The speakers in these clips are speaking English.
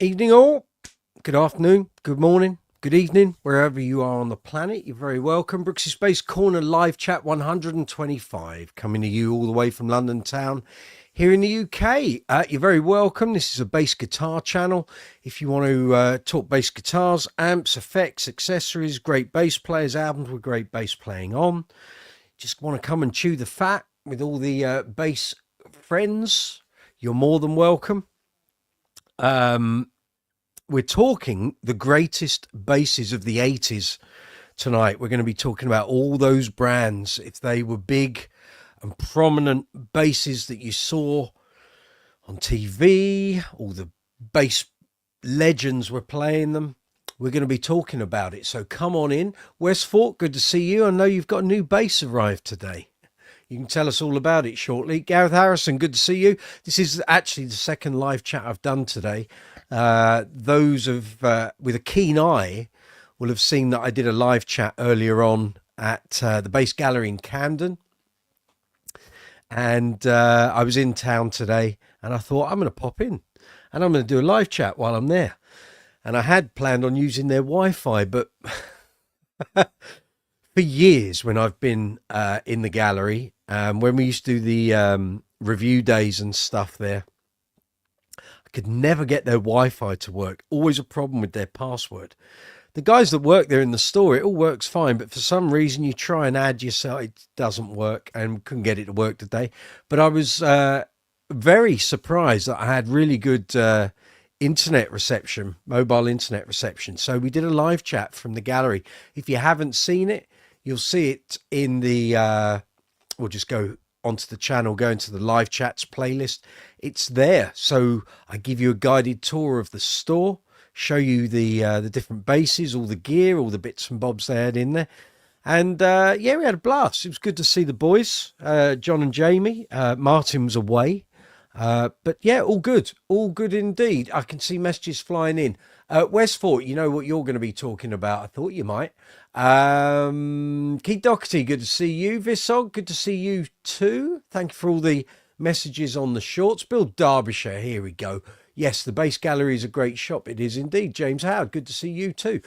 Evening all, good afternoon, good morning, good evening, wherever you are on the planet. You're very welcome. Brooksy Space Corner live chat 125, coming to you all the way from London town here in the UK. You're very welcome. This is a bass guitar channel. If you want to talk bass guitars, amps, effects, accessories, great bass players, albums with great bass playing on, just want to come and chew the fat with all the bass friends, you're more than welcome. We're talking the greatest basses of the 80s tonight. We're going to be talking about all those brands, if they were big and prominent basses that you saw on TV, all the bass legends were playing them. We're going to be talking about it. So come on in. Westfort, good to see you. I know you've got a new bass arrived today. You can tell us all about it shortly. Gareth Harrison, good to see you. This is actually the second live chat I've done today. Those of with a keen eye will have seen that I did a live chat earlier on at the Bass Gallery in Camden. And I was in town today and I thought I'm going to pop in and I'm going to do a live chat while I'm there. And I had planned on using their Wi-Fi, but for years when I've been in the gallery, when we used to do the review days and stuff there, I could never get their Wi-Fi to work. Always a problem with their password. The guys that work there in the store, it all works fine, but for some reason you try and add yourself, it doesn't work, and couldn't get it to work today. But I was very surprised that I had really good internet reception, mobile internet reception. So we did a live chat from the gallery. If you haven't seen it, you'll see it in the we'll just go onto the channel, go into the live chats playlist. It's there. So I give you a guided tour of the store, show you the different basses, all the gear, all the bits and bobs they had in there. And yeah, we had a blast. It was good to see the boys, John and Jamie. Martin was away. But yeah, all good indeed. I can see messages flying in. Westfort, you know what you're going to be talking about. I thought you might. Keith Doherty, good to see you. Visog, good to see you too. Thank you for all the messages on the shorts. Bill Derbyshire, here we go. Yes, the Bass Gallery is a great shop. It is indeed. James Howard, good to see you too.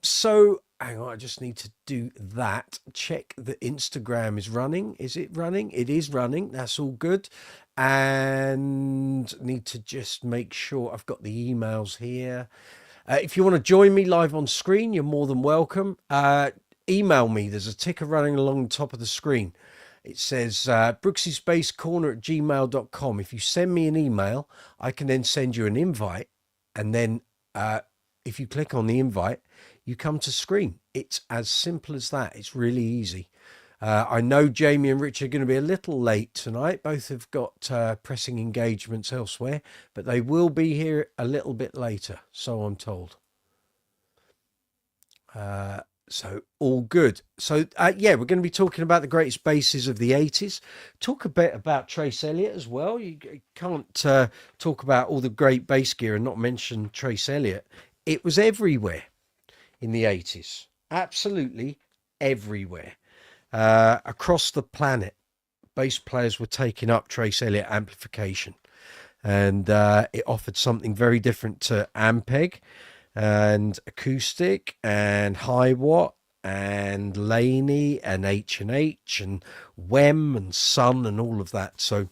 So hang on, I just need to do that. Check that Instagram is running. Is it running? It is running. That's all good. And need to just make sure I've got the emails here. If you want to join me live on screen, you're more than welcome. Email me. There's a ticker running along the top of the screen. It says brooksyspacecorner@gmail.com. If you send me an email, I can then send you an invite. And then if you click on the invite, you come to screen. It's as simple as that. It's really easy. I know Jamie and Rich are going to be a little late tonight. Both have got pressing engagements elsewhere, but they will be here a little bit later, so I'm told. So all good. So yeah, we're going to be talking about the greatest basses of the 80s. Talk a bit about Trace Elliot as well. You can't talk about all the great bass gear and not mention Trace Elliot. It was everywhere in the 80s. Absolutely everywhere. Across the planet, bass players were taking up Trace Elliot amplification, and it offered something very different to Ampeg and acoustic and high watt and Laney and H&H and Wem and Sun and all of that. So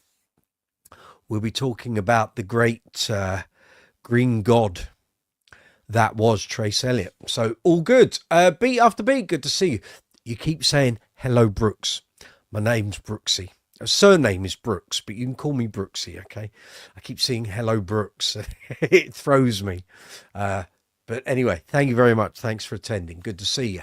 we'll be talking about the great green god that was Trace Elliot. So all good. Beat after beat, good to see you. You keep saying, hello, Brooks. My name's Brooksy. Surname is Brooks, but you can call me Brooksy, okay? I keep seeing hello, Brooks. It throws me. But anyway, thank you very much. Thanks for attending. Good to see you.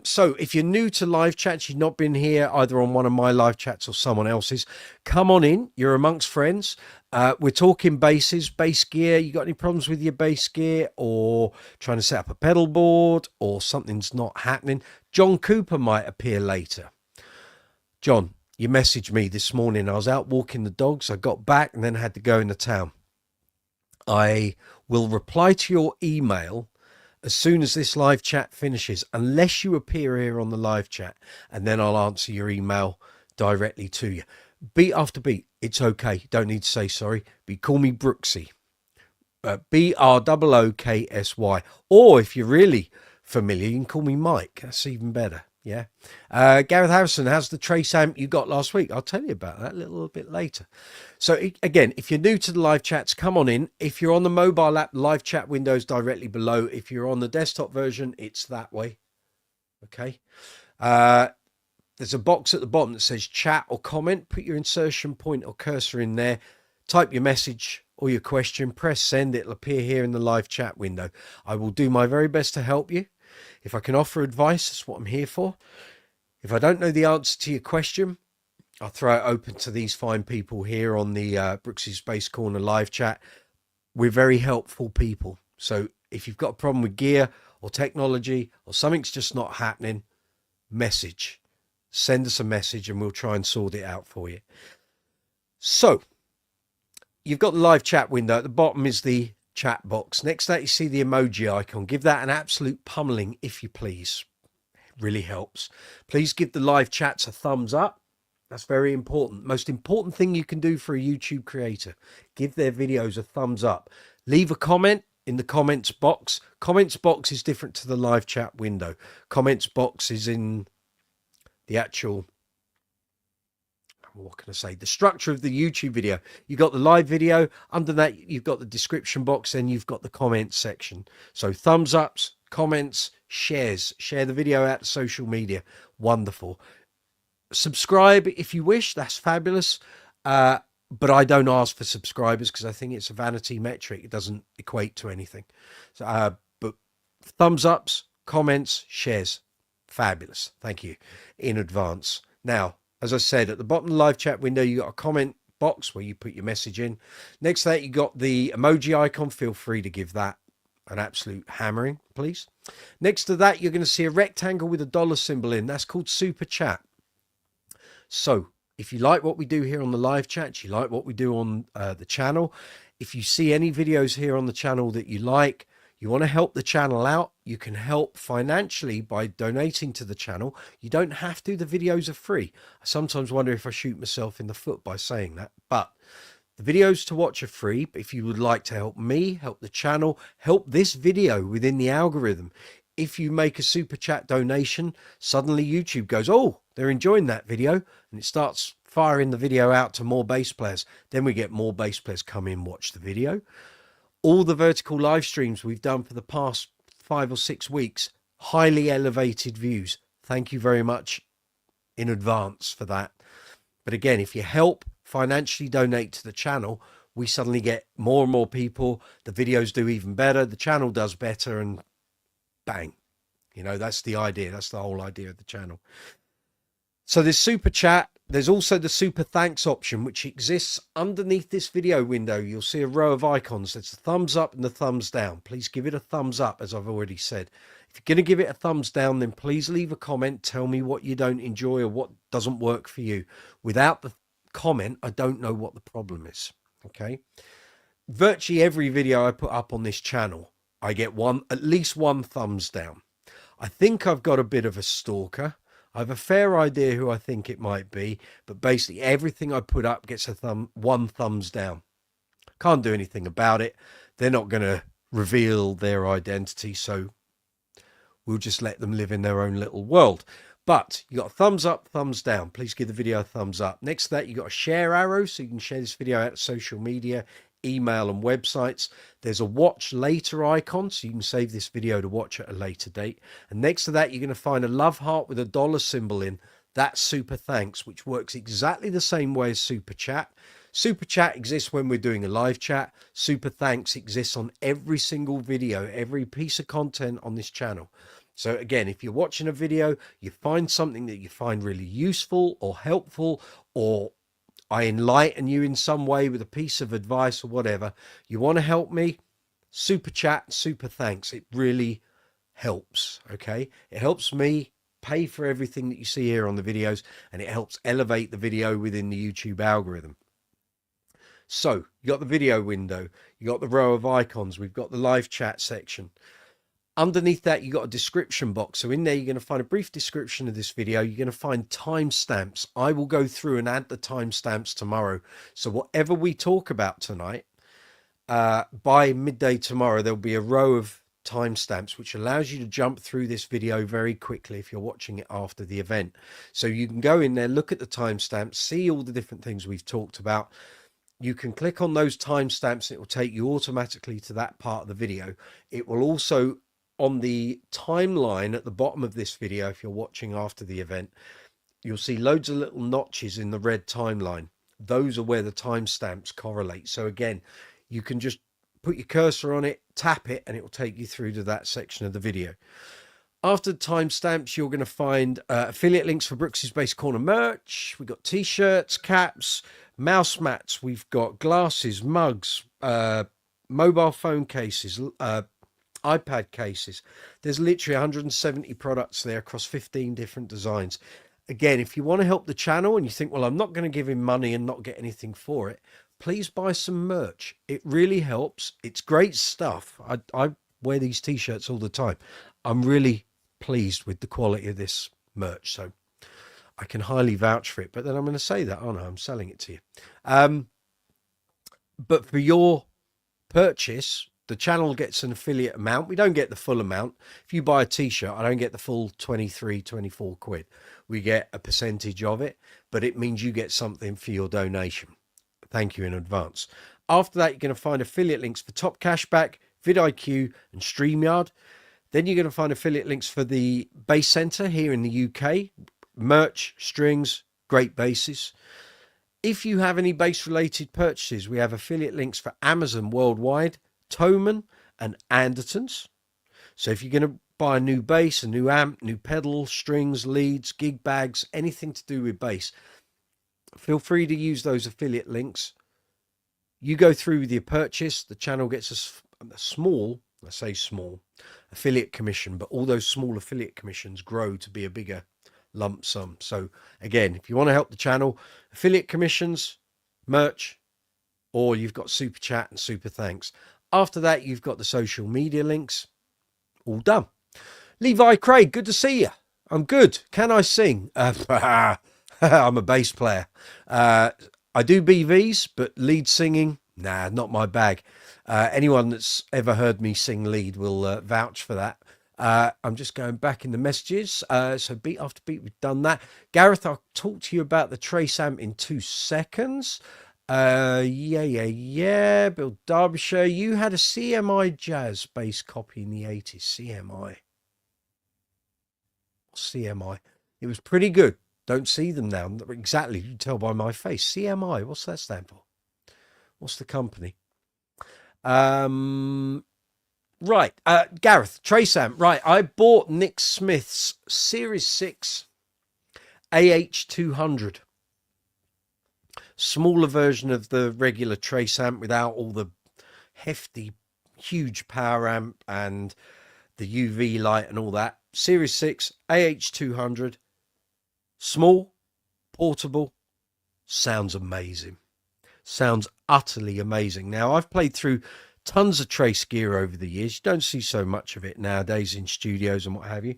So if you're new to live chats, you've not been here either on one of my live chats or someone else's, come on in. You're amongst friends. We're talking basses, bass gear. You got any problems with your bass gear or trying to set up a pedal board or something's not happening? John Cooper might appear later. John, you messaged me this morning. I was out walking the dogs. I got back and then had to go into town. I will reply to your email as soon as this live chat finishes, unless you appear here on the live chat, and then I'll answer your email directly to you. Beat after beat, it's okay. Don't need to say sorry, but call me Brooksy. BROOKSY. Or if you're really familiar, you can call me Mike. That's even better. Yeah. Gareth Harrison, how's the Trace amp you got last week? I'll tell you about that a little bit later. So again, if you're new to the live chats, come on in. If you're on the mobile app, live chat window's directly below. If you're on the desktop version, it's that way. Okay. There's a box at the bottom that says chat or comment. Put your insertion point or cursor in there. Type your message or your question. Press send. It'll appear here in the live chat window. I will do my very best to help you. If I can offer advice, that's what I'm here for. If I don't know the answer to your question, I'll throw it open to these fine people here on the Brooksy's Space Corner live chat. We're very helpful people. So if you've got a problem with gear or technology or something's just not happening, message. Send us a message and we'll try and sort it out for you. So you've got the live chat window. At the bottom is the chat box. Next to that, you see the emoji icon. Give that an absolute pummeling, if you please. It really helps. Please give the live chats a thumbs up. That's very important. Most important thing you can do for a YouTube creator. Give their videos a thumbs up. Leave a comment in the comments box. Comments box is different to the live chat window. Comments box is in the actual, what can I say, the structure of the YouTube video. You've got the live video. Under that, you've got the description box, and you've got the comments section. So thumbs ups, comments, shares. Share the video out to social media. Wonderful. Subscribe if you wish. That's fabulous. But I don't ask for subscribers because I think it's a vanity metric. It doesn't equate to anything. So, but thumbs ups, comments, shares. Fabulous. Thank you in advance. Now, as I said, at the bottom of the live chat window, you got a comment box where you put your message in. Next to that, you got the emoji icon. Feel free to give that an absolute hammering, please. Next to that, you're going to see a rectangle with a dollar symbol in. That's called Super Chat. So if you like what we do here on the live chat, you like what we do on the channel, if you see any videos here on the channel that you like, you want to help the channel out, you can help financially by donating to the channel. You don't have to. The videos are free. I sometimes wonder if I shoot myself in the foot by saying that, but the videos to watch are free. But if you would like to help me, help the channel, help this video within the algorithm, if you make a super chat donation, suddenly YouTube goes, oh, they're enjoying that video, and it starts firing the video out to more bass players. Then we get more bass players come in, watch the video. All the vertical live streams we've done for the past 5 or 6 weeks, highly elevated views. Thank you very much in advance for that. But again, if you help financially donate to the channel, we suddenly get more and more people. The videos do even better. The channel does better, and bang. You know, that's the idea. That's the whole idea of the channel. So there's super chat. There's also the super thanks option, which exists underneath this video window. You'll see a row of icons. There's the thumbs up and the thumbs down. Please give it a thumbs up, as I've already said. If you're going to give it a thumbs down, then please leave a comment. Tell me what you don't enjoy or what doesn't work for you. Without the comment, I don't know what the problem is. Okay. Virtually every video I put up on this channel, I get at least one thumbs down. I think I've got a bit of a stalker. I have a fair idea who I think it might be, but basically everything I put up gets one thumbs down. Can't do anything about it. They're not going to reveal their identity, so we'll just let them live in their own little world. But you got a thumbs up, thumbs down. Please give the video a thumbs up. Next to that, you got a share arrow, so you can share this video out to social media, email and websites. There's a watch later icon, so you can save this video to watch at a later date. And next to that, you're going to find a love heart with a dollar symbol in. That's super thanks, which works exactly the same way as super chat. Super chat exists when we're doing a live chat. Super thanks exists on every single video, every piece of content on this channel. So again, if you're watching a video, you find something that you find really useful or helpful, or I enlighten you in some way with a piece of advice or whatever, you want to help me, super chat, super thanks. It really helps. Okay. It helps me pay for everything that you see here on the videos, and it helps elevate the video within the YouTube algorithm. So you got the video window, you got the row of icons, we've got the live chat section. Underneath that, you got a description box. So in there, you're going to find a brief description of this video. You're going to find timestamps. I will go through and add the timestamps tomorrow. So whatever we talk about tonight, by midday tomorrow, there'll be a row of timestamps which allows you to jump through this video very quickly if you're watching it after the event. So you can go in there, look at the timestamps, see all the different things we've talked about. You can click on those timestamps and it will take you automatically to that part of the video. It will also, on the timeline at the bottom of this video, if you're watching after the event, you'll see loads of little notches in the red timeline. Those are where the timestamps correlate. So again, you can just put your cursor on it, tap it, and it will take you through to that section of the video. After the timestamps, you're going to find affiliate links for Brooks's Base Corner merch. We've got t-shirts, caps, mouse mats. We've got glasses, mugs, mobile phone cases, iPad cases. There's literally 170 products there across 15 different designs. Again, if you want to help the channel and you think, well, I'm not going to give him money and not get anything for it, please buy some merch. It really helps. It's great stuff. I wear these t-shirts all the time. I'm really pleased with the quality of this merch, so I can highly vouch for it. But then I'm going to say that, aren't I? I'm selling it to you. But for your purchase, the channel gets an affiliate amount. We don't get the full amount. If you buy a t-shirt, I don't get the full 23, 24 quid. We get a percentage of it, but it means you get something for your donation. Thank you in advance. After that, you're going to find affiliate links for Top Cashback, vidIQ, and StreamYard. Then you're going to find affiliate links for the Base Center here in the UK, merch, strings, great bases. If you have any base-related purchases, we have affiliate links for Amazon worldwide, Thomann, and Andertons. So if you're going to buy a new bass, a new amp, new pedal, strings, leads, gig bags, anything to do with bass, feel free to use those affiliate links. You go through with your purchase, the channel gets a small, I say small, affiliate commission, but all those small affiliate commissions grow to be a bigger lump sum. So again, if you want to help the channel, affiliate commissions, merch, or you've got super chat and super thanks. After that, you've got the social media links. All done. Levi Craig, good to see you. I'm good. Can I sing? I'm a bass player. I do BVs, but lead singing, nah, not my bag. Anyone that's ever heard me sing lead will vouch for that. I'm just going back in the messages. So beat after beat, we've done that. Gareth, I'll talk to you about the Trace amp in 2 seconds. Yeah. Bill Derbyshire, you had a CMI Jazz bass copy in the 80s. CMI. It was pretty good. Don't see them now. Exactly. You can tell by my face. CMI. What's that stand for? What's the company? Right. Gareth, Trace amp. Right. I bought Nick Smith's Series 6 AH200. Smaller version of the regular Trace amp without all the hefty, huge power amp and the UV light and all that. Series 6 AH200. Small, portable, sounds amazing. Sounds utterly amazing. Now, I've played through tons of Trace gear over the years. You don't see so much of it nowadays in studios and what have you,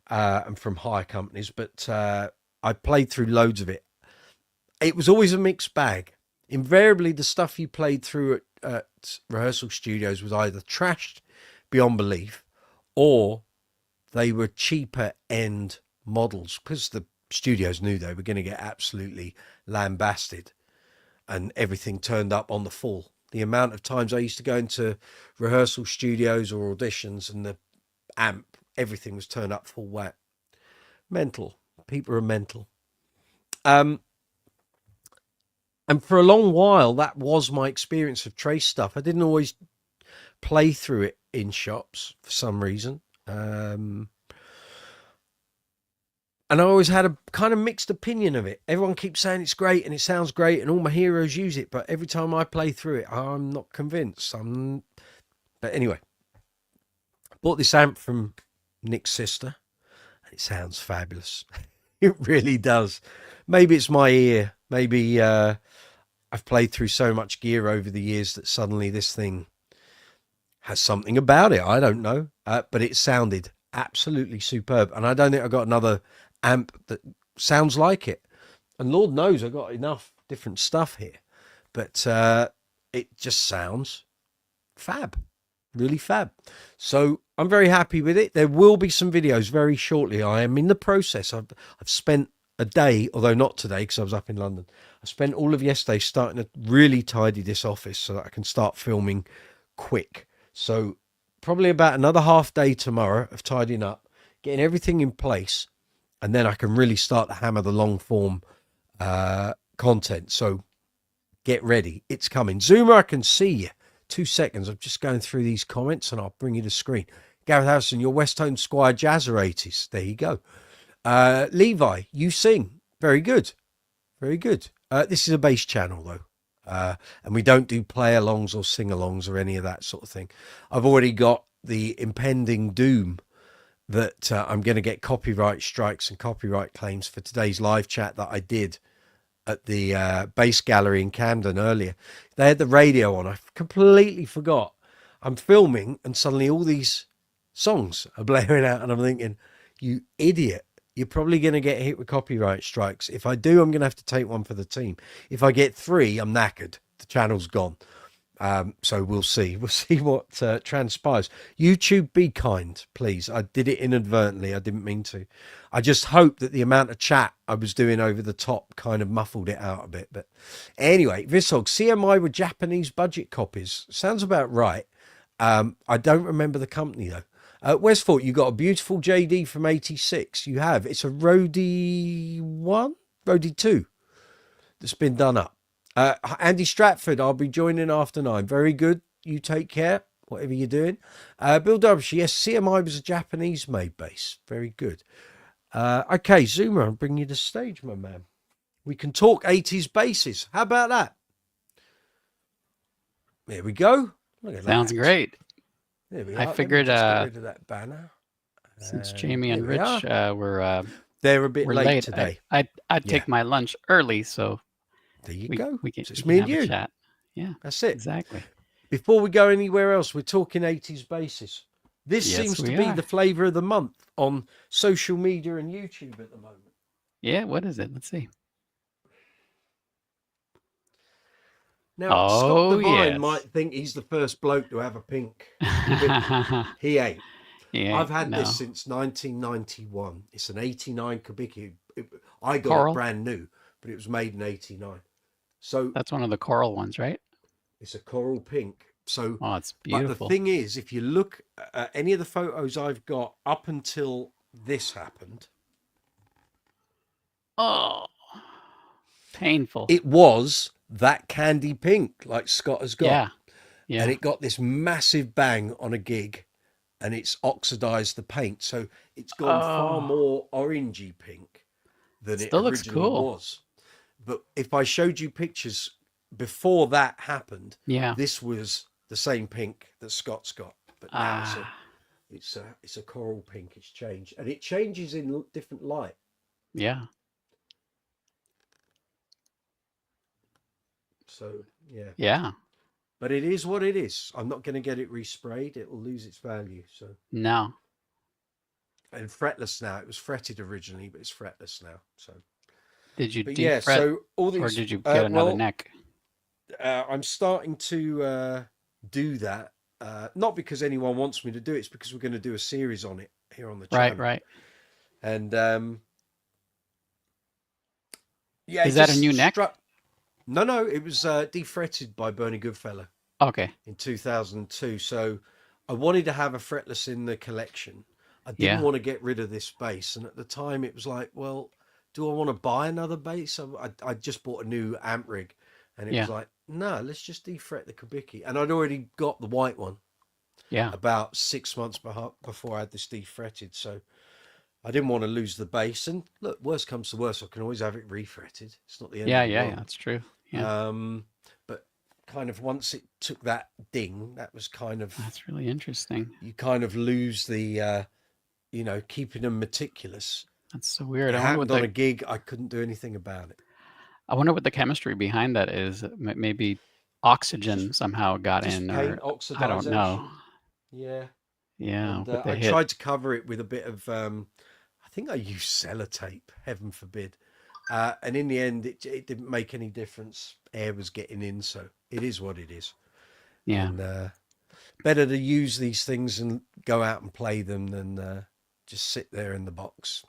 and from hire companies, but I played through loads of it. It was always a mixed bag. Invariably, the stuff you played through at rehearsal studios was either trashed beyond belief, or they were cheaper end models, because the studios knew they were going to get absolutely lambasted and everything turned up on the full. The amount of times I used to go into rehearsal studios or auditions and the amp, everything was turned up full whack. Mental. People are mental. And for a long while, that was my experience of Trace stuff. I didn't always play through it in shops for some reason. And I always had a kind of mixed opinion of it. Everyone keeps saying it's great and it sounds great and all my heroes use it. But every time I play through it, I'm not convinced. But anyway, I bought this amp from Nick's sister. And it sounds fabulous. It really does. Maybe it's my ear. Maybe I've played through so much gear over the years that suddenly this thing has something about it. I don't know. But it sounded absolutely superb. And I don't think I got another amp that sounds like it, and Lord knows I got enough different stuff here, but it just sounds fab, really fab. So I'm very happy with it. There will be some videos very shortly. I am in the process. I've spent a day, although not today because I was up in London. I spent all of yesterday starting to really tidy this office so that I can start filming quick. So probably about another half day tomorrow of tidying up, getting everything in place, and then I can really start to hammer the long form content. So get ready. It's coming. Zoomer, I can see you. 2 seconds. I'm just going through these comments and I'll bring you the screen. Gareth Harrison, your West Home Squire Jazzer 80s. There you go. Levi, you sing. Very good. Very good. This is a bass channel though. And we don't do play alongs or sing alongs or any of that sort of thing. I've already got the impending doom that I'm going to get copyright strikes and copyright claims for today's live chat that I did at the bass gallery in Camden earlier. They had the radio on. I completely forgot. I'm filming and suddenly all these songs are blaring out and I'm thinking, you idiot. You're probably going to get hit with copyright strikes. If I do, I'm going to have to take one for the team. If I get 3, I'm knackered. The channel's gone. So we'll see. We'll see what transpires. YouTube, be kind, please. I did it inadvertently. I didn't mean to. I just hope that the amount of chat I was doing over the top kind of muffled it out a bit. But anyway, Vishog, CMI were Japanese budget copies. Sounds about right. I don't remember the company though. Westfort, you got a beautiful Jaydee from 86. You have. It's a Rhodey 1? Rhodey 2 that's been done up. Andy Stratford, I'll be joining after 9. Very good. You take care, whatever you're doing. Bill Derbyshire, yes, CMI was a Japanese-made bass. Very good. Okay, Zoomer, I'm bringing you to the stage, my man. We can talk 80s basses. How about that? There we go. Look at Sounds that. great. There we I are. figured Let me just get rid of that banner. since Jamie and Rich were they're a bit late late today. I'd take my lunch early, so there you go. We can, so it's we me can and you. chat. Yeah, that's it. Exactly. Before we go anywhere else, we're talking 80s basses. This seems to be the flavor of the month on social media and YouTube at the moment. Yeah, what is it? Let's see. Now, Scott Devine might think he's the first bloke to have a pink Kubicki. He ain't. I've had this since 1991. It's an 89 Kubicki. I got it brand new, but it was made in 89. So that's one of the coral ones, right? It's a coral pink. So, it's beautiful. But the thing is, if you look at any of the photos I've got up until this happened, painful. It was that candy pink, like Scott has got. Yeah. And it got this massive bang on a gig, and it's oxidized the paint, so it's gone far more orangey pink than it originally was. But if I showed you pictures before that happened, this was the same pink that Scott's got, but now it's a coral pink. It's changed, and it changes in different light. Yeah. So yeah. But it is what it is. I'm not going to get it resprayed. It will lose its value. So no. And fretless now. It was fretted originally, but it's fretless now. So did you defret, so all these, or did you get another neck? I'm starting to do that. Not because anyone wants me to do it. It's because we're going to do a series on it here on the channel. Right. And is that a new neck? No, it was defretted by Bernie Goodfellow. Okay. In 2002. So I wanted to have a fretless in the collection. I didn't want to get rid of this bass. And at the time it was like, well, do I want to buy another bass? I just bought a new amp rig. And it was like, no, let's just defret the Kubicki. And I'd already got the white one. About 6 months before I had this defretted. So I didn't want to lose the bass. And look, worst comes to worst, I can always have it refretted. It's not the end of the world. Yeah, that's true. Yeah. But kind of once it took that ding, that was kind of... That's really interesting. You kind of lose the, keeping them meticulous. That's so weird. It happened on a gig. I couldn't do anything about it. I wonder what the chemistry behind that is. Maybe oxygen somehow got in, or I don't know. Yeah. Yeah. And, I tried to cover it with a bit of, I think I used sellotape, heaven forbid. And in the end, it didn't make any difference. Air was getting in, so it is what it is. Yeah. And, better to use these things and go out and play them than just sit there in the box.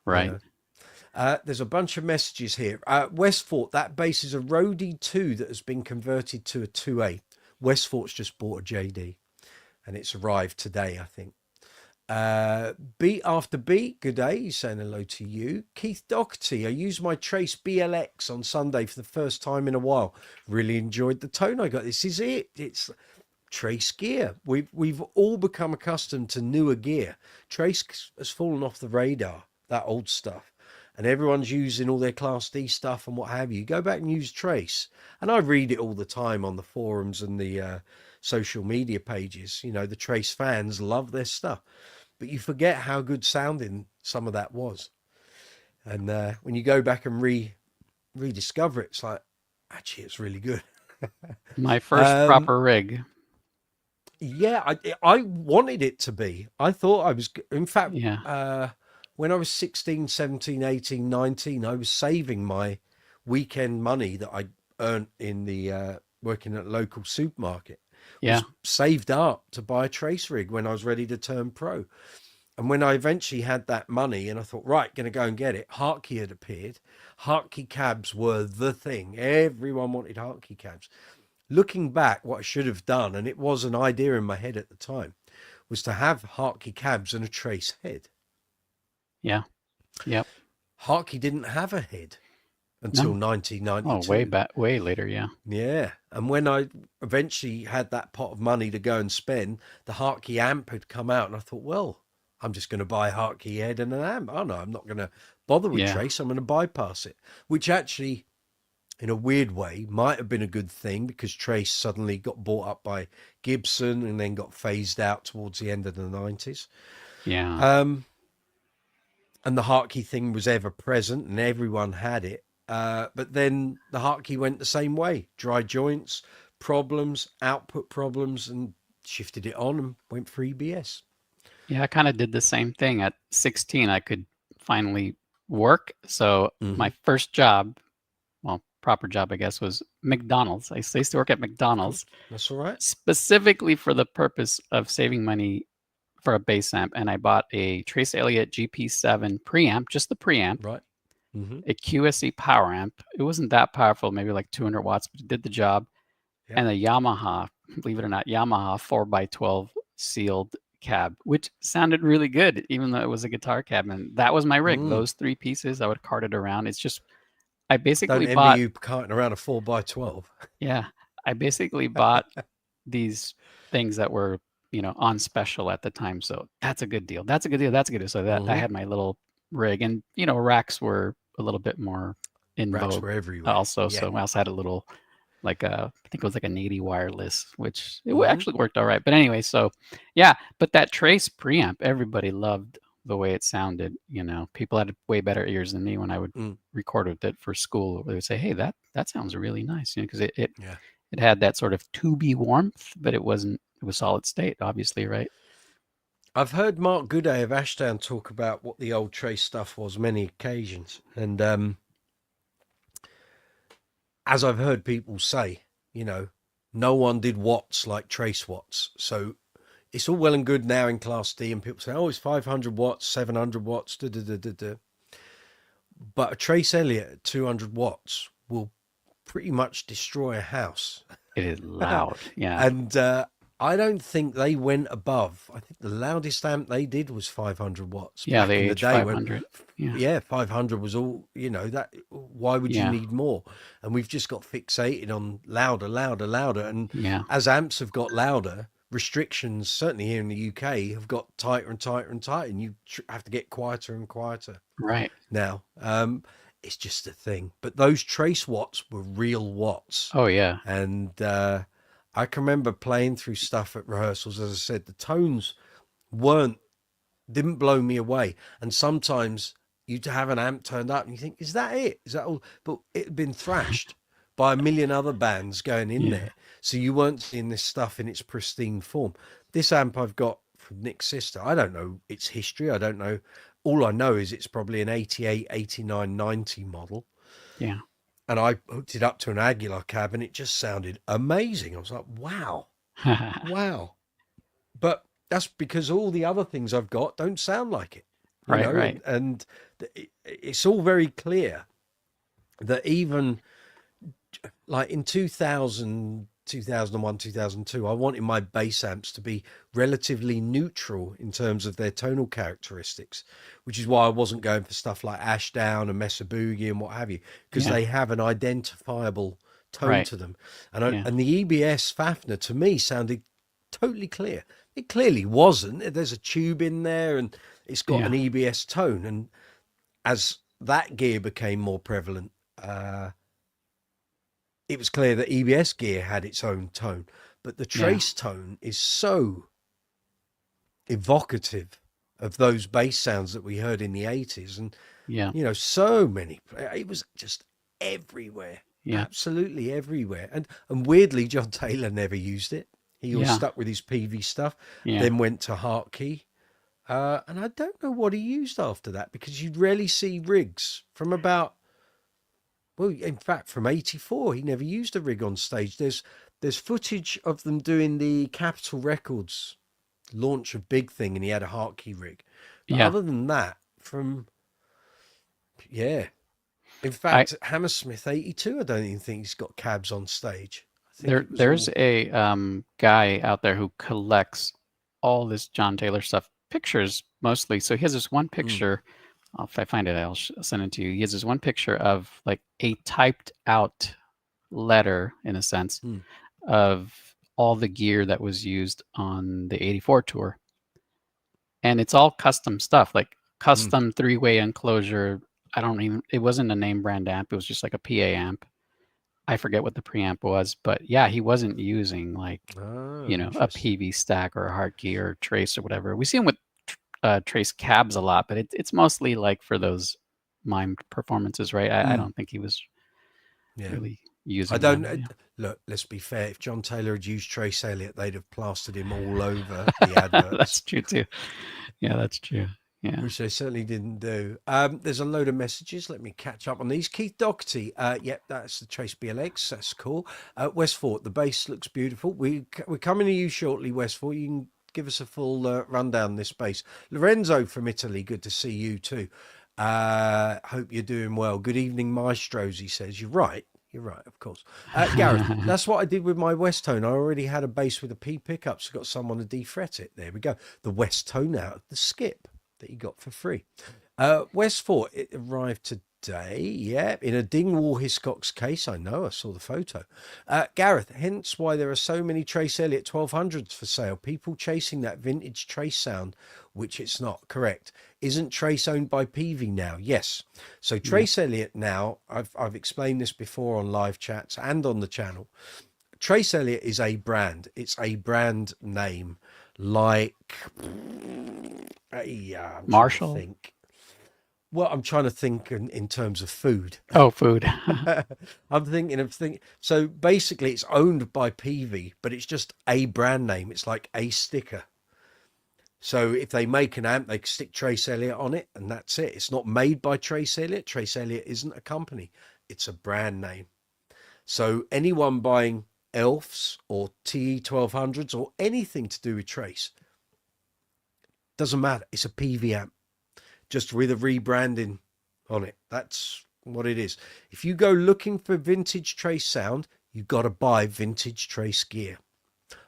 You Right. know. There's a bunch of messages here. Westfort, that bass is a Roadie 2 that has been converted to a 2A. Westfort's just bought a Jaydee, and it's arrived today, I think. Beat After Beat, good day. He's saying hello to you. Keith Doherty, I used my Trace BLX on Sunday for the first time in a while. Really enjoyed the tone I got. This is it. It's Trace gear. We've all become accustomed to newer gear. Trace has fallen off the radar, that old stuff. And everyone's using all their Class D stuff and what have you. Go back and use Trace. And I read it all the time on the forums and the social media pages. You know, the Trace fans love their stuff. But you forget how good sounding some of that was. And when you go back and rediscover it, it's like, actually, it's really good. My first proper rig. Yeah, I wanted it to be. I thought I was, in fact, when I was 16, 17, 18, 19, I was saving my weekend money that I earned in the working at a local supermarket. Yeah. Was saved up to buy a Trace rig when I was ready to turn pro. And when I eventually had that money and I thought, right, going to go and get it, Hartke had appeared. Hartke cabs were the thing. Everyone wanted Hartke cabs. Looking back, what I should have done, and it was an idea in my head at the time, was to have Hartke cabs and a Trace head. Yeah. Yep. Hartke didn't have a head until 1992. Oh, way back, way later, yeah. Yeah. And when I eventually had that pot of money to go and spend, the Hartke amp had come out, and I thought, well, I'm just going to buy a Hartke head and an amp. Oh, no, I'm not going to bother with Trace. I'm going to bypass it, which actually, in a weird way, might have been a good thing because Trace suddenly got bought up by Gibson and then got phased out towards the end of the 90s. Yeah. And the Hartke thing was ever present and everyone had it. But then the Hartke went the same way. Dry joints, problems, output problems, and shifted it on and went for EBS. Yeah, I kind of did the same thing. At 16, I could finally work. So my first job, well, proper job, I guess, was McDonald's. I used to work at McDonald's. Cool. That's all right. Specifically for the purpose of saving money for a bass amp. And I bought a Trace Elliot GP7 preamp, just the preamp. Right. A QSE power amp. It wasn't that powerful, maybe like 200 watts, but it did the job. Yeah. And a Yamaha, believe it or not, Yamaha 4x12 sealed cab, which sounded really good, even though it was a guitar cab. And that was my rig. Those three pieces, I would cart it around. It's just, I basically bought you carting around a 4x12. Yeah, I basically bought these things that were, you know, on special at the time. So that's a good deal. That's a good deal. That's a good deal. So that I had my little rig, and you know, racks were a little bit more in vogue. Racks were everywhere. Also, so I also had a little, like I think it was like a 80 wireless, which it actually worked all right. But anyway, so yeah, but that Trace preamp, everybody loved the way it sounded. You know, people had way better ears than me when I would record with it for school. They would say, "Hey, that sounds really nice," you know, because it had that sort of tubey warmth, but it wasn't. It was solid state, obviously, right? I've heard Mark Gooday of Ashdown talk about what the old Trace stuff was many occasions, and as I've heard people say, you know, no one did watts like Trace watts. So it's all well and good now in Class D, and people say, oh, it's 500 watts, 700 watts, But a Trace Elliot at 200 watts will pretty much destroy a house. It is loud, yeah. And I don't think they went above. I think the loudest amp they did was 500 watts. Yeah, the H500. Yeah, 500 was all, you know, that. Why would you need more? And we've just got fixated on louder, louder, louder. And as amps have got louder, restrictions, certainly here in the UK, have got tighter and tighter and tighter. And you have to get quieter and quieter. Right. Now, it's just a thing. But those Trace watts were real watts. Oh, yeah. And I can remember playing through stuff at rehearsals. As I said, the tones didn't blow me away. And sometimes you'd have an amp turned up and you think, is that it? Is that all? But it had been thrashed by a million other bands going in there. So you weren't seeing this stuff in its pristine form. This amp I've got from Nick's sister, I don't know its history. I don't know. All I know is it's probably an 88, 89, 90 model. Yeah. And I hooked it up to an Aguilar cab and it just sounded amazing. I was like, wow, Wow. But that's because all the other things I've got don't sound like it, Right, right. and it's all very clear that even like in 2000, 2001, 2002, I wanted my bass amps to be relatively neutral in terms of their tonal characteristics, which is why I wasn't going for stuff like Ashdown and Mesa Boogie and what have you, because Yeah, they have an identifiable tone right. to them. Yeah, And the EBS Fafner to me sounded totally clear. It clearly wasn't. There's a tube in there and it's got yeah, an EBS tone. And as that gear became more prevalent, uh, it was clear that EBS gear had its own tone, but the yeah, trace tone is so evocative of those bass sounds that we heard in the 80s. And, yeah, so many, it was just everywhere, yeah, absolutely everywhere. And weirdly, John Taylor never used it. He always yeah, stuck with his PV stuff, yeah. then went to Hartkey. And I don't know what he used after that because you'd rarely see rigs from about, well, in fact, from '84, he never used a rig on stage. There's footage of them doing the Capitol Records launch of Big Thing, and he had a Hartkey rig. But Yeah. other than that, from yeah, in I fact, Hammersmith '82, I don't even think he's got cabs on stage. I think it was there's all. a guy out there who collects all this John Taylor stuff, pictures mostly. So he has this one Mm, picture. If I find it, I'll send it to you. He has this one picture of like a typed out letter, in a sense, mm, of all the gear that was used on the '84 tour, and it's all custom stuff, like mm. custom three-way enclosure. I don't even. It wasn't a name brand amp. It was just like a PA amp. I forget what the preamp was, but yeah, he wasn't using like, Oh, a interesting. PV stack or a Hartkey or Trace or whatever. We see him with Trace cabs a lot, but it's mostly like for those mime performances, right? I Mm, don't think he was yeah. really I using don't them. Yeah, look. Let's be fair. If John Taylor had used Trace Elliott, they'd have plastered him all over the adverts, that's true too. Yeah, that's true. Yeah, which they certainly didn't do. There's a load of messages. Let me catch up on these. Keith Doherty. Yep, that's the Trace BLX. That's cool. Westfort, the bass looks beautiful. We're coming to you shortly, Westfort. You can give us a full rundown of this bass. Lorenzo from Italy. Good to see you too. Hope you're doing well. Good evening, maestros. He says you're right. You're right, of course. Gareth, that's what I did with my West Tone. I already had a bass with a P pickup, so got someone to defret it. There we go. The West Tone out of the skip that you got for free. Westfort, it arrived today, yeah, in a Dingwall Hiscox case. I know, I saw the photo. Gareth, hence why there are so many Trace Elliott 1200s for sale. People chasing that vintage Trace sound, which it's not. Correct. Isn't Trace owned by PV now? Yes. So yeah, Trace Elliott now, I've explained this before on live chats and on the channel. Trace Elliott is a brand. It's a brand name, like yeah. I'm trying to Marshall. think. Well, I'm trying to think in terms of food. Oh, food. I'm thinking of thing. So basically, it's owned by PV, but it's just a brand name. It's like a sticker. So if they make an amp, they stick Trace Elliott on it, and that's it. It's not made by Trace Elliott. Trace Elliott isn't a company; it's a brand name. So anyone buying Elfs or TE 1200s or anything to do with Trace doesn't matter. It's a PV amp, just with a rebranding on it. That's what it is. If you go looking for vintage Trace sound, you've got to buy vintage Trace gear.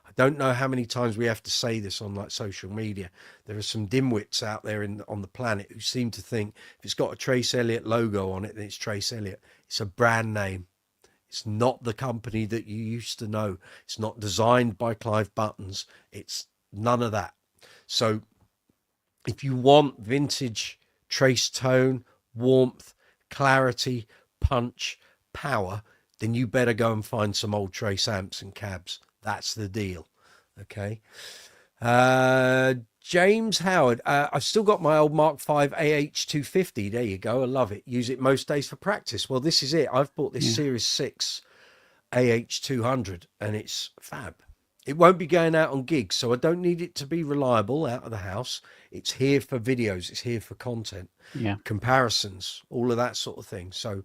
I don't know how many times we have to say this on like social media. There are some dimwits out there on the planet who seem to think if it's got a Trace Elliott logo on it, then it's Trace Elliott. It's a brand name. It's not the company that you used to know. It's not designed by Clive Buttons. It's none of that. So if you want vintage Trace tone, warmth, clarity, punch, power, then you better go and find some old Trace amps and cabs. That's the deal. Okay. James Howard, I've still got my old Mark V AH250. There you go. I love it. Use it most days for practice. Well, this is it. I've bought this Yeah, Series 6 AH200 and it's fab. It won't be going out on gigs, so I don't need it to be reliable out of the house. It's here for videos. It's here for content, yeah. comparisons, all of that sort of thing. So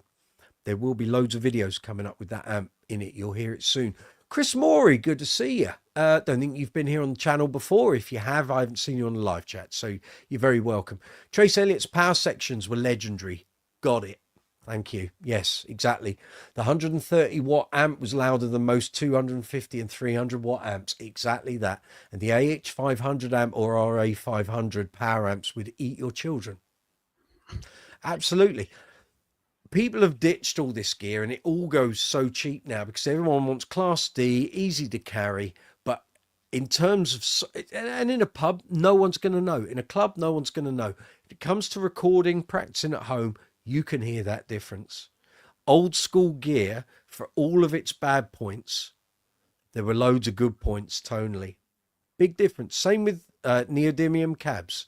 there will be loads of videos coming up with that amp in it. You'll hear it soon. Chris Morey, good to see you. Don't think you've been here on the channel before. If you have, I haven't seen you on the live chat, so you're very welcome. Trace Elliott's power sections were legendary. Got it. Thank you. Yes, exactly. The 130 watt amp was louder than most 250 and 300 watt amps. Exactly that. And the AH 500 amp or RA 500 power amps would eat your children. Absolutely. People have ditched all this gear and it all goes so cheap now because everyone wants Class D, easy to carry. But in terms of, and in a pub, no one's going to know. In a club, no one's going to know. If it comes to recording, practicing at home, you can hear that difference. Old school gear, for all of its bad points, there were loads of good points tonally. Big difference. Same with neodymium cabs.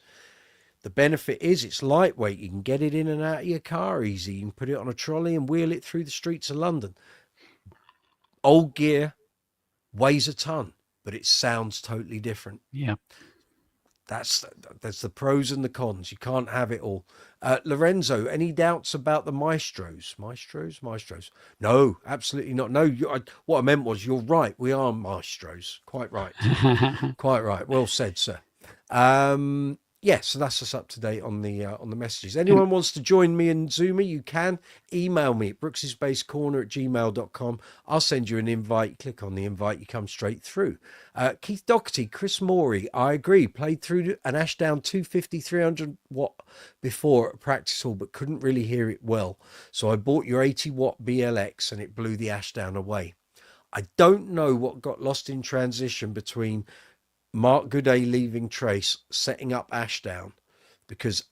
The benefit is it's lightweight. You can get it in and out of your car easy. You can put it on a trolley and wheel it through the streets of London. Old gear weighs a ton, but it sounds totally different. Yeah. That's the pros and the cons. You can't have it all. Lorenzo, any doubts about the maestros? Maestros. No, absolutely not. No, what I meant was you're right. We are maestros. Quite right. Quite right. Well said, sir. Yeah, so that's us up to date on the messages. Anyone wants to join me in Zoomer, you can email me at brooksysbasecorner@gmail.com. I'll send you an invite. Click on the invite, you come straight through. Keith Doherty, Chris Morey, I agree. Played through an Ashdown 250, 300 watt before at practice hall, but couldn't really hear it well. So I bought your 80 watt BLX and it blew the Ashdown away. I don't know what got lost in transition between Mark Gooday leaving Trace, setting up Ashdown, because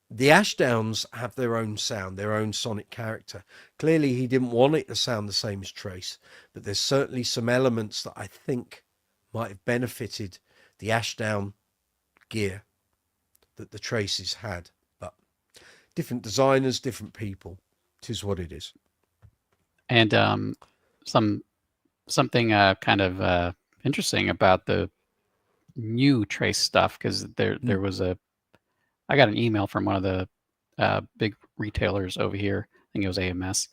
the Ashdowns have their own sound, their own sonic character. Clearly he didn't want it to sound the same as Trace, but there's certainly some elements that I think might have benefited the Ashdown gear that the Traces had. But different designers, different people. It is what it is. And something kind of interesting about the new Trace stuff, because there was I got an email from one of the big retailers over here. I think it was AMS,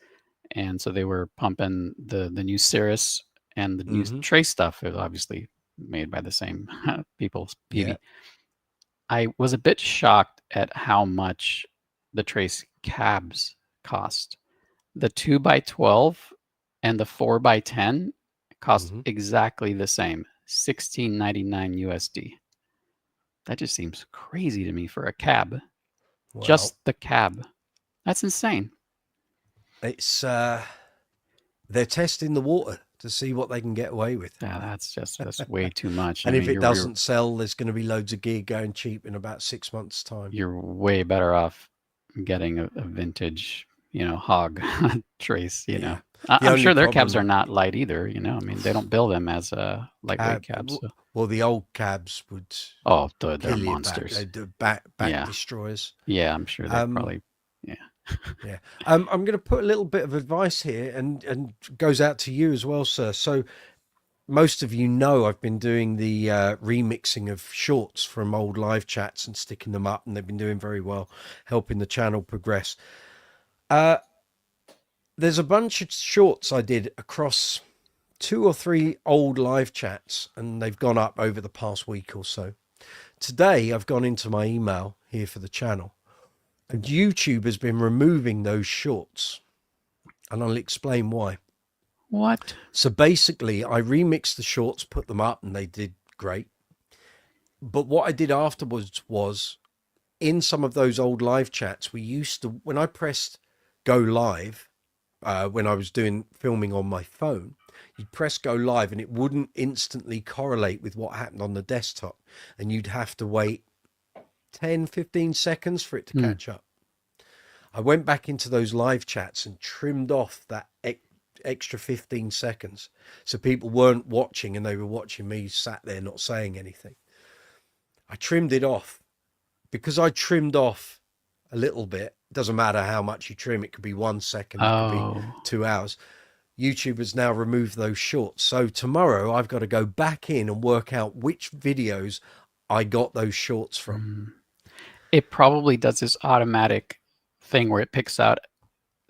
and so they were pumping the new Cirrus and the new Trace stuff. It was obviously made by the same people, PV. Yeah. I was a bit shocked at how much the Trace cabs cost. The 2x12 and the 4x10 cost exactly the same, $16.99 USD. That just seems crazy to me for a cab. Well, just the cab. That's insane. It's they're testing the water to see what they can get away with. Yeah, that's way too much. And if it doesn't sell, there's going to be loads of gear going cheap in about 6 months' time. You're way better off getting a vintage, hog Trace, know. I'm sure their cabs are not light either, I mean, they don't build them as lightweight cabs. So. Well, the old cabs would. Oh, they're monsters. They do back destroyers. Yeah, I'm sure they're probably. Yeah. Yeah. I'm going to put a little bit of advice here, and goes out to you as well, sir. So, most of you know I've been doing the remixing of shorts from old live chats and sticking them up, and they've been doing very well, helping the channel progress. There's a bunch of shorts I did across 2 or 3 old live chats, and they've gone up over the past week or so. Today, I've gone into my email here for the channel, and YouTube has been removing those shorts, and I'll explain why. What? So basically, I remixed the shorts, put them up, and they did great. But what I did afterwards was, in some of those old live chats, we used to, when I pressed go live, when I was filming on my phone, you'd press go live and it wouldn't instantly correlate with what happened on the desktop. And you'd have to wait 10, 15 seconds for it to catch up. I went back into those live chats and trimmed off that extra 15 seconds. So people weren't watching and they were watching me sat there not saying anything. I trimmed it off. Because I trimmed off a little bit, doesn't matter how much you trim, it could be 1 second, it could be 2 hours. YouTube has now removed those shorts. So tomorrow I've got to go back in and work out which videos I got those shorts from. It probably does this automatic thing where it picks out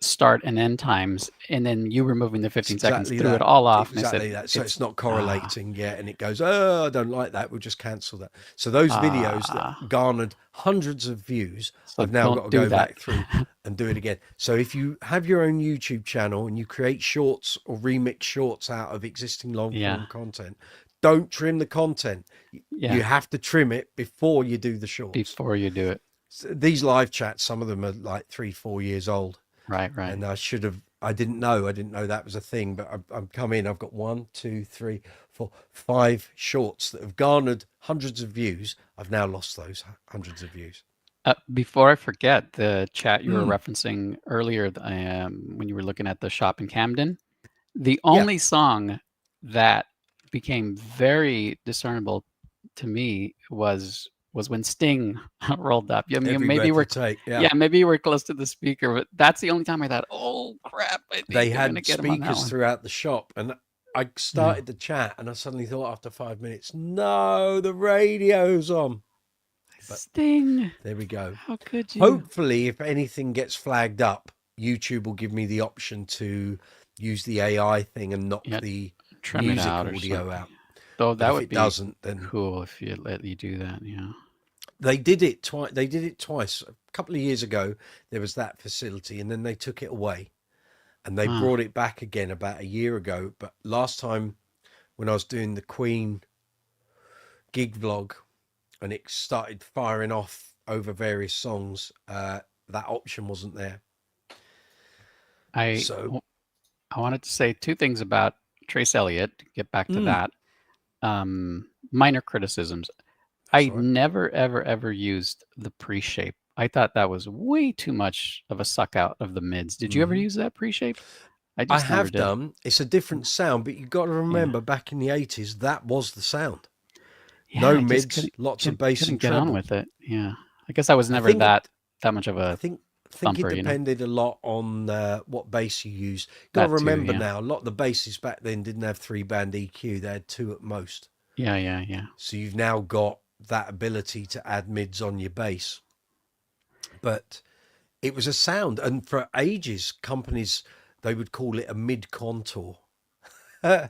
start and end times, and then you removing the It's 15 seconds exactly threw it that. all off, and they said Exactly that. So it's it's not ah correlating yet, and it goes, oh, I don't like that. We'll just cancel that. So those videos that ah. garnered hundreds of views, So I've now got don't to do go that. back through and do it again. So if you have your own YouTube channel and you create shorts or remix shorts out of existing long Yeah, form content, don't trim the content. yeah. You have to trim it before you do the shorts. Before you do it, So these live chats, some of them are like 3, 4 years old. right, right. And I didn't know that was a thing, but I've come in, I've got 1, 2, 3, 4, 5 shorts that have garnered hundreds of views. I've now lost those hundreds of views. Before I forget, the chat you were Mm, referencing earlier, when you were looking at the shop in Camden, the yeah, only song that became very discernible to me was when Sting rolled up. Yeah, every maybe breath you take. Yeah. yeah, maybe you were close to the speaker, but that's the only time I thought, oh crap, I think They they're gonna had get him on that speakers one. throughout the shop, and I Yeah, started the chat, and I suddenly thought after 5 minutes, no, the radio's on. But Sting, there we go. how could you? Hopefully, if anything gets flagged up, YouTube will give me the option to use the AI thing and knock Yeah, the trim it music out or audio something. out. Though But that if would it be doesn't, then cool if you let you do that. Yeah. they did it twice. They did it twice. A couple of years ago, there was that facility, and then they took it away, and they Huh. brought it back again about a year ago. But last time, when I was doing the Queen gig vlog, and it started firing off over various songs, that option wasn't there. I So, I wanted to say two things about Trace Elliot. To get back to mm, that. Minor criticisms. that's I all right. never, ever, ever used the pre-shape. I thought that was way too much of a suck out of the mids. Did you ever Hmm. use that pre-shape? I I just never have did. done. It's a different sound, but you've got to Yeah. remember back in the 80s, that was the sound. Yeah, No I just mids, couldn't lots of couldn't bass and couldn't get on treble. with it. Yeah. I guess I was I never think it, that much of I a think it thumper, depended a lot on what bass you use. Got to That too, remember yeah. now, a lot of the basses back then didn't have 3 band EQ, they had two at most. Yeah, yeah, yeah. So you've now got that ability to add mids on your bass. But it was a sound, and for ages, companies they would call it a mid contour.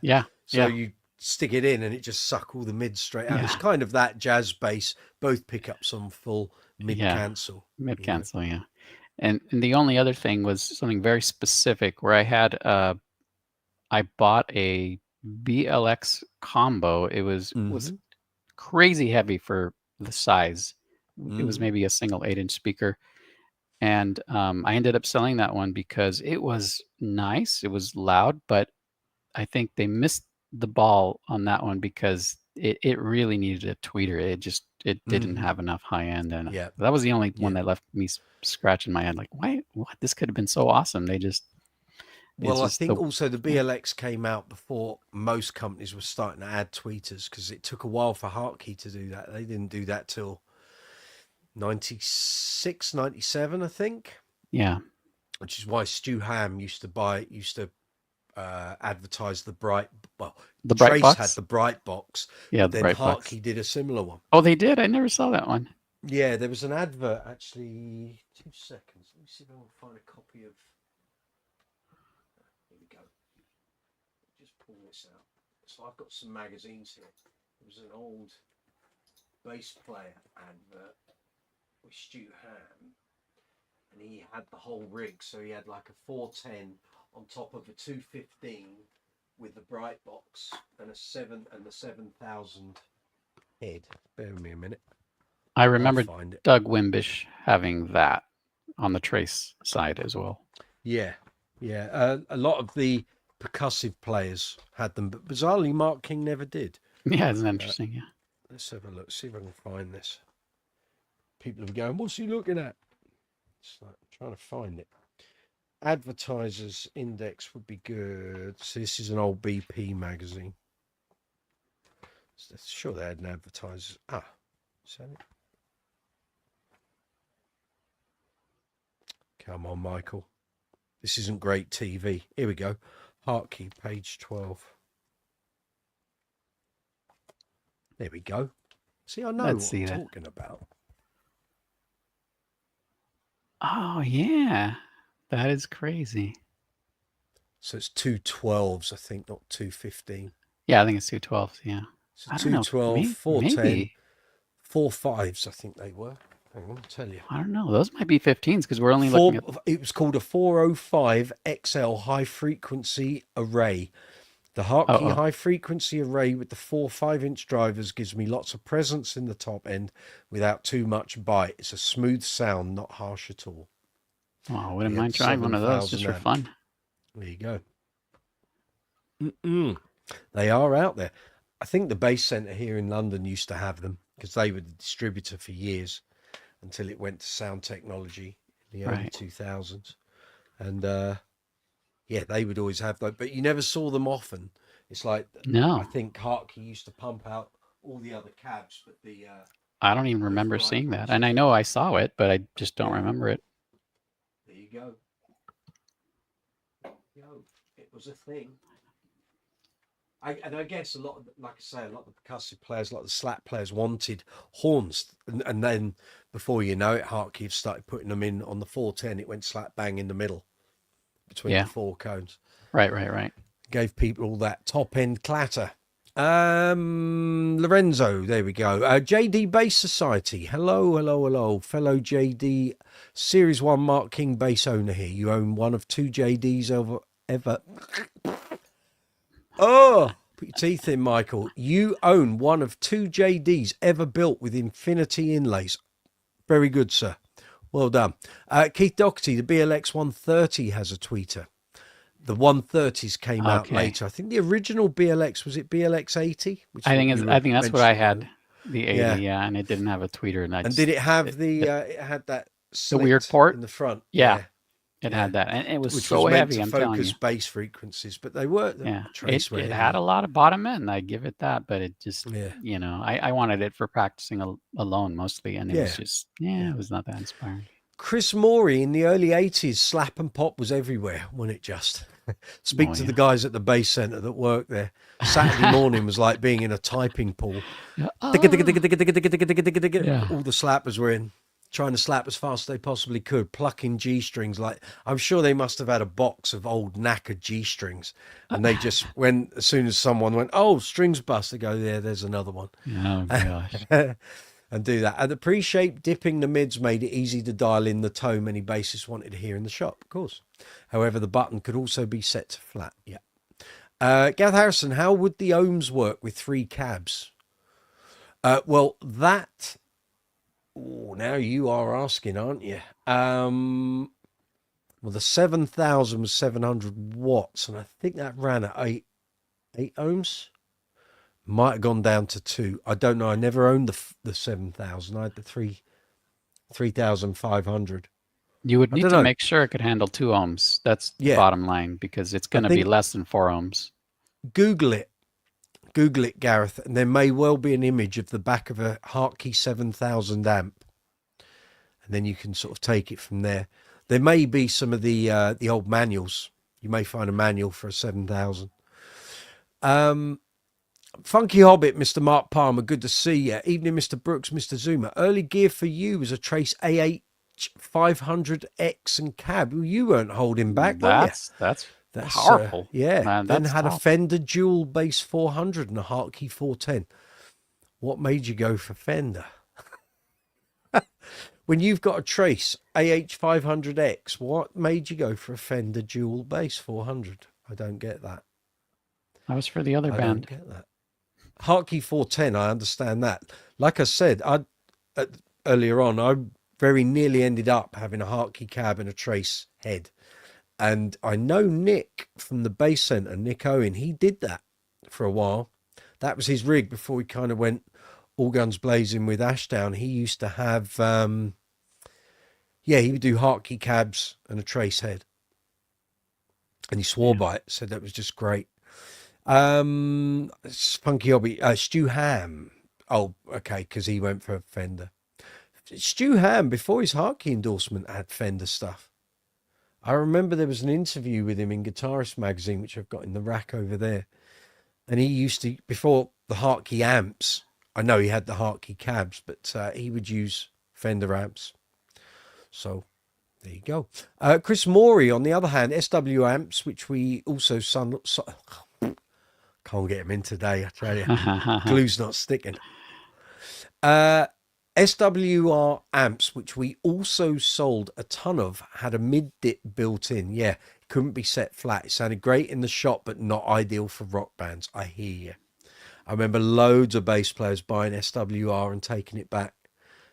Yeah, So yeah, you stick it in and it just suck all the mids straight out. It's yeah, kind of that jazz bass, both pickups on full mid yeah. cancel, Mid you know. cancel, yeah. And the only other thing was something very specific where I bought a BLX combo. It was Mm-hmm. crazy heavy for the size. It was Mm-hmm. maybe a single 8-inch speaker, and I ended up selling that one because it was nice. It was loud, but I think they missed the ball on that one because it really needed a tweeter. It didn't Mm-hmm. have enough high end, and Yeah. that was the only one Yeah. that left me scratching my head like, why? What? This could have been so awesome. It's Well, I just think the also the yeah. BLX came out before most companies were starting to add tweeters because it took a while for Hartkey to do that. They didn't do that till 96, 97, I think, Yeah, which is why Stu Ham used to advertise the bright. Well, the bright Trace had box. the bright box, Yeah, but the then bright box. Hartkey did a similar one. Oh, they did. I never saw that one. Yeah, there was an advert actually. 2 seconds. Let me see if I can find a copy of. Here we go. Just pull this out. So I've got some magazines here. There was an old bass player advert with Stu Ham, and he had the whole rig. So he had like a 410 on top of a 215 with the bright box and the 7,000 head. Bear with me a minute. I I'll remember find it. Doug Wimbish having that on the Trace side as well. Yeah, yeah. A lot of the percussive players had them, but bizarrely, Mark King never did. Yeah, isn't that interesting? Yeah. Let's have a look. See if I can find this. People are going, "What's he looking at?" It's like I'm trying to find it. Advertisers index would be good. So this is an old BP magazine. Sure, they had an advertiser. Is that it? Come on, Michael. This isn't great TV. Here we go. Hartkey, page 12. There we go. See, I know Let's what I'm see that. talking about. Oh yeah, That is crazy. So it's 212s, I think, not 215. Yeah, I think it's 212. Yeah. So I don't know. 212, Maybe, 410, maybe. 45s, I think they were. Hang on, I'll tell you. I don't know. Those might be 15s because we're only looking Four, at. it was called a 405 XL high frequency array. The Oh, Hartley oh, high frequency array with the 4 5-inch drivers gives me lots of presence in the top end without too much bite. It's a smooth sound, not harsh at all. oh, I wouldn't Yeah, mind the trying one of those just 7,000 for amp. fun. There you go. They are out there. I think the Base Centre here in London used to have them because they were the distributor for years until it went to Sound Technology in the early Right. 2000s. And yeah, they would always have those, but you never saw them often. It's like I No, think Hartley used to pump out all the other cabs, but the I don't even those remember bright seeing that. ones. And I know I saw it, but I just don't Yeah, remember it. there you go. Yo, it was a thing. And I guess a lot of, like I say, a lot of the percussive players, a lot of the slap players wanted horns, and then before you know it, Hartley started putting them in on the 410. It went slap bang in the middle between the Yeah. four cones. Right, right, right. Gave people all that top end clatter. Lorenzo, there we go. Jaydee Bass Society. Hello, hello, hello. Fellow Jaydee Series 1 Mark King bass owner here. You own one of 2 JDs ever. Oh, put your teeth in, Michael. You own one of 2 JDs ever built with infinity inlays. Very good, sir. Well done. Keith Doherty, the BLX 130 has a tweeter. The 130s came out Okay. later. I think the original BLX, was it BLX 80? Which I is what think you it's, were I think that's what I mentioning had, earlier. the 80, Yeah. yeah, and it didn't have a tweeter, and And did it have it, it had that the weird slit port. in the front? Yeah, Yeah. it Yeah. had that, and it was Which was so meant heavy. to I'm telling focus you. bass frequencies, but they were, the Yeah, trace were it heavy. had a lot of bottom end. I give it that, but it just, Yeah. I wanted it for practicing alone mostly, and it was Yeah. just, Yeah. it was not that inspiring. Chris Morey in the early 80s, slap and pop was everywhere, wasn't it just? Speak Oh to the yeah. guys at the Bass Centre that worked there. Saturday morning was like being in a typing pool. Yeah. All the Yeah. slappers were in, trying to slap as fast as they possibly could, plucking G strings. Like, I'm sure they must have had a box of old knackered G strings, and they just went, as soon as someone went, oh, strings bust, they go, yeah, there's another one. Oh gosh. And do that. And the pre-shape dipping the mids made it easy to dial in the tone many bassists wanted to hear in the shop, of course. However, the button could also be set to flat. Yeah. Gav Harrison, how would the ohms work with 3 cabs? Well, that. Oh, now you are asking, aren't you? Well, the 7,000 was 700 watts, and I think that ran at 8 ohms. Might have gone down to 2. I don't know. I never owned the 7,000. I had the 3,500. You would I need don't to know. make sure it could handle 2 ohms. That's the Yeah, bottom line, because it's I going to be think less than 4 ohms. Google it. Google it, Gareth, and there may well be an image of the back of a Hartkey 7,000 amp, and then you can sort of take it from there. There may be some of the old manuals. You may find a manual for a 7,000. Funky Hobbit, Mr. Mark Palmer, good to see you. Evening, Mr. Brooks, Mr. Zuma. Early gear for you was a Trace AH 500X and cab. Well, you weren't holding back, were you? That's That's powerful. yeah. Man, Then that's had a top. Fender Dual Bass 400 and a Hartkey 410. What made you go for Fender? When you've got a Trace AH 500X, what made you go for a Fender Dual Bass 400? I don't get that. That was for the other I band. don't get that. Hartkey 410, I understand that. Like I said, earlier on, I very nearly ended up having a Hartkey cab and a Trace head. And I know Nick from the Bass Centre, Nick Owen, he did that for a while. That was his rig before he kind of went all guns blazing with Ashdown. He used to have, he would do Hartkey cabs and a Trace head. And he swore by it, said that was just great. Funky Hobby, Stu Ham. Oh, okay, because he went for Fender. Stu Ham, before his Hartkey endorsement, had Fender stuff. I remember there was an interview with him in Guitarist magazine, which I've got in the rack over there. And he used to, before the Hartkey amps, I know he had the Hartkey cabs, but he would use Fender amps. So There you go. Chris Morey, on the other hand, SW amps, which we also can't get him in today, I tell you. Glue's not sticking. SWR amps, which we also sold a ton of, had a mid-dip built in. Yeah, couldn't be set flat. It sounded great in the shop, but not ideal for rock bands. I hear you. I remember loads of bass players buying SWR and taking it back,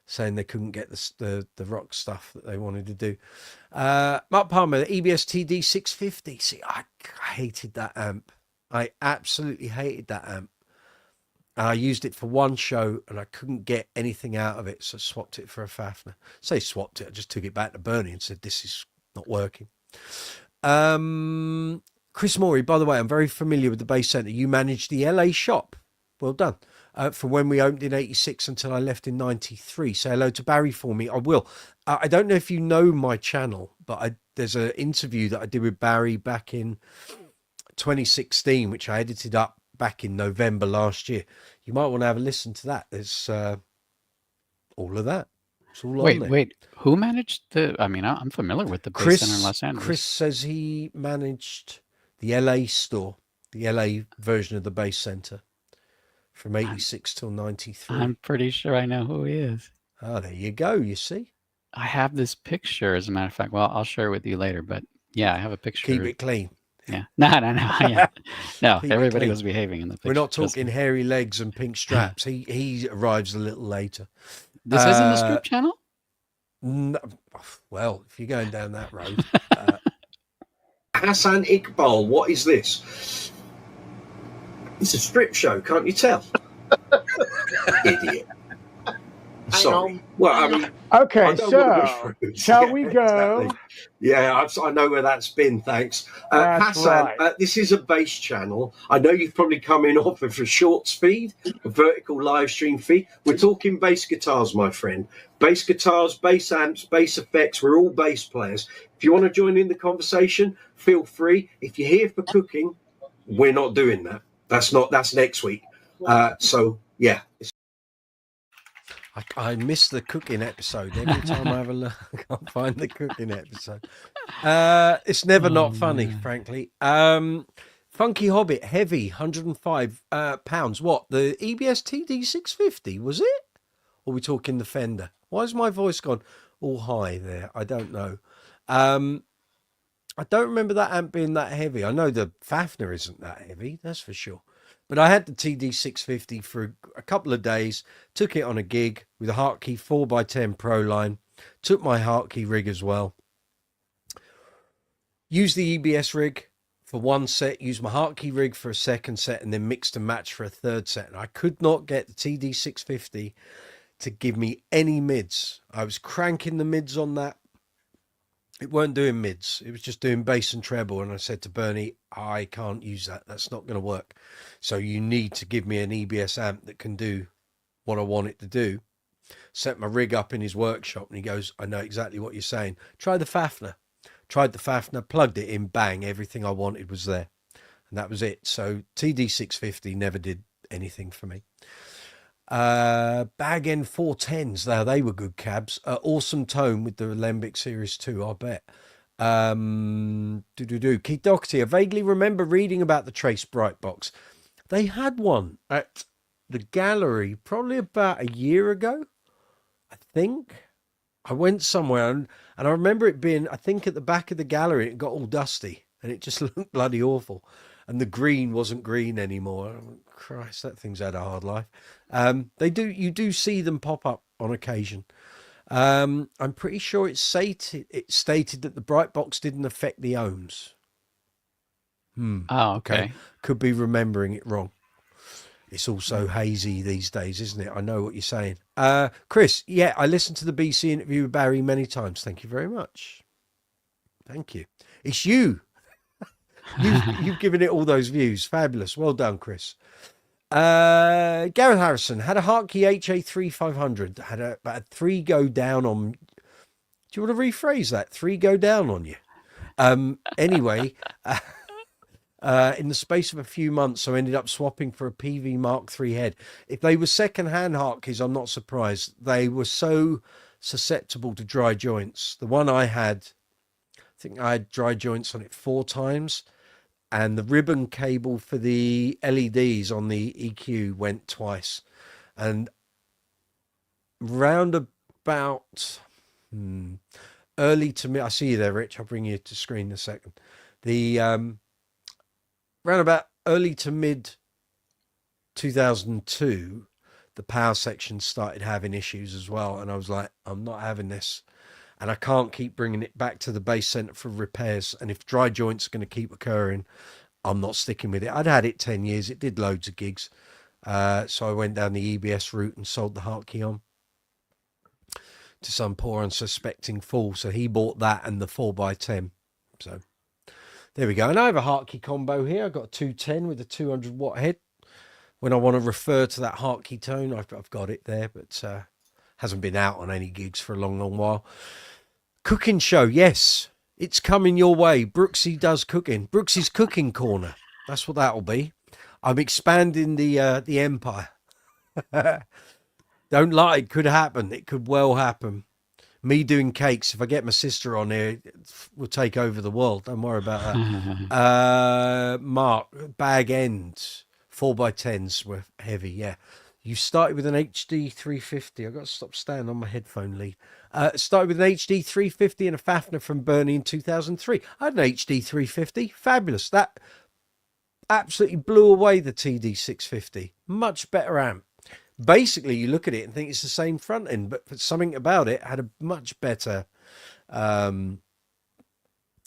saying they couldn't get the rock stuff that they wanted to do. Mark Palmer, the EBS TD 650. See, I hated that amp. I absolutely hated that amp. I used it for one show and I couldn't get anything out of it, so I swapped it for a Fafner. Say swapped it, I just took it back to Bernie and said, this is not working. Chris Morey, by the way, I'm very familiar with the Bass Centre. You managed the LA shop. Well done. From when we opened in 86 until I left in 93. Say hello to Barry for me. I will. I don't know if you know my channel, but there's an interview that I did with Barry back in 2016, which I edited up back in November last year. You might want to have a listen to that. There's all of that. It's all on there. Wait. Who managed the? I mean, I'm familiar with the Bass Center in Los Angeles. Chris says he managed the LA store, the LA version of the Bass Center, from 86 till 93. I'm pretty sure I know who he is. Oh, there you go. You see, I have this picture, as a matter of fact. Well, I'll share it with you later. But yeah, I have a picture. Keep it clean. Yeah. No. Yeah. No, Keep everybody it was behaving in the picture. We're not talking hairy legs and pink straps. He arrives a little later. This isn't the script channel? No, well, if you're going down that road. Hassan Iqbal, what is this? It's a strip show, can't you tell? Idiot. Sorry. Well, I mean, okay, so shall we go? Exactly. Yeah, I know where that's been, thanks. That's Hassan, right. This is a bass channel. I know you've probably come in off of a shorts feed, a vertical live stream feed. We're talking bass guitars, my friend. Bass guitars, bass amps, bass effects. We're all bass players. If you want to join in the conversation, feel free. If you're here for cooking, we're not doing that. That's next week. So, yeah. I miss the cooking episode. Every time I have a look, I can't find the cooking episode. It's never not funny, frankly. Funky Hobbit, heavy, 105 pounds. What, the EBS TD 650, was it? Or are we talking the Fender? Why has my voice gone all high there? I don't know. I don't remember that amp being that heavy. I know the Fafner isn't that heavy, that's for sure. But I had the TD 650 for a couple of days, took it on a gig with a Hartkey 4x10 Pro line, took my Hartkey rig as well, used the EBS rig for one set, used my Hartkey rig for a second set, and then mixed and matched for a third set. And I could not get the TD 650 to give me any mids. I was cranking the mids on that. It weren't doing mids. It was just doing bass and treble. And I said to Bernie, I can't use that. That's not going to work. So you need to give me an EBS amp that can do what I want it to do. Set my rig up in his workshop and he goes, I know exactly what you're saying. Try the Fafner. Tried the Fafner, plugged it in, bang, everything I wanted was there. And that was it. So TD 650 never did anything for me. Bag End 410s, now they were good cabs. Awesome tone with the Alembic Series 2, I bet. Keith Doherty, I vaguely remember reading about the Trace Bright box. They had one at the gallery probably about a year ago, I think. I went somewhere and I remember it being, I think at the back of the gallery, it got all dusty and it just looked bloody awful. And the green wasn't green anymore. Oh, Christ, that thing's had a hard life. You do see them pop up on occasion. I'm pretty sure it stated that the bright box didn't affect the ohms. Oh, okay. Could be remembering it wrong. It's also hazy these days, isn't it? I know what you're saying. Chris, yeah, I listened to the BC interview with Barry many times. Thank you very much. Thank you. It's you. You've given it all those views. Fabulous. Well done, Chris. Gareth Harrison had a Hartkey HA3500. Had 3 go down on. Do you want to rephrase that? 3 go down on you. Anyway, in the space of a few months, I ended up swapping for a PV Mark III head. If they were second-hand Hartkeys, I'm not surprised. They were so susceptible to dry joints. The one I had, I think I had dry joints on it 4 times, and the ribbon cable for the LEDs on the EQ went twice. And round about early to mid, I see you there, Rich. I'll bring you to screen in a second. The round about early to mid 2002, the power section started having issues as well, and I was like, I'm not having this, and I can't keep bringing it back to the base center for repairs. And if dry joints are going to keep occurring, I'm not sticking with it. I'd had it 10 years. It did loads of gigs. So I went down the EBS route and sold the hotkey on to some poor unsuspecting fool. So he bought that and the 4x10. So there we go. And I have a hotkey combo here. I've got a 210 with a 200 watt head. When I want to refer to that hotkey tone, I've got it there, but hasn't been out on any gigs for a long, long while. Cooking show, yes, it's coming your way. Brooksy does cooking. Brooksy's cooking corner. That's what that'll be. I'm expanding the empire. Don't lie, it could happen. It could well happen. Me doing cakes, if I get my sister on here, we'll take over the world. Don't worry about that. Mark, bag ends. 4x10s were heavy, yeah. You started with an HD 350. I've got to stop staying on my headphone lead. Started with an HD 350 and a Fafner from Bernie in 2003. I had an HD 350. Fabulous. That absolutely blew away the TD 650. Much better amp. Basically, you look at it and think it's the same front end, but something about it had a much better... it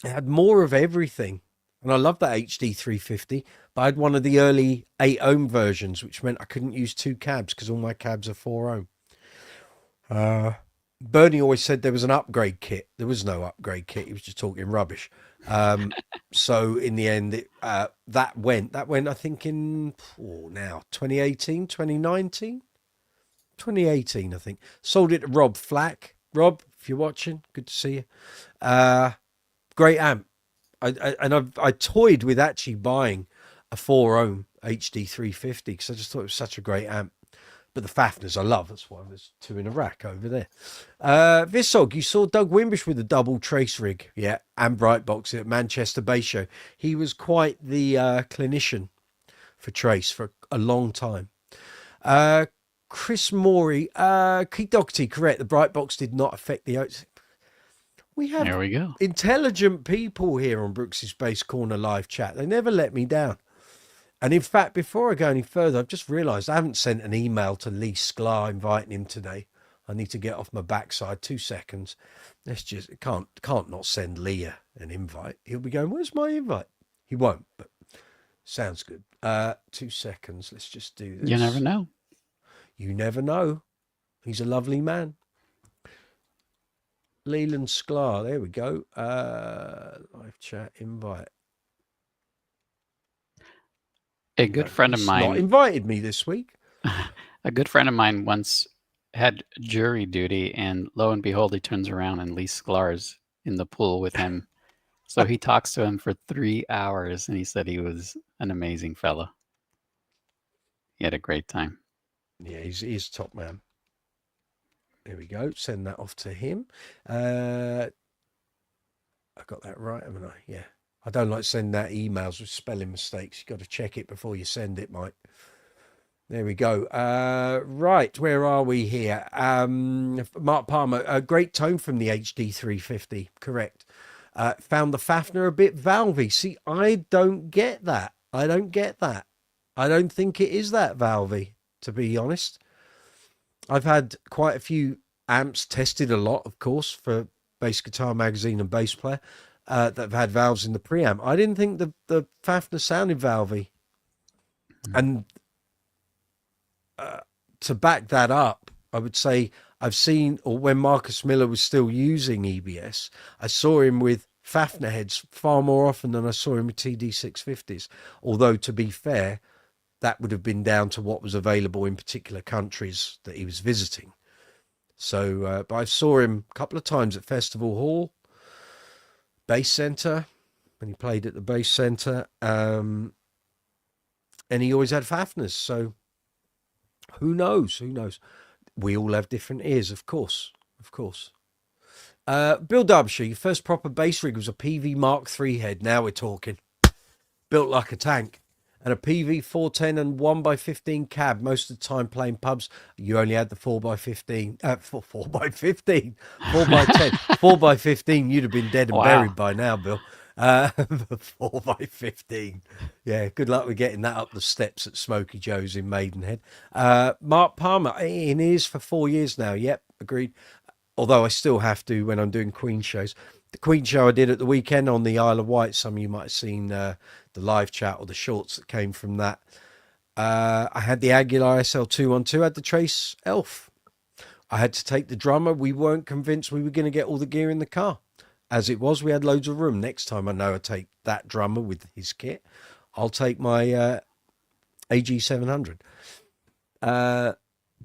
had more of everything. And I love that HD 350, but I had one of the early 8 ohm versions, which meant I couldn't use 2 cabs because all my cabs are 4 ohm. Bernie always said there was an upgrade kit. There was no upgrade kit. He was just talking rubbish. So in the end, that went, I think in, now 2018, 2019, 2018, I think. Sold it to Rob Flack. Rob, if you're watching, good to see you. Great amp. I toyed with actually buying a 4 ohm HD 350 because I just thought it was such a great amp. But the Fafners I love. That's why there's 2 in a rack over there. Visog, you saw Doug Wimbish with a double trace rig. Yeah, and Brightbox at Manchester Bass Show. He was quite the clinician for trace for a long time. Chris Morey, Keith Doherty, correct. The Brightbox did not affect the... We have There we go. Intelligent people here on Brooksy's Bass Corner live chat. They never let me down. And in fact, before I go any further, I've just realised I haven't sent an email to Lee Sklar inviting him today. I need to get off my backside. 2 seconds. Let's just can't not send Lee an invite. He'll be going, "Where's my invite?" He won't, but sounds good. 2 seconds. Let's just do this. You never know. You never know. He's a lovely man. Leland Sklar, there we go. Live chat invite. A good friend of He's mine not invited me this week. A good friend of mine once had jury duty, and lo and behold, he turns around and Lee Sklar's in the pool with him. So he talks to him for 3 hours, and he said he was an amazing fella. He had a great time. Yeah, he's top man. There we go. Send that off to him. I got that right, haven't I? Yeah. I don't like sending out emails with spelling mistakes. You've got to check it before you send it, Mike. There we go. Right, where are we here? Mark Palmer, a great tone from the HD 350. Correct. Found the Fafner a bit valvey. See, I don't get that. I don't think it is that valvey, to be honest. I've had quite a few amps tested a lot, of course, for Bass Guitar Magazine and Bass Player that have had valves in the preamp. I didn't think the Fafner sounded valvey. And to back that up, I would say I've seen, or when Marcus Miller was still using EBS, I saw him with Fafner heads far more often than I saw him with TD 650s. Although, to be fair, that would have been down to what was available in particular countries that he was visiting. So, but I saw him a couple of times at Festival Hall, Bass Centre, when he played at the Bass Centre, and he always had Fafners. So, who knows? We all have different ears, of course. of course. Bill Derbyshire, your first proper bass rig was a PV Mark III head. Now we're talking. Built like a tank. And a PV 410 and 1x15 cab. Most of the time playing pubs, you only had the 4x15. 4x15. 4x10. 4x15, you'd have been dead and buried by now, Bill. 4x15. Yeah, good luck with getting that up the steps at Smoky Joe's in Maidenhead. Mark Palmer, in ears for 4 years now. Yep, agreed. Although I still have to when I'm doing Queen shows. The Queen show I did at the weekend on the Isle of Wight, some of you might have seen the live chat or the shorts that came from that. I had the Aguilar SL212, had the Trace Elf. I had to take the drummer. We weren't convinced we were going to get all the gear in the car. As it was, we had loads of room. Next time I know I take that drummer with his kit. I'll take my AG700.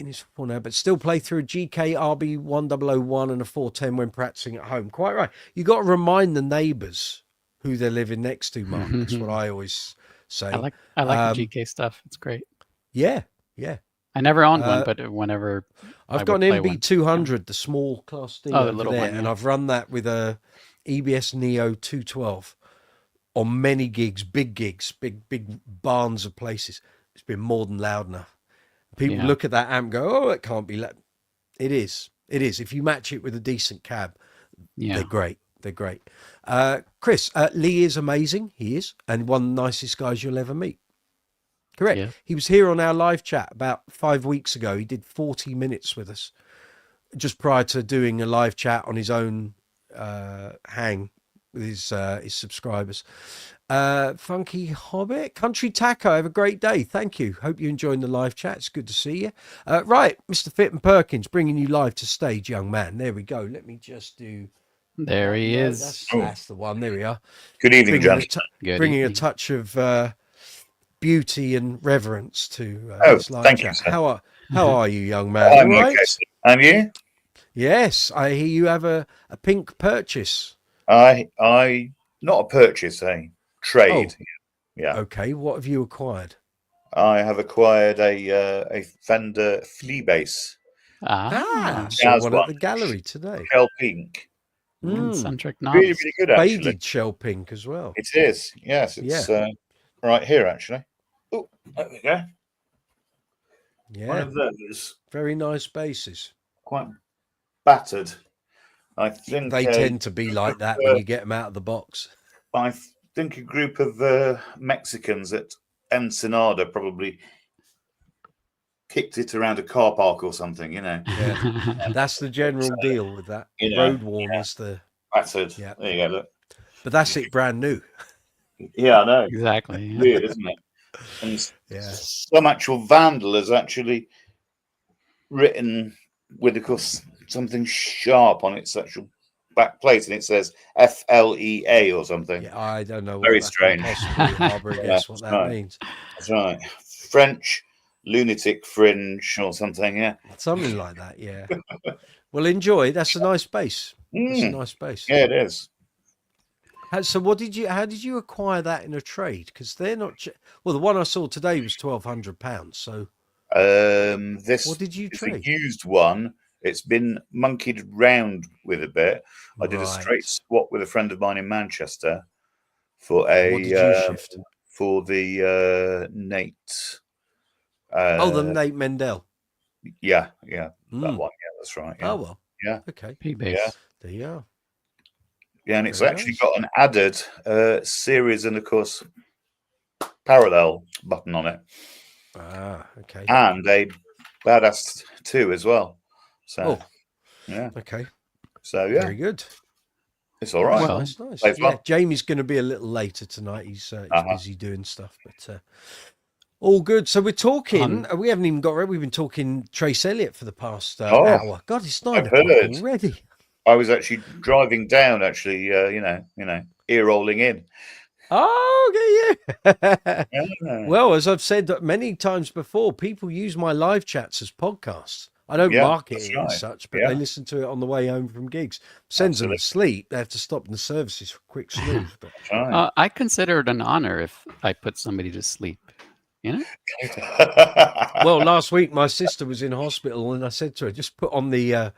In his full now, but still play through a GK RB1001 and a 410 when practicing at home. Quite right. You got to remind the neighbours who they're living next to, Mark. That's what I always say. I like the GK stuff. It's great. Yeah, yeah. I never owned one, but whenever I've got an MB200, the small Class D, the little there, one, yeah. and I've run that with a EBS Neo 212 on many gigs, big barns of places. It's been more than loud enough. People look at that amp and go, oh, it can't be loud. It is. If you match it with a decent cab, they're great. They're great. Chris, Lee is amazing. He is. And one of the nicest guys you'll ever meet. Correct. Yeah. He was here on our live chat about 5 weeks ago. He did 40 minutes with us just prior to doing a live chat on his own hang with his subscribers. Funky Hobbit, Country Taco, have a great day. Thank you. Hope you're enjoying the live chat. It's good to see you. Right, Mr. Fitton Perkins, bringing you live to stage, young man. There we go. Let me just do. There he is. That's the one. There we are. Good evening, John. Bringing a touch of beauty and reverence to this live chat. You, how are you, young man? I'm okay. And you? Yes, I hear you have a pink purchase. I not a purchase, trade. Oh. Yeah. Okay. What have you acquired? I have acquired a Fender flea bass. Saw one at the gallery today. Shell pink. Centric knobs. Really good, actually. Faded shell pink as well. It is. Yes. It's right here, actually. Oh, there we go. Yeah. One of those. Very nice basses. Quite battered. I think they tend to be like that when you get them out of the box. I think a group of Mexicans at Ensenada probably kicked it around a car park or something, Yeah. That's the general deal with that. Road worn is the battered. Yeah. There you go. Look. But that's it, brand new. Yeah, I know. Exactly. Yeah. Weird, isn't it? And some actual vandal has actually written with, of course, something sharp on its actual back plate, and it says FLEA or something. Yeah, I don't know. Very strange. Guess what that means. That's right. French lunatic fringe or something. Yeah, something like that. Yeah. Well, enjoy. That's a nice bass. That's a nice bass. Yeah, it is. So, how did you acquire that in a trade? Because they're not. Well, the one I saw today was £1,200. So, what did you trade? A used one. It's been monkeyed round with a bit. I did a straight swap with a friend of mine in Manchester for for the Nate. The Nate Mendel. Yeah, that one. Yeah, that's right. Yeah. Oh well. Yeah. Okay. Yeah. There you are. Yeah, and it's actually got an added series and, of course, parallel button on it. Okay. And a baddest 2 as well. So, yeah. Okay. So, yeah. Very good. It's all right. Well, nice. Yeah, Jamie's going to be a little later tonight. He's busy doing stuff, but all good. So we're talking. We haven't even got ready. We've been talking Trace Elliot for the past hour. God, it's 9 o'clock already. I was actually driving down. Actually, ear rolling in. Oh, yeah. Well, as I've said many times before, people use my live chats as podcasts. I don't market it as such, but they listen to it on the way home from gigs. Sends them to sleep. They have to stop in the services for a quick snooze. But I consider it an honor if I put somebody to sleep. You know? Well, last week my sister was in hospital, and I said to her, just put on the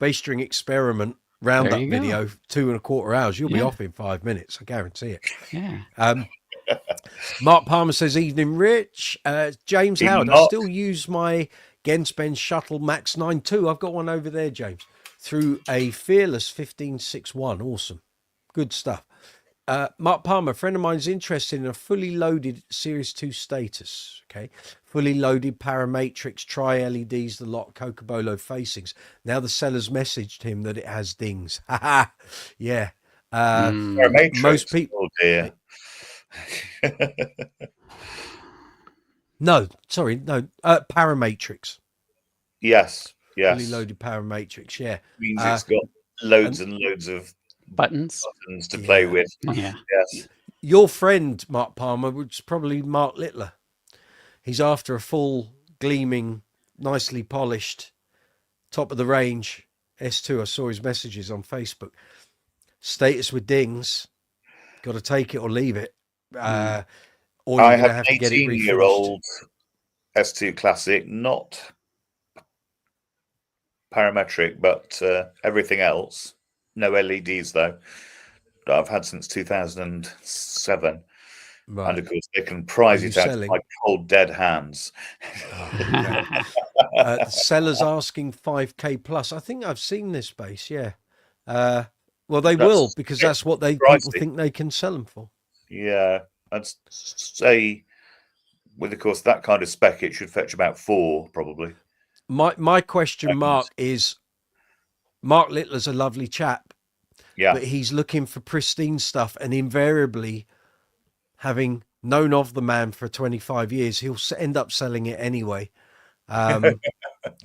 bass string experiment There roundup you go. video, 2.25 hours. You'll be Yeah. off in 5 minutes. I guarantee it. Yeah. Mark Palmer says, evening, Rich. James Evening, Howard, I Mark. still use my Gensben Shuttle Max 9.2. I've got one over there, James, through a Fearless 1561. Awesome. Good stuff. Mark Palmer, a friend of mine, is interested in a fully loaded Series 2 status. Okay. Fully loaded Paramatrix, tri-LEDs, the lot, Cocobolo facings. Now the seller's messaged him that it has dings. Yeah. Matrix. Most people. Oh dear. No, sorry, no. Paramatrix. Yes. Fully loaded Paramatrix. Yeah. Means it's got loads and loads of Buttons. to play with. Yeah. Yes. Your friend, Mark Palmer, which is probably Mark Littler. He's after a full, gleaming, nicely polished, top of the range S2. I saw his messages on Facebook. Status with dings. Got to take it or leave it. Or I you're going to have have an to get it 18-year-old S2 Classic, not parametric, but everything else. No LEDs, though. That I've had since 2007. Right. And of course, they can prize Are it you out selling? of my cold, dead hands. The seller's asking 5K plus. I think I've seen this bass, yeah. Well, they will, because that's what people pricey. think they can sell them for. Yeah, I'd say with, of course, that kind of spec, it should fetch about 4, probably. My question, Mark, is Mark Littler's a lovely chap, Yeah. but he's looking for pristine stuff, and invariably, having known of the man for 25 years, he'll end up selling it anyway. Right.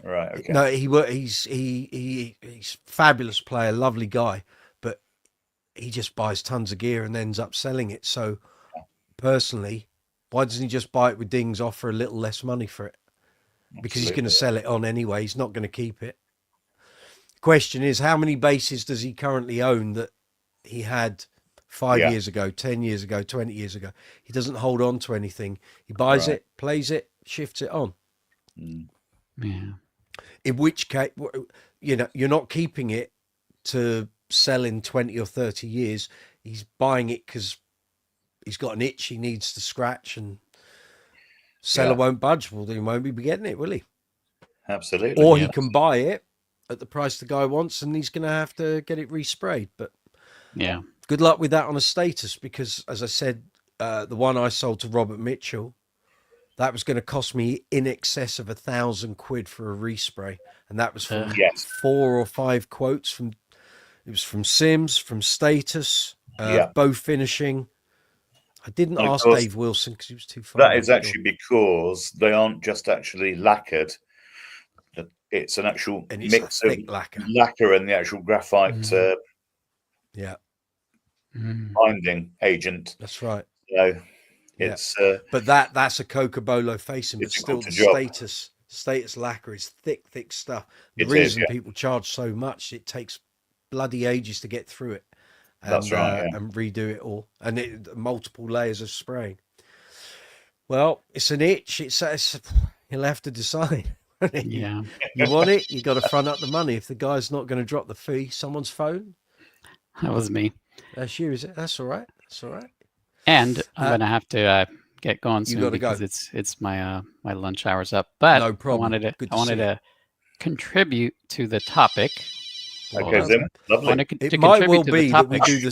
Okay. No, he's a fabulous player, lovely guy, but he just buys tons of gear and ends up selling it. So personally, why doesn't he just buy it with dings, offer a little less money for it? Because he's going to sell it on anyway. He's not going to keep it. Question is, how many bases does he currently own that he had 5 years ago, 10 years ago, 20 years ago? He doesn't hold on to anything. He buys it, plays it, shifts it on. Yeah. In which case, you know, you're not keeping it to sell in 20 or 30 years. He's buying it because he's got an itch he needs to scratch, and seller won't budge. Well, then he won't be getting it, will he? Absolutely. Or he can buy it at the price the guy wants, and he's going to have to get it resprayed. But Yeah. good luck with that on a status, because as I said, the one I sold to Robert Mitchell, that was going to cost me in excess of £1,000 for a respray, and that was from 4 or 5 quotes from. It was from Sims, from Status, Bow Finishing. I didn't ask Dave Wilson because he was too far. That is actually because they aren't just actually lacquered. It's an actual mix of lacquer and the actual graphite binding agent. That's right. So it's but that's a Cocobolo facing, but still the status lacquer is thick stuff. The reason people charge so much, it takes bloody ages to get through it. And, that's right. And redo it all, and multiple layers of spraying. Well, it's an itch. It's you'll have to decide. Yeah. You want it, you got to front up the money. If the guy's not going to drop the fee, someone's phone. That was me. That's you, is it? That's all right. That's all right. And I'm gonna have to get going soon because it's my my lunch hour's up. But no problem. I wanted to contribute to the topic. Okay, then. Lovely. It might well be that we do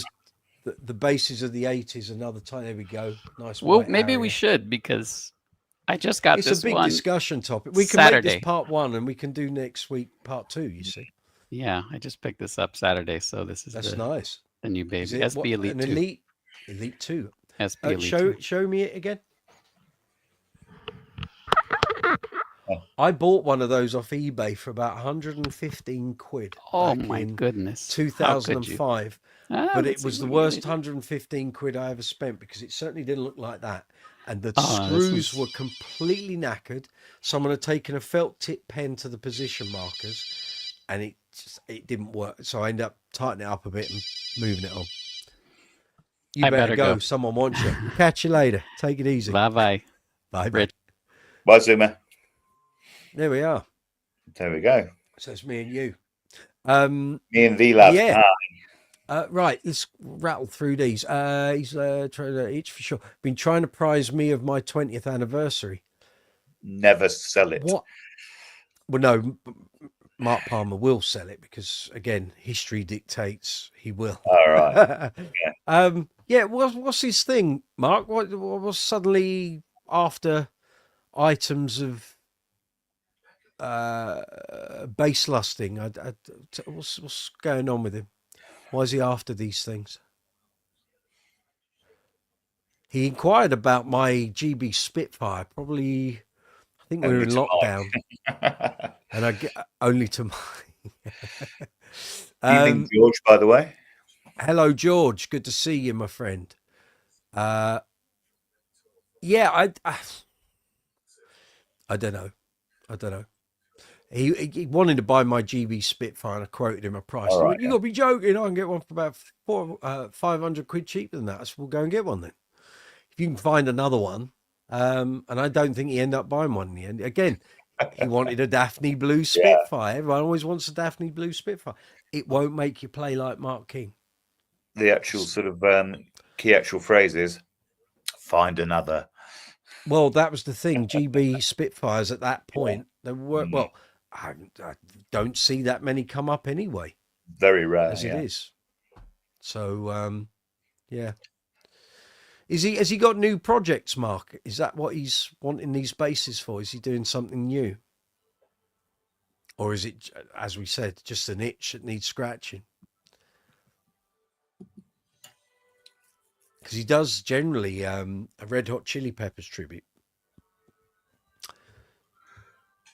the bases of the 80s another time. There we go. Nice. Well, maybe we should, because I just got it's this a big one discussion topic. We can Saturday. make this part 1 and we can do next week part 2, you see. Yeah, I just picked this up Saturday, so this is nice. The new baby. SB Elite 2. Elite 2. SB Elite 2. Show me it again. I bought one of those off eBay for about 115 quid. Oh my goodness. 2005. But it was the worst 115 quid I ever spent, because it certainly didn't look like that. And the screws were completely knackered. Someone had taken a felt tip pen to the position markers, and it didn't work. So I ended up tightening it up a bit and moving it on. You better go. Someone wants you. Catch you later. Take it easy. Bye. Bye. Bye, Zuma. There we are. There we go. So it's me and you. Me and V-Lad. Yeah. Right, let's rattle through these. He's trying to itch for sure. Been trying to prize me of my 20th anniversary. Never sell it. What? Well, no, Mark Palmer will sell it because, again, history dictates he will. All right. Yeah. What's his thing, Mark? What was suddenly after items of base lusting? What's going on with him? Why is he after these things? He inquired about my GB Spitfire. Probably, I think we were in lockdown, and I get only to mine. Evening, George. By the way, hello, George. Good to see you, my friend. Yeah, I don't know. He wanted to buy my GB Spitfire, and I quoted him a price. He went, you got to be joking. I can get one for about 500 quid cheaper than that. I said, we'll go and get one then. If you can find another one. And I don't think he ended up buying one in the end. Again, he wanted a Daphne Blue Spitfire. Everyone always wants a Daphne Blue Spitfire. It won't make you play like Mark King. The actual sort of key actual phrase is find another. Well, that was the thing. GB Spitfires at that point, they were, well, I don't see that many come up anyway. Very rare. As it is. So, yeah. Has he got new projects, Mark? Is that what he's wanting these bases for? Is he doing something new? Or is it, as we said, just an itch that needs scratching? Because he does generally a Red Hot Chili Peppers tribute.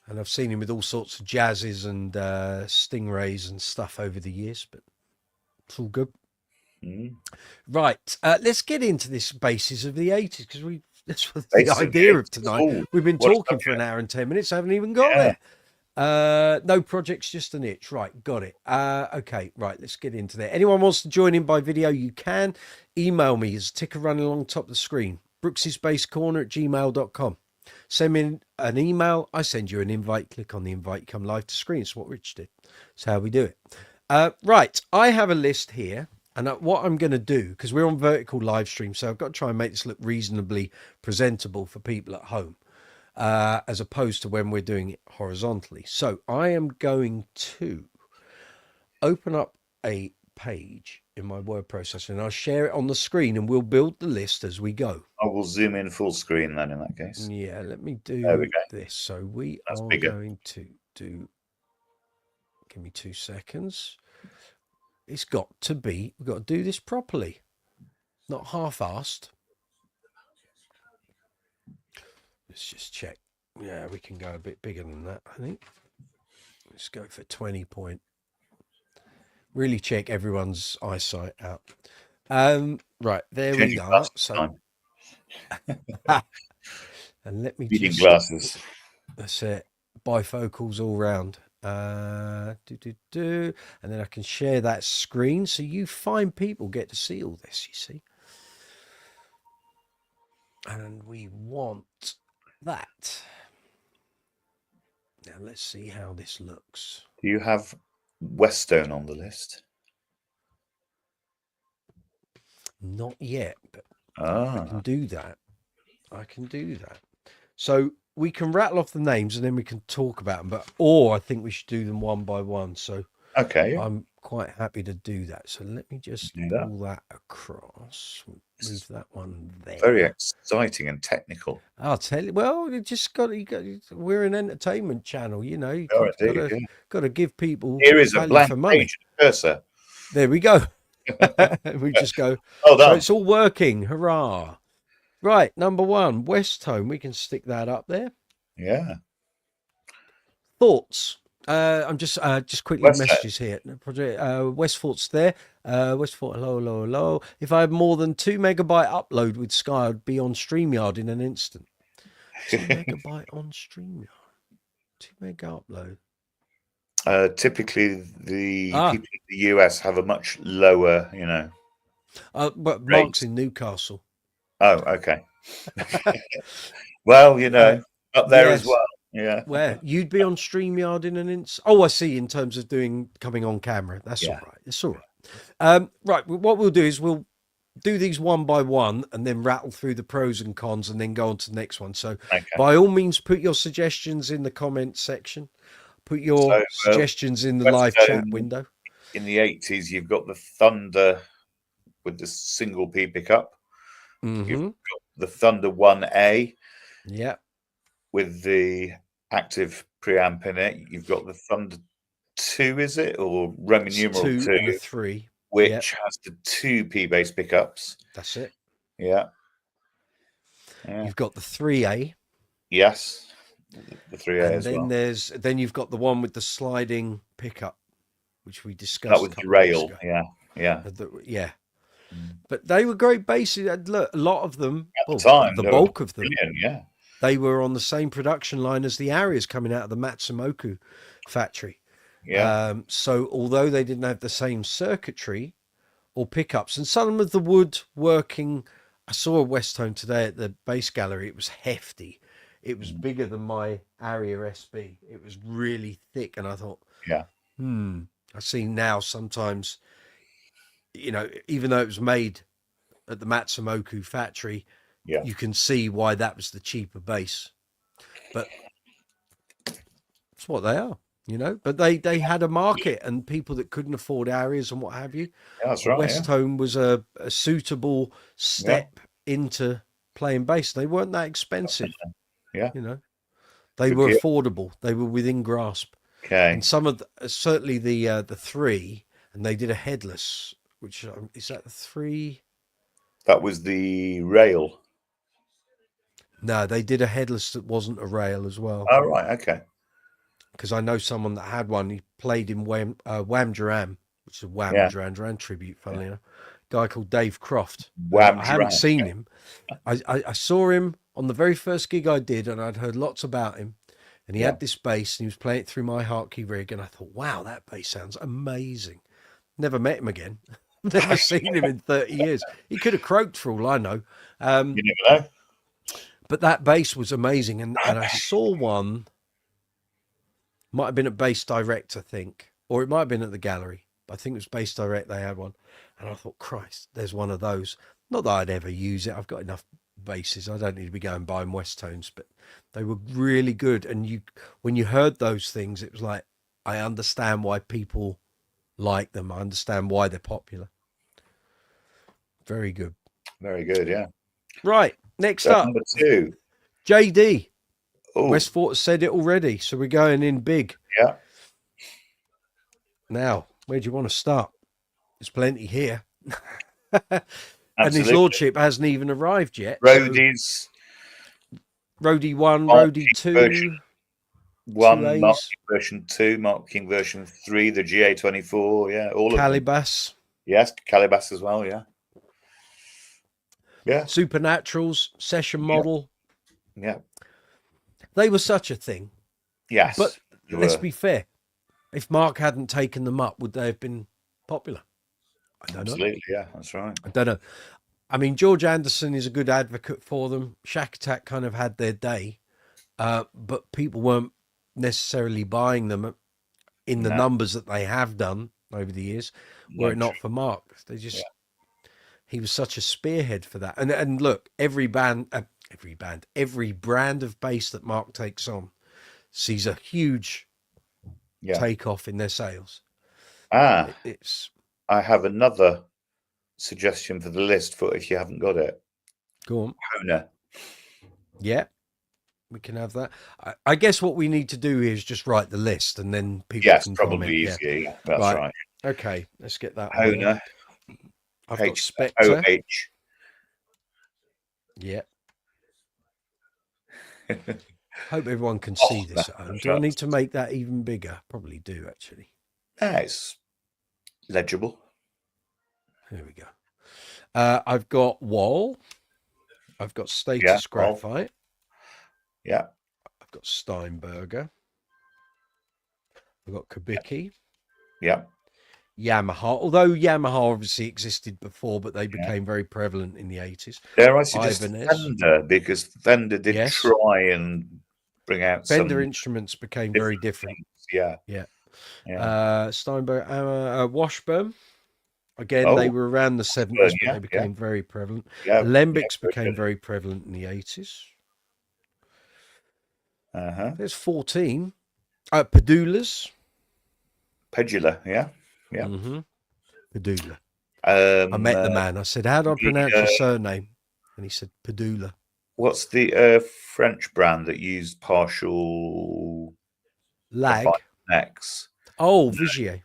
And I've seen him with all sorts of jazzes and stingrays and stuff over the years, but it's all good. Right, let's get into this basis of the 80s, because that's what the idea of tonight. We've been talking for an hour and 10 minutes. I haven't even got there. No projects, just an itch. Right, got it. Okay, right, let's get into there. Anyone wants to join in by video, you can. Email me, as ticker running along top of the screen. brooksysbasecorner@gmail.com. Send me an email. I send you an invite. Click on the invite. Come live to screen. It's what Rich did. That's how we do it. Right, I have a list here. And what I'm going to do, because we're on vertical live stream, so I've got to try and make this look reasonably presentable for people at home, as opposed to when we're doing it horizontally. So I am going to open up a page in my word processor, and I'll share it on the screen, and we'll build the list as we go. I will zoom in full screen then in that case. Yeah, let me do this. So That's bigger. Going to do, give me 2 seconds. It's got to be, we've got to do this properly, not half-assed. Let's just check. Yeah, we can go a bit bigger than that, I think. Let's go for 20 point. Really check everyone's eyesight out. Right, there we are. So, and let me reading glasses. That's it. Bifocals all round. And then I can share that screen so you fine people get to see all this, you see. And we want that. Now let's see how this looks. Do you have Westone on the list? Not yet, but I can do that. So we can rattle off the names and then we can talk about them, or I think we should do them one by one. So okay, I'm quite happy to do that. So let me just pull that across. Move that one there. Very exciting and technical. I'll tell you. Well, you just we're an entertainment channel, you know. Got to give people. Here is a blank page cursor. There we go. We just go. Oh, so it's all working. Hurrah! Right, number 1, West Tone. We can stick that up there. Yeah. Thoughts. I'm just quickly messages here. Project Westfort's there. Westfort, hello. If I had more than 2 megabyte upload with Sky, I'd be on StreamYard in an instant. 2 megabyte on StreamYard. 2 mega upload. Typically, the people in the US have a much lower, you know. But Mark's in Newcastle. Oh, okay. Well, you know, up there as well. Yeah. Where you'd be on StreamYard in an inch. Oh, I see. In terms of coming on camera, that's all right. It's all right. Right. What we'll do is we'll do these one by one and then rattle through the pros and cons and then go on to the next one. So by all means, put your suggestions in the comments section. Put your suggestions in the live chat window. In the 80s, you've got the Thunder with the single P pickup. You've got the Thunder 1A. Yeah. With the active preamp in it. You've got the Thunder 2, is it? Or Roman numeral 2 and a 3. Which has the 2 P bass pickups. That's it. Yeah. You've got the 3A. Yes. The 3A and as well. Then you've got the one with the sliding pickup, which we discussed. That was the rail. Yeah. But they were great basses. Look, a lot of them, at the time, the bulk of them, yeah, they were on the same production line as the Arias coming out of the Matsumoku factory. Yeah. So although they didn't have the same circuitry or pickups, and some of the wood working, I saw a West Tone today at the bass gallery. It was hefty. It was bigger than my Aria SB. It was really thick, and I thought, I see now sometimes, you know, even though it was made at the Matsumoku factory, you can see why that was the cheaper bass. But it's what they are, you know. But they had a market, and people that couldn't afford Arias and what have you. Yeah, that's right. West Tone was a suitable step into playing bass. They weren't that expensive. Yeah, you know, they were affordable. They were within grasp. Okay. And some of certainly the 3, and they did a headless. Which is that the 3? That was the rail. No, they did a headless that wasn't a rail as well. Oh right, okay. Because I know someone that had one. He played in Wham Duran, which is a Wham Duran Duran tribute. Funnily enough, guy called Dave Croft. I haven't seen him. I saw him on the very first gig I did, and I'd heard lots about him. And he had this bass, and he was playing it through my Hartkey rig, and I thought, wow, that bass sounds amazing. Never met him again. Never seen him in 30 years. He could have croaked for all I know. You never know. But that bass was amazing. And I saw one, might have been at Bass Direct, I think, or it might have been at the gallery. I think it was Bass Direct, they had one. And I thought, Christ, there's one of those. Not that I'd ever use it. I've got enough basses. I don't need to be going buying West Tones, but they were really good. And when you heard those things, it was like, I understand why people like them. I understand why they're popular. Very good. Very good, yeah. Right, next up. Number 2. Jaydee. Oh. Westfort said it already, so we're going in big. Yeah. Now, where do you want to start? There's plenty here. And his lordship hasn't even arrived yet. Roadies. So Roadie 1, Roadie 2. 1, Mark King version 2, Mark King version 3, the GA24, yeah, all of Calibas. Yes, Calibas as well, yeah. Yeah. Supernaturals, session model. Yeah. They were such a thing. Yes. But let's be fair. If Mark hadn't taken them up, would they have been popular? I don't know. Absolutely, yeah, that's right. I don't know. I mean, George Anderson is a good advocate for them. Shack Attack kind of had their day, but people weren't necessarily buying them in the numbers that they have done over the years, were it not for Mark. They just he was such a spearhead for that. And look, every brand of bass that Mark takes on sees a huge takeoff in their sales. I have another suggestion for the list for if you haven't got it. Go on. Honer. Yeah. We can have that. I guess what we need to do is just write the list, and then people can probably comment. easier. Yeah. That's right. Okay, let's get that. Honer. I've got Spector. H. Yeah. Hope everyone can see this at home. Do I need to make that even bigger? Probably do, actually. It's legible. Here we go. I've got Wall. I've got Status Graphite. Yeah. I've got Steinberger. I've got Kubicki. Yeah. Yamaha. Although Yamaha obviously existed before, but they became very prevalent in the 80s. Dare I suggest Fender, because Fender did try and bring out Fender some instruments became very different. things. Yeah. Steinberg, Washburn. Again, they Oh, were around the 70s, but yeah, they became very prevalent. yeah. Alembics very became good. very prevalent in the 80s. There's 14. Pedulas. Pedula, yeah. Pedula. I met the man. I said, how do I pronounce your surname? And he said, Pedula. What's the French brand that used partial Lag. necks? Oh, Vigier.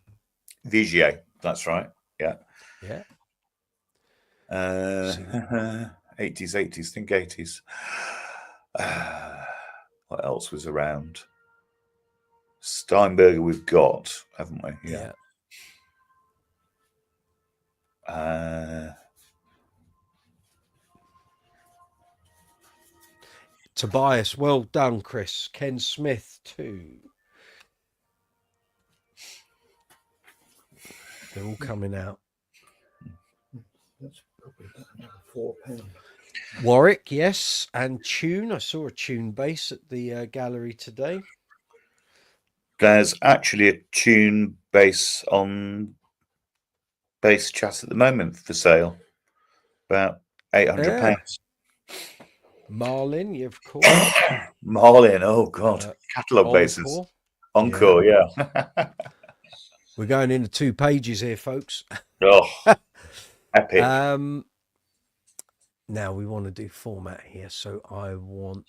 Vigier, that's right. Yeah. Yeah. 80s, think 80s. What else was around? Steinberger we've got, haven't we? Yeah. Tobias, well done, Chris. Ken Smith too. They're all coming out. That's probably about another £4. Warwick, yes, and Tune. I saw a Tune bass at the gallery today. There's actually a Tune bass on Bass Chat at the moment for sale. About £800. Marlin, yeah, of course. Marlin, oh God. Catalogue bases. Encore, yeah. We're going into 2 pages here, folks. Oh, epic. Now we want to do format here, so I want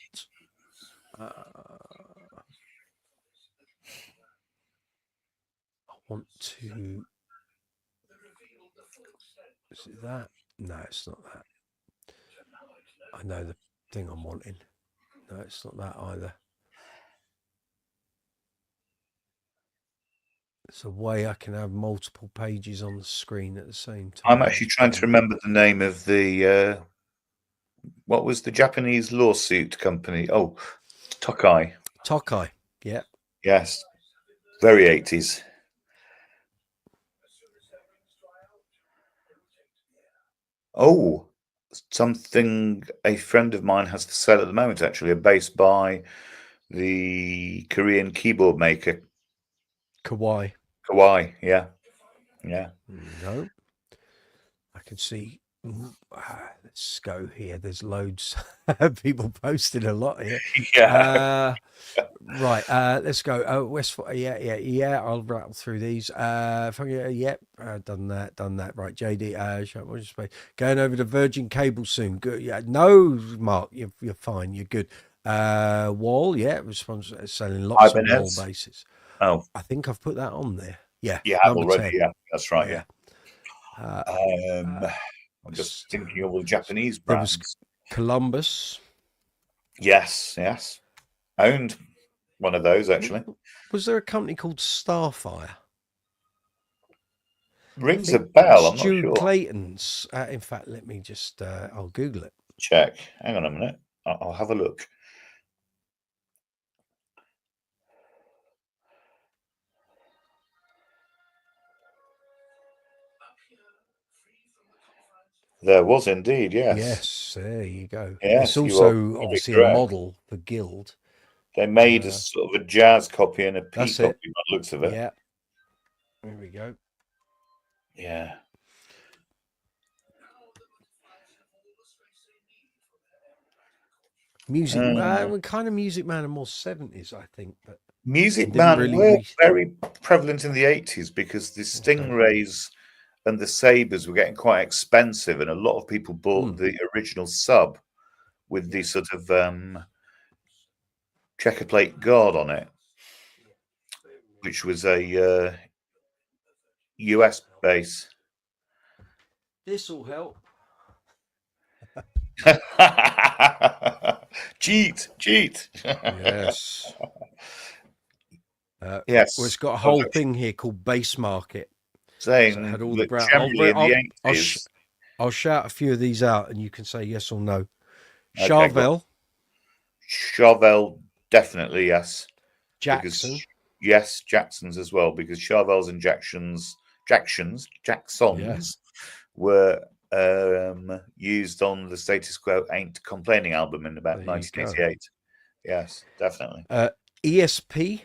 to. Is it that? No, it's not that. I know the thing I'm wanting. No, it's not that either. It's a way I can have multiple pages on the screen at the same time. I'm actually trying to remember the name of the what was the Japanese lawsuit company? Oh, Tokai. Tokai, yeah. Yes. Very 80s. Oh, something a friend of mine has for sale at the moment, actually, a bass by the Korean keyboard maker. Kawai, yeah. No. I can see. Let's go here. There's loads of people posting a lot here. Yeah. Right. Let's go. West. Yeah. I'll rattle through these. Done that. Right. Jaydee. Going over the Virgin cable soon. Good. Yeah. No, Mark. You're fine. You're good. Wall. Yeah. Responsible selling lots of wall bases. Oh, I think I've put that on there. Yeah. Yeah, already. 10. Yeah, that's right. Yeah. I'm just thinking of all the Japanese brands. There was Columbus. Yes. Owned one of those, actually. Was there a company called Starfire? Rings a bell. I'm not sure. Clayton's. In fact, let me just. I'll Google it. Check. Hang on a minute. I'll have a look. There was indeed, yes. Yes, there you go. Yes, it's also obviously a model for Guild. They made a sort of a jazz copy and a P copy by the looks of it. Yeah. There we go. Yeah. Music, kind of Music Man and more 70s, I think. But Music Man were very prevalent in the 80s because the Stingrays and the Sabres were getting quite expensive, and a lot of people bought the original sub with the sort of checker plate guard on it, which was a US base. This will help. Cheat. Yes. Yes. Well, it's got a whole thing here called Base Market. Saying so had all the I'll shout a few of these out and you can say yes or no. Okay, Charvel, definitely yes. Jackson. Yes, Jackson's as well, because Charvel's and Jackson's were used on the Status Quo Ain't Complaining album in about 1988. Yes, definitely. ESP,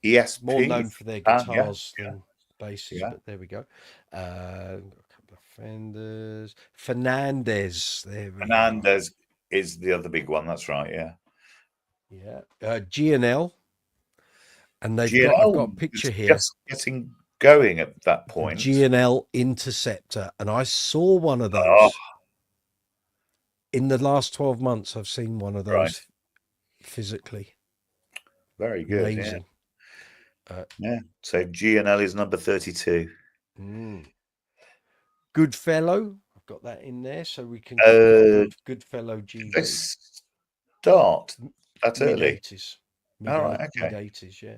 ESP. more known for their Yeah, guitars than basses, Yeah. but there we go. Got a couple of Fenders. Fernandez. There we are. Fernandez is the other big one. That's right. Yeah. Yeah. G&L. And they've GNL got, I've got a picture was here. just getting going at that point. G&L Interceptor. And I saw one of those. Oh. In the last 12 months, I've seen one of those Right. physically. Very good. Amazing. Yeah. So GNL is number 32. Goodfellow. I've got that in there so we can Goodfellow Did they GV. start that early? Mid-80s. All right, okay. Mid-80s, yeah.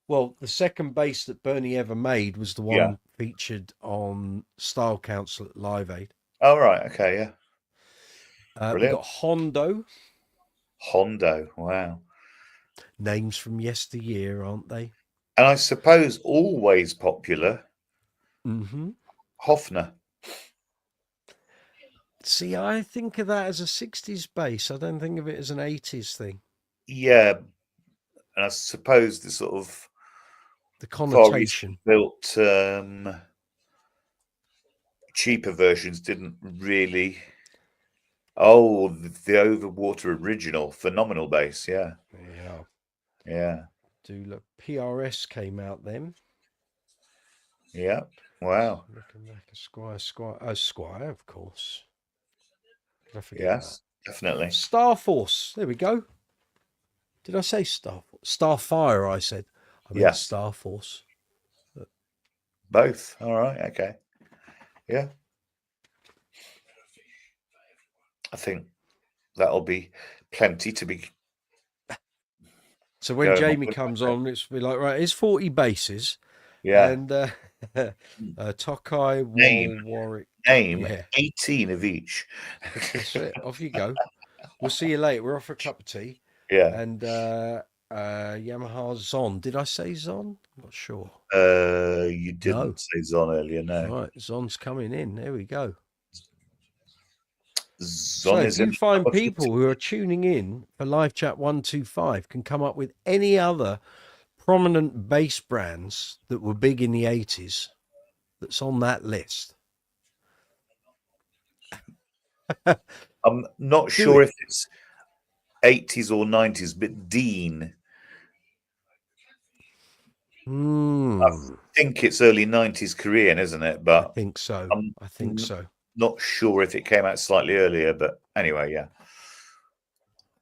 Well, the second bass that Bernie ever made was the one featured on Style Council at Live Aid. Oh, right. Okay, yeah. We've got Hondo. Wow. Names from yesteryear, aren't they? And I suppose always popular, Mm-hmm. Hofner. See, I think of that as a 60s bass. I don't think of it as an 80s thing. Yeah. And I suppose the sort of the connotation built cheaper versions didn't really. Oh, the Overwater original, phenomenal bass. Yeah. Do look, PRS came out then. Yeah. Wow. Looking back at Squire, of course. Did I forget Yes, definitely. Star Force. There we go. Did I say Starfire? I said. I meant Star Force. But... Both. All right. Okay. Yeah. I think that'll be plenty to be. So when Jamie comes on, it's be like, right, it's 40 bases. Yeah. And Tokai, Warwick. Name 18 of each. That's it. Off you go. We'll see you later. We're off for a cup of tea. Yeah. And Yamaha Zon. Did I say Zon? I'm not sure. You didn't say Zon earlier, no. Right, Zon's coming in. There we go. Zon so you find people who are tuning in for Live Chat 125 can come up with any other prominent bass brands that were big in the 80s that's on that list. I'm not sure if it's 80s or 90s, but Dean. I think it's early 90s Korean, isn't it? But I think so. I think so. Not sure if it came out slightly earlier, but anyway, yeah. I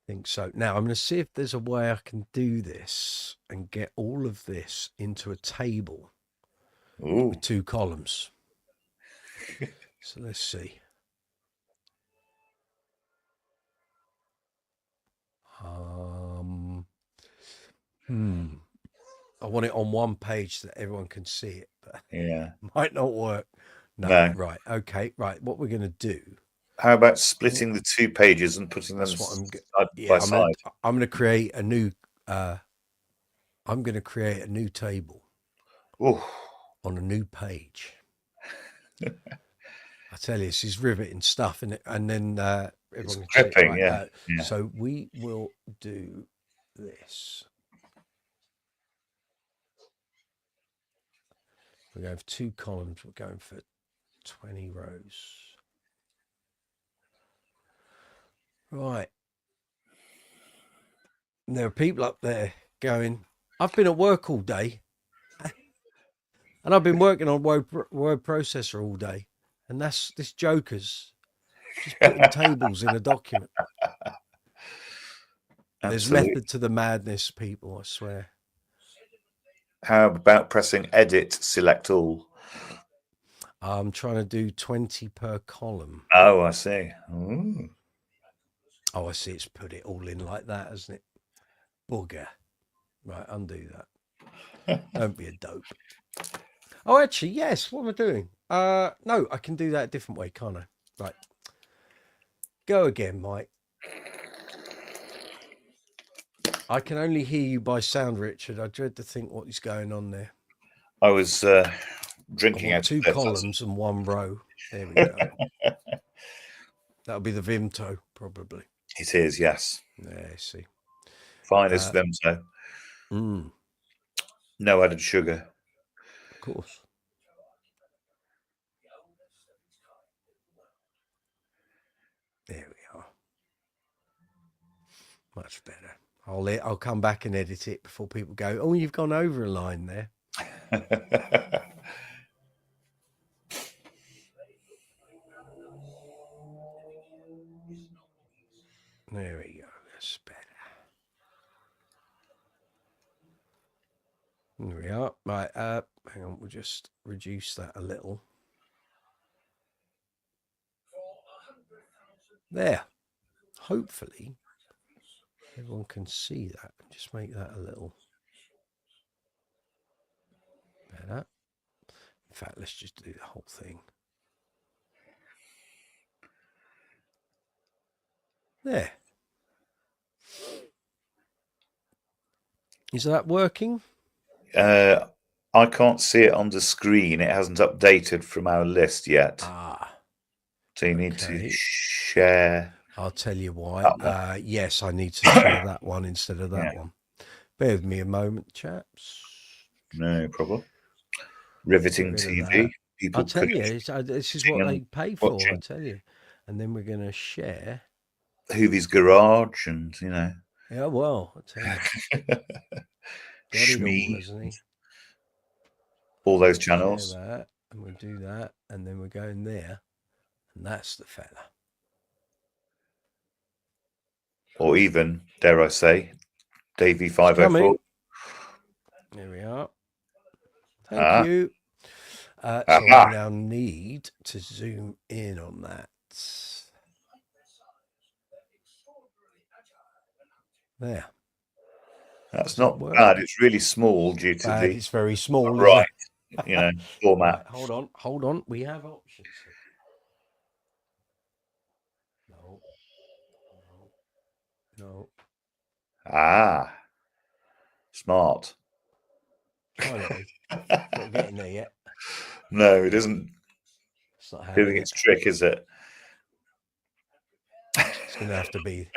think so. Now I'm going to see if there's a way I can do this and get all of this into a table with 2 columns. So let's see. I want it on one page so that everyone can see it, but might not work. No. Right. Okay. Right. What we're going to do. How about splitting the 2 pages and putting them side by side? I'm going to create a new. I'm going to create a new table on a new page. I tell you, this is riveting stuff, and then everyone can gripping, see it yeah. So we will do this. We're going for 2 columns. We're going for 20 rows. Right. And there are people up there going, I've been at work all day. And I've been working on word processor all day. And that's this joker's just putting tables in a document. There's method to the madness, people, I swear. How about pressing edit, select all? I'm trying to do 20 per column. Oh, I see. Ooh. Oh, I see. It's put it all in like that, hasn't it? Bugger. Right, undo that. Don't be a dope. Oh, actually, yes. What am I doing? No, I can do that a different way, can't I? Right. Go again, Mike. I can only hear you by sound, Richard. I dread to think what is going on there. I was drinking out 2 columns and 1 row. There we go. That'll be the Vimto, probably. It is, yes. Yeah, I see. Finest Vimto. No added sugar. Of course. There we are. Much better. I'll come back and edit it before people go, oh, you've gone over a line there. There we go. That's better. There we are. Right. Hang on. We'll just reduce that a little. There. Hopefully, everyone can see that. Just make that a little better. In fact, let's just do the whole thing. There. Is that working? I can't see it on the screen. It hasn't updated from our list yet. So you need to share. I'll tell you why. Yes, I need to share that one instead of that one. Bear with me a moment, chaps. No problem. Riveting TV. People I'll tell you, this is what they pay for, I tell you. And then we're going to share. Hoovie's Garage and, you know. Yeah, well, I'll tell you. Got it all, hasn't he? All those channels. That, and we'll do that. And then we're going there. And that's the fella. Or even, dare I say, Davey 504. There we are. Thank you. So I now need to zoom in on that. There. That's not bad. It's really small due to the. It's very small, right? You know, format. Right, hold on. We have options here. No. Smart. Not getting there yet. No, it isn't. It's not doing its trick, is it? It's going to have to be.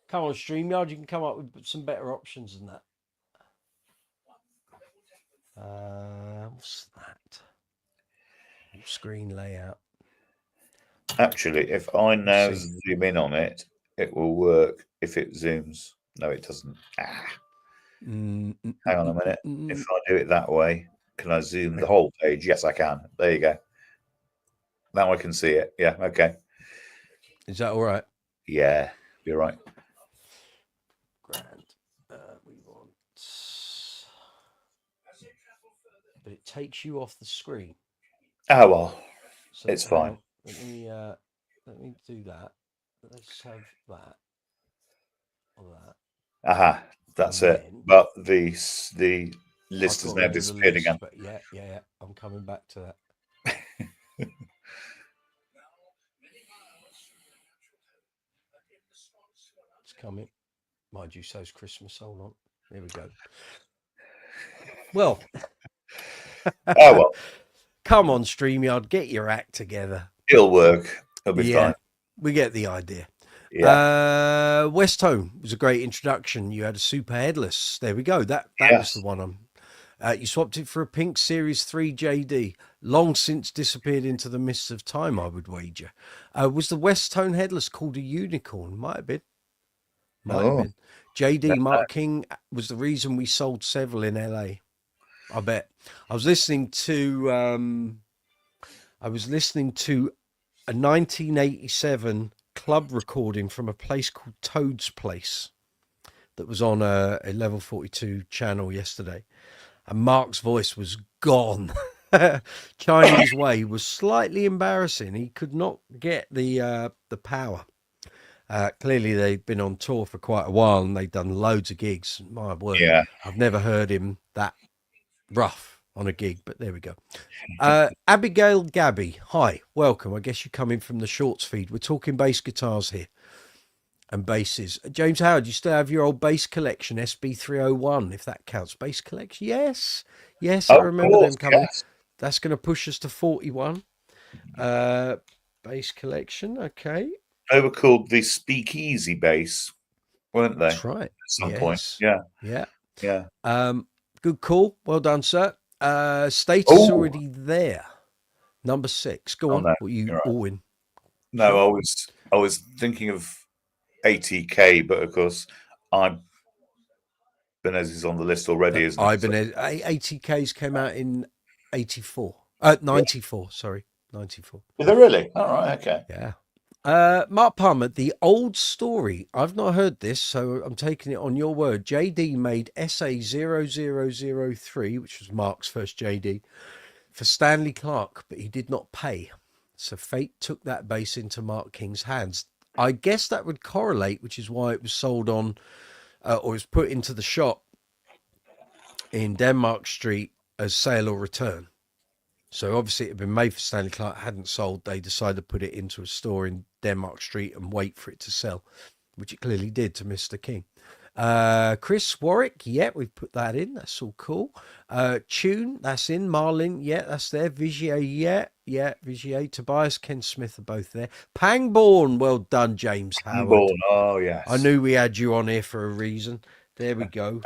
Come on, StreamYard, you can come up with some better options than that. What's that? Screen layout. Actually, if I now zoom in on it, it will work if it zooms. No, it doesn't. Hang on a minute. If I do it that way, can I zoom the whole page? Yes, I can. There you go. Now I can see it. Yeah, okay. Is that all right? Yeah, you're right. Grand. We want... But it takes you off the screen. Oh, well, so it's fine. Let me do that. Let's have that. Or that. That's and it. But the list has now disappeared again. But yeah. I'm coming back to that. It's coming. Mind you, so's Christmas. Hold on. There we go. Well. Come on, StreamYard, get your act together. It'll work. It'll be fine. We get the idea. Yeah. West Tone was a great introduction. You had a super headless. There we go. That was the one. You swapped it for a pink Series 3 Jaydee. Long since disappeared into the mists of time, I would wager. Was the West Tone headless called a unicorn? Might have been. Have been. Jaydee Mark King was the reason we sold several in LA. I bet. I was listening to a 1987 club recording from a place called Toad's Place that was on a Level 42 channel yesterday, and Mark's voice was gone. Chinese way was slightly embarrassing. He could not get the power. Clearly they'd been on tour for quite a while and they'd done loads of gigs. My word, I've never heard him that rough on a gig, but there we go. Abigail Gabby, hi, welcome. I guess you come in from the shorts feed. We're talking bass guitars here and basses. James Howard, you still have your old bass collection, SB301, if that counts. Bass collection, yes, I remember them coming. Yes. That's going to push us to 41. Bass collection, okay. They were called the Speakeasy Base, weren't they? That's right. At some Yes. point. Yeah. Yeah. Yeah. Good call. Well done, sir. Status Oh. already there. Number 6. Go Oh, on. no, What you you're right. all in? No, Sure. I was thinking of ATK, but of course, Ibanez is on the list already, isn't it? Ibanez. 80Ks came out in 84. 94. Sorry. 94. Is there really? All right. Okay. Yeah. Mark Palmer, The Old Story. I've not heard this, so I'm taking it on your word. Jaydee made SA0003, which was Mark's first Jaydee, for Stanley Clark, but he did not pay. So fate took that bass into Mark King's hands. I guess that would correlate, which is why it was sold on, or was put into the shop in Denmark Street as sale or return. So obviously it had been made for Stanley Clark, hadn't sold. They decided to put it into a store in Denmark Street and wait for it to sell, which it clearly did to Mr. King. Chris Warwick, yeah, we've put that in. That's all cool. Tune, that's in. Marlin, yeah, that's there. Vigier, yeah, Vigier. Tobias, Ken Smith are both there. Pangborn, well done, James Howard. Pangborn, oh yes. I knew we had you on here for a reason. There we go.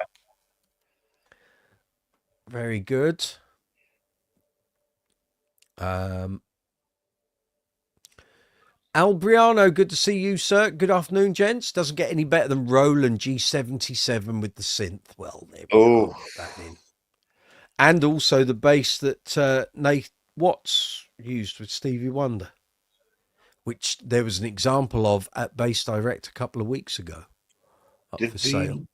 Very good. Albriano, good to see you, sir. Good afternoon, gents. Doesn't get any better than Roland G77 with the synth. Well, there we go. Put that in. And also the bass that Nate Watts used with Stevie Wonder, which there was an example of at Bass Direct a couple of weeks ago up for sale,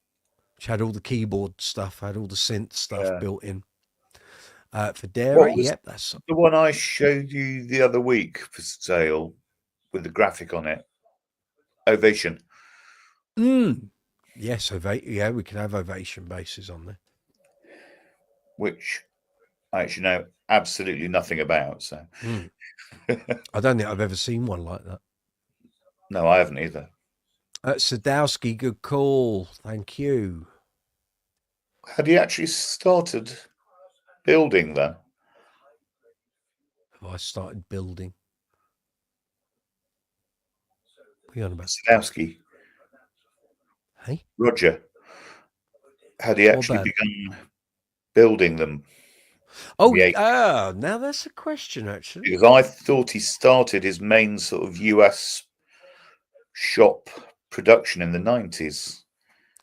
which had all the keyboard stuff, had all the synth stuff built in. Federa, yep, that's the one I showed you the other week for sale with the graphic on it. Ovation. Yes, yeah, we can have Ovation basses on there. Which I actually know absolutely nothing about. So I don't think I've ever seen one like that. No, I haven't either. Sadowski, good call. Thank you. Had he actually started building then? Have I started building? What are you on about? Sadowski. Hey? Roger. Had he actually begun building them? Oh, now that's a question, actually. Because I thought he started his main sort of US shop production in the 90s.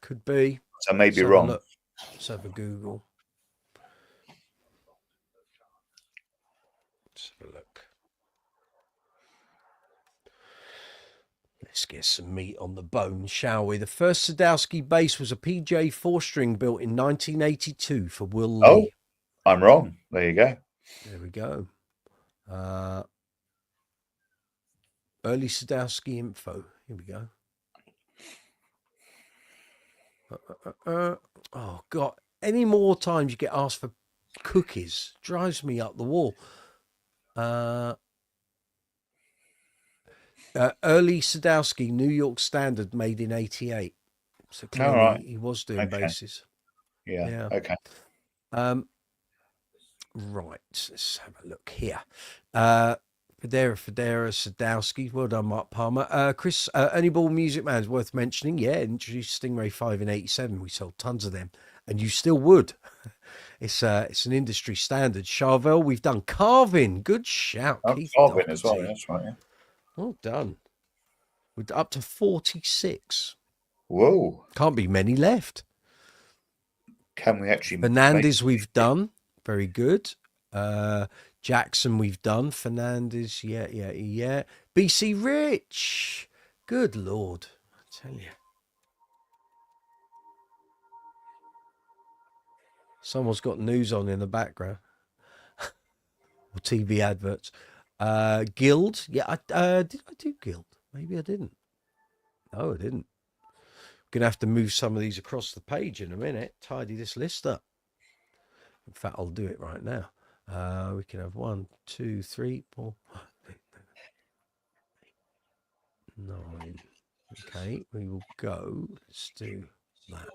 Could be. So I may be wrong. Let's have a Google. Let's have a look. Let's get some meat on the bone, shall we? The first Sadowski bass was a PJ 4-string built in 1982 for Will Lee. Oh, I'm wrong. There you go. There we go. Early Sadowski info. Here we go. Oh, God. Any more times you get asked for cookies drives me up the wall. Early Sadowski, New York Standard, made in 88. So clearly he was doing basses. Yeah. Okay. Right. Let's have a look here. Federa, Sadowski. Well done, Mark Palmer. Chris, Ernie Ball Music Man is worth mentioning. Yeah, introduced Stingray 5 in 87. We sold tons of them, and you still would. It's an industry standard. Charvel, we've done Carvin. Good shout. Keith Carvin Doherty as well. That's right. Yeah. Well done. We're up to 46. Whoa. Can't be many left. Can we actually? Fernandez, we've done. Very good. Jackson, we've done. Fernandez, yeah. BC Rich. Good Lord. I tell you. Someone's got news on in the background. Or TV adverts. Guild. Yeah, did I do Guild? Maybe I didn't. No, I didn't. Going to have to move some of these across the page in a minute. Tidy this list up. In fact, I'll do it right now. We can have 1, 2, 3, 4, 9. Okay, we will go. Let's do that.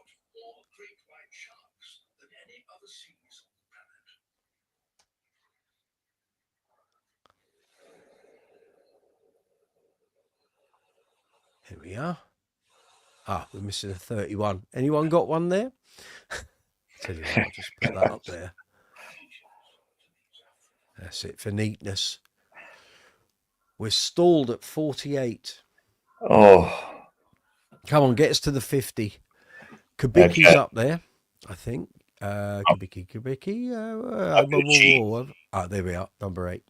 Here we are. Ah, we're missing a 31. Anyone got one there? Tell you what, I'll just put that up there. That's it for neatness. We're stalled at 48. Oh, Come on, get us to the 50. Kubicki's okay. up there, I think. Kubicki. There we are, number 8.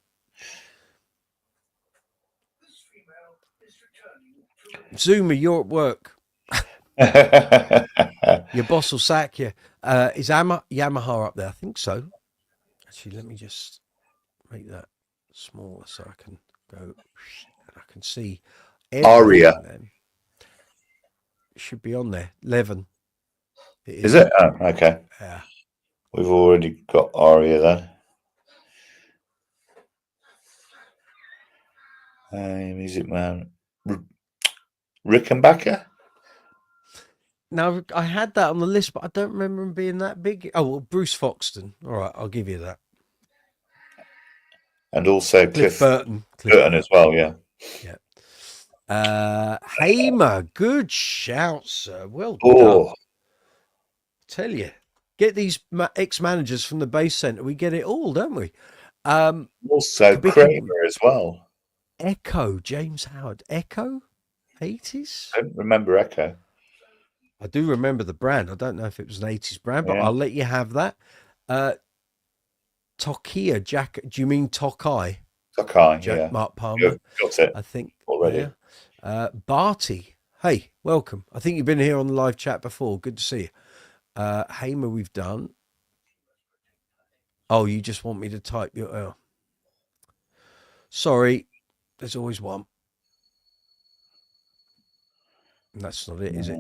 Zoomer, you're at work. Your boss will sack you. Is Yamaha up there? I think so. Actually, let me just make that smaller so I can go. I can see Aria. then. It should be on there. 11. Is it? Oh, okay. Yeah. We've already got Aria then. Music man. Rickenbacker? Now, I had that on the list, but I don't remember him being that big. Oh, well, Bruce Foxton. All right, I'll give you that. And also Cliff Burton. Burton as well, yeah. Yeah. Hamer, good shout, sir. Well done. Tell you, get these ex-managers from the base centre. We get it all, don't we? Also Kramer as well. Echo, James Howard. Echo, 80s? I don't remember Echo. I do remember the brand. I don't know if it was an 80s brand, but Yeah. I'll let you have that. Tokia jacket. Do you mean Tokai? Tokai, yeah. Mark Palmer. Got it. I think already. Yeah. Barty. Hey, welcome. I think you've been here on the live chat before. Good to see you. Hamer, we've done. Oh, you just want me to type your. Oh. Sorry, there's always one. And that's not it, is it?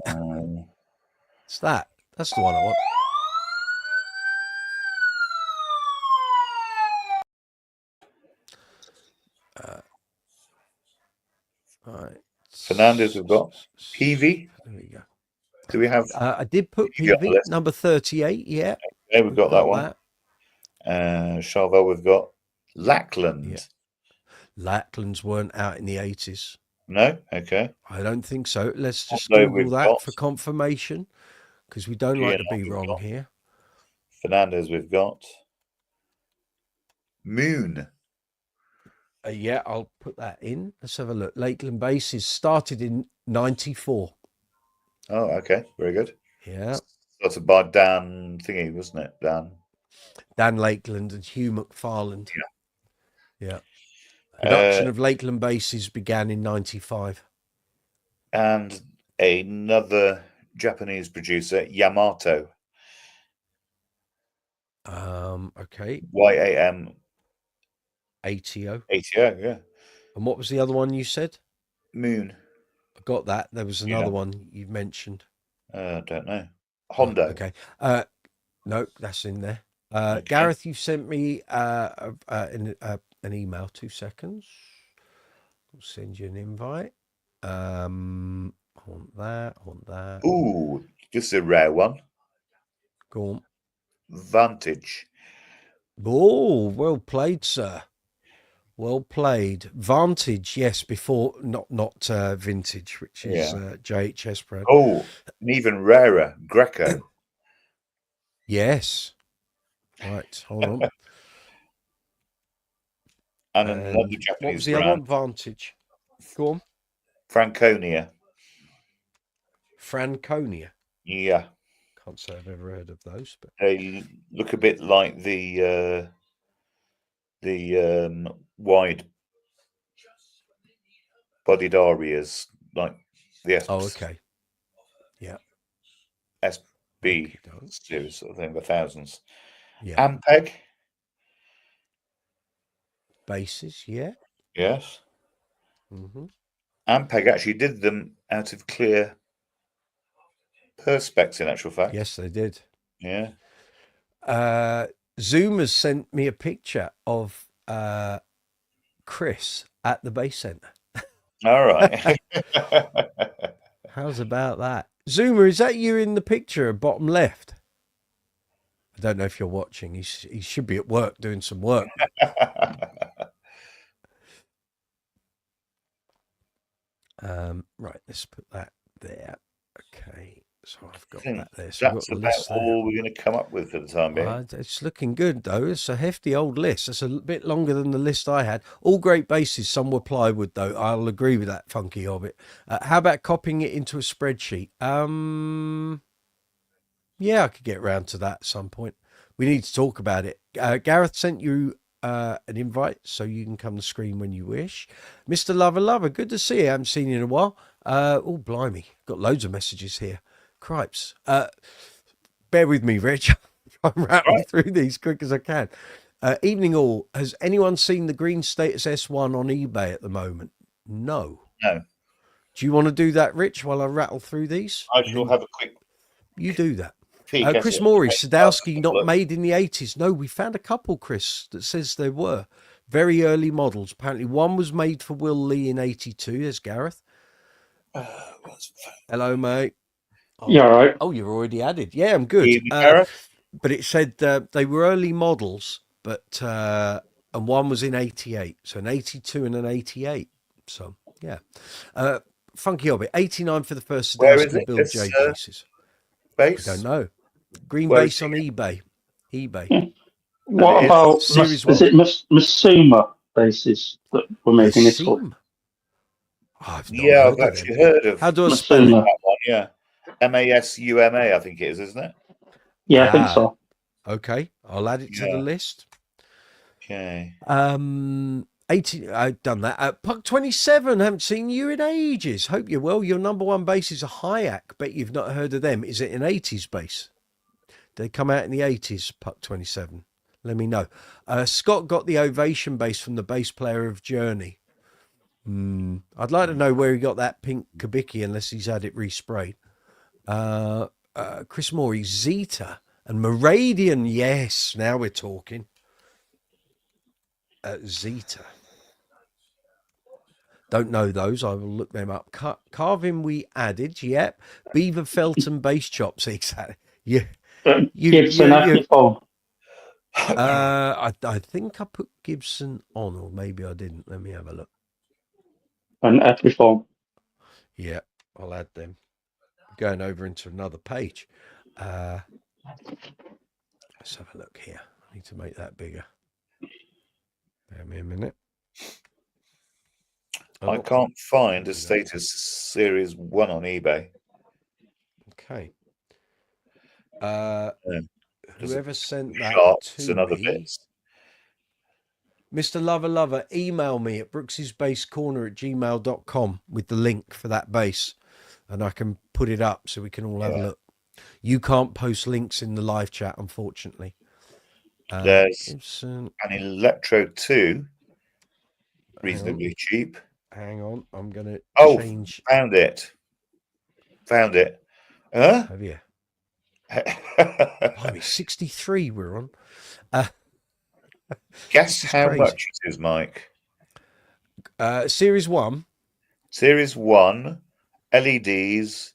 It's that. That's the one I want. All right. Fernandez, we've got PV. There we go. Do we have? I did put PV number 38. Yeah. Okay, we've got that one. Charvel, we've got Lackland. Yeah. Lacklands weren't out in the 80s. No. Okay. I don't think so. Let's just Google that for confirmation, because we don't like to be wrong here. Fernandez, we've got Moon. Yeah, I'll put that in. Let's have a look. Lakeland Bases started in 94. Oh, okay. Very good. Yeah. Started by Dan Thingy, wasn't it? Dan Lakeland and Hugh McFarland. Yeah. Production of Lakeland Bases began in 95. And another Japanese producer, Yamato. Okay. YAM. ATO. ATO, yeah. And what was the other one you said? Moon. I got that. There was another one you mentioned. I don't know. Honda. Oh, okay. No, that's in there. Okay. Gareth, you sent me an email. 2 seconds. I'll send you an invite. I want that. Ooh, just a rare one. Go on. Vantage. Oh, well played, sir. Well played. Vantage, yes, before not Vintage, which is JHS brand. Oh, and even rarer, Greco. Yes. Right, hold on. And another Japanese what was the brand. other one? Vantage. Go on. Franconia. Franconia. Yeah. Can't say I've ever heard of those, but they look a bit like the wide-bodied Arias, like the okay. Yeah. SB series sort of thing, the thousands. Yeah. Ampeg. Bases, yeah. Yes. Mm-hmm. Ampeg actually did them out of clear perspex, in actual fact. Yes, they did. Yeah. Zoom has sent me a picture of Chris at the base centre. All right. How's about that? Zoomer, is that you in the picture, bottom left? I don't know if you're watching. He should be at work doing some work. Right, let's put that there. Okay, so I've I got think that there. So we've got that's the about list there. all we're going to come up with for the time being. It's looking good, though. It's a hefty old list. It's a bit longer than the list I had. All great bases. Some were plywood, though. I'll agree with that, Funky Hobbit. How about copying it into a spreadsheet? Yeah, I could get around to that at some point. We need to talk about it. Gareth sent you an invite, so you can come to screen when you wish. Mr. Lover, good to see you. I haven't seen you in a while. Oh, blimey. Got loads of messages here. Cripes. Bear with me, Rich. I'm rattling through these quick as I can. Evening all. Has anyone seen the green status S1 on eBay at the moment? No. No. Do you want to do that, Rich, while I rattle through these? I shall have a quick You do that. peek at Chris it. Morey, Okay. Sadowski, not Look. made in the 80s. No, we found a couple, Chris, that says there were. Very early models. Apparently one was made for Will Lee in 82. There's Gareth. Hello, mate. Oh. Yeah, all right. Oh, you're already added. Yeah, I'm good. Evening, Gareth. But it said they were early models, but and one was in 88. So an 82 and an 88. So, yeah. Funky Hobbit, 89 for the first Where is Sadowski it? Bill This, J bases. Base? I don't know. Green Where base is on eBay. eBay. Hmm. What it is about Series is it Masuma bases that we're making this for? Seam? Oh, I've not Yeah, heard I've of actually them. heard of How do I spell it? Masuma. that one. Yeah, MASUMA, I think it is, isn't it? Yeah, I think so. Okay, I'll add it to the Yeah. list. Okay. 80. I've done that. Puck 27. Haven't seen you in ages. Hope you're well. Your number one base is a Hayek. Bet you've not heard of them. Is it an 80s base? Did they come out in the 80s? Puck 27. Let me know. Scott got the Ovation base from the bass player of Journey. I'd like to know where he got that pink Kubicki, unless he's had it resprayed. Chris Morey, Zeta and Meridian. Yes, now we're talking. Zeta. Don't know those. I will look them up. Carving we added. Yep. Beaver Felton bass chops. Exactly. Yeah. Gibson Epiphone. I think I put Gibson on, or maybe I didn't. Let me have a look. An Epiphone. Yeah, I'll add them. Going over into another page. Let's have a look here. I need to make that bigger. Bear me a minute. I can't find a status series 1 on eBay. Okay. There's Whoever sent that Sharps to and other me, bits. Mr. Lover, email me at brooks'sbasecorner@gmail.com with the link for that base, and I can put it up so we can all have a look. You can't post links in the live chat, unfortunately. There's Gibson. an Electro 2, reasonably cheap. Hang on, I'm going to change. Found it. Huh? Have you? Blimey, 63 we're on. Guess how crazy. much it is, Mike. Series 1. Series 1, LEDs,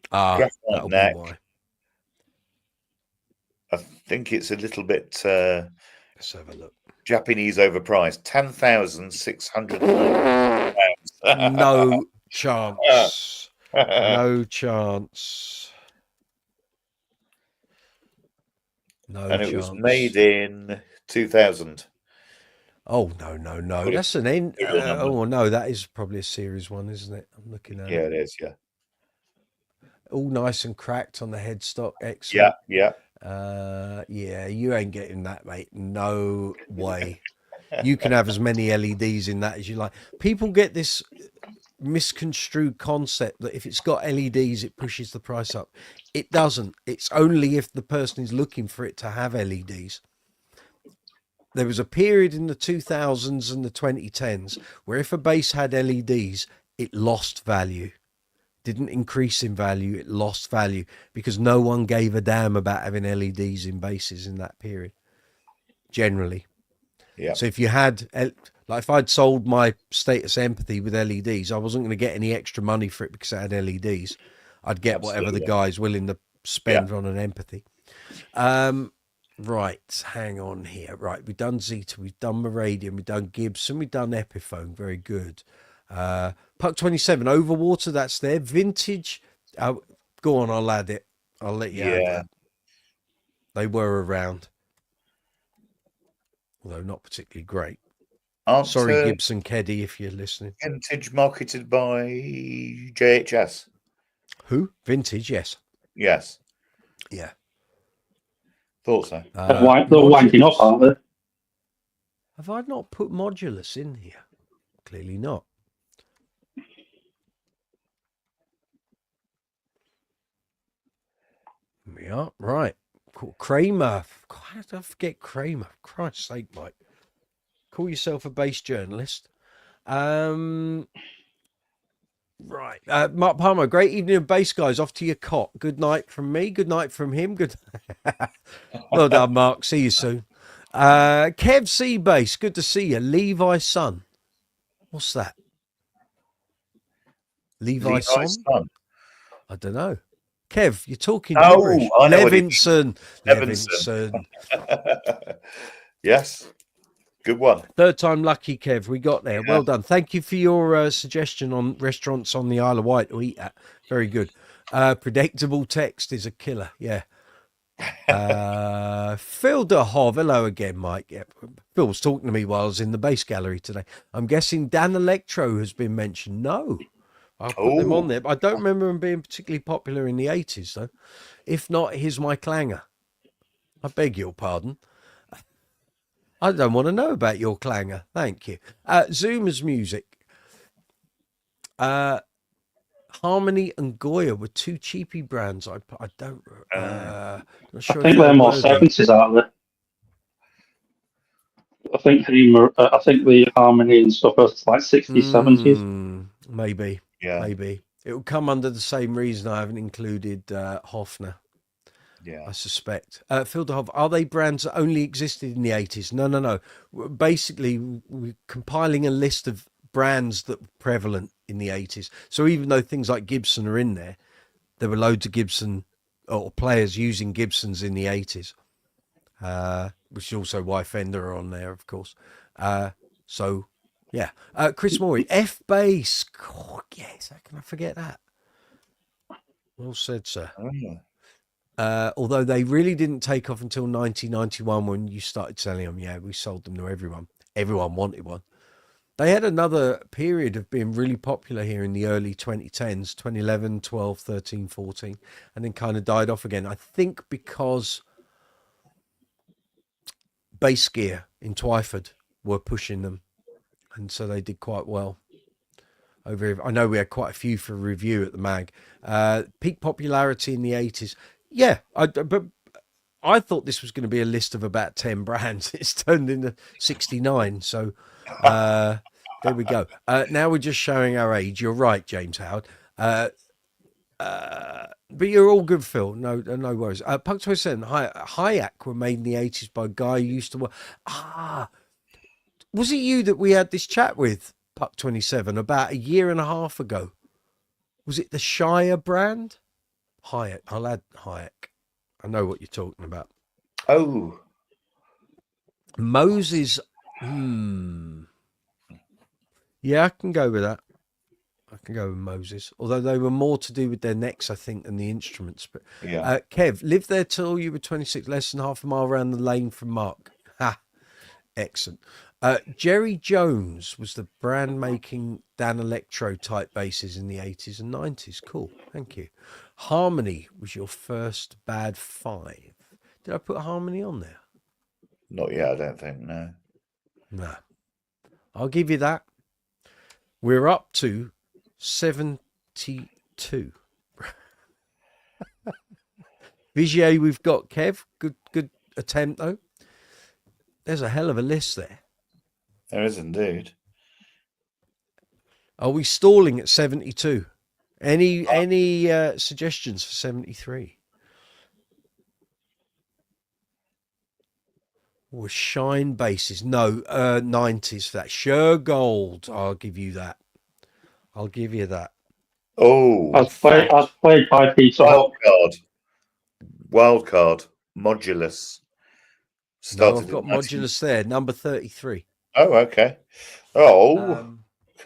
graphite that'll neck. be why. I think it's a little bit Let's have a look. Japanese overpriced. £10,600. No chance. No chance. No and it chance. was made in 2000. Oh, no. That's an end. Oh, no, that is probably a series 1, isn't it? I'm looking at it. Yeah, it is. Yeah. All nice and cracked on the headstock. Excellent. Yeah. Yeah, you ain't getting that, mate. No way. You can have as many LEDs in that as you like. People get this misconstrued concept that if it's got LEDs, it pushes the price up. It doesn't. It's only if the person is looking for it to have LEDs. There was a period in the 2000s and the 2010s where if a base had LEDs, it lost value. Didn't increase in value, it lost value because no one gave a damn about having LEDs in bases in that period, generally. Yeah. So if you had, like if I'd sold my Status Empathy with LEDs, I wasn't going to get any extra money for it because it had LEDs. I'd get whatever the guy's willing to spend on an Empathy. Right, hang on here. Right, we've done Zeta, we've done Meridian, we've done Gibson, we've done Epiphone. Very good. Puck 27, Overwater, that's there. Vintage. Go on, I'll add it. I'll let you add Yeah. that. They were around. Although not particularly great. Aren't Sorry, Gibson Keddy, if you're listening. Vintage marketed by JHS? Who? Vintage, yes. Yes. Yeah. Thought so. They're wanking up, aren't they? Have I not put Modulus in here? Clearly not. We are. Right. Cool. Kramer. How did I forget Kramer? For Christ's sake, Mike. Call yourself a bass journalist. Right. Mark Palmer, great evening of bass guys. Off to your cot. Good night from me. Good night from him. Good. Well done, Mark. See you soon. Kev C Bass, good to see you. Levi's son. What's that? Levi's son? I don't know. Kev, you're talking gibberish. I know what it Levinson. Levinson. Yes. Good one. Third time lucky, Kev. We got there. Yeah. Well done. Thank you for your suggestion on restaurants on the Isle of Wight to eat at. Very good. Predictable text is a killer. Yeah. Phil de Hov. Hello again, Mike. Yeah. Phil was talking to me while I was in the bass gallery today. I'm guessing Dan Electro has been mentioned. No. I'll put them on there. But I don't remember them being particularly popular in the 80s, though. If not, here's my clanger. I beg your pardon. I don't want to know about your clanger. Thank you. Zoomer's music. Harmony and Goya were two cheapy brands. I don't. Not sure I think they're more 70s, aren't they? I think the harmony and stuff was like 60s, 70s. Maybe. Yeah. Maybe. It will come under the same reason I haven't included Hofner. Yeah. I suspect. Phil de Hov, are they brands that only existed in the 80s? No. Basically, we're compiling a list of brands that were prevalent in the 80s. So even though things like Gibson are in there, there were loads of Gibson or players using Gibsons in the 80s, which is also why Fender are on there, of course. So, yeah. Chris Morey, F bass. Oh, yes, how can I forget that? Well said, sir. Although they really didn't take off until 1991 when you started selling them. Yeah, we sold them to everyone. Everyone wanted one. They had another period of being really popular here in the early 2010s, 2011, 12, 13, 14, and then kind of died off again. I think because Bass Gear in Twyford were pushing them, and so they did quite well. Over here. I know we had quite a few for review at the mag. Peak popularity in the 80s. Yeah, but I thought this was going to be a list of about 10 brands. It's turned into 69. So there we go. Now we're just showing our age. You're right, James Howard. But you're all good, Phil. No worries. Puck 27, Hayak were made in the 80s by a guy who used to work. Was it you that we had this chat with, Puck 27, about a year and a half ago? Was it the Shire brand? Hayek. I'll add Hayek. I know what you're talking about. Oh. Moses. Yeah, I can go with that. I can go with Moses. Although they were more to do with their necks, I think, than the instruments. But Yeah. Kev, lived there till you were 26, less than half a mile around the lane from Mark. Ha! Excellent. Jerry Jones was the brand making Dan Electro type basses in the 80s and 90s. Cool. Thank you. Harmony was your first bad 5. Did I put Harmony on there? Not yet, I don't think, no. No. I'll give you that. We're up to 72. Vigier, we've got Kev. Good attempt, though. There's a hell of a list there. There is indeed. Are we stalling at 72? Any suggestions for 73? Or Shine basses? No, 90s for that. Sure Gold. I'll give you that. I'll give you that. Oh. I've played by Peter Hawk. Wildcard. Modulus. No, I've got Modulus there. Number 33. Oh, okay. Oh.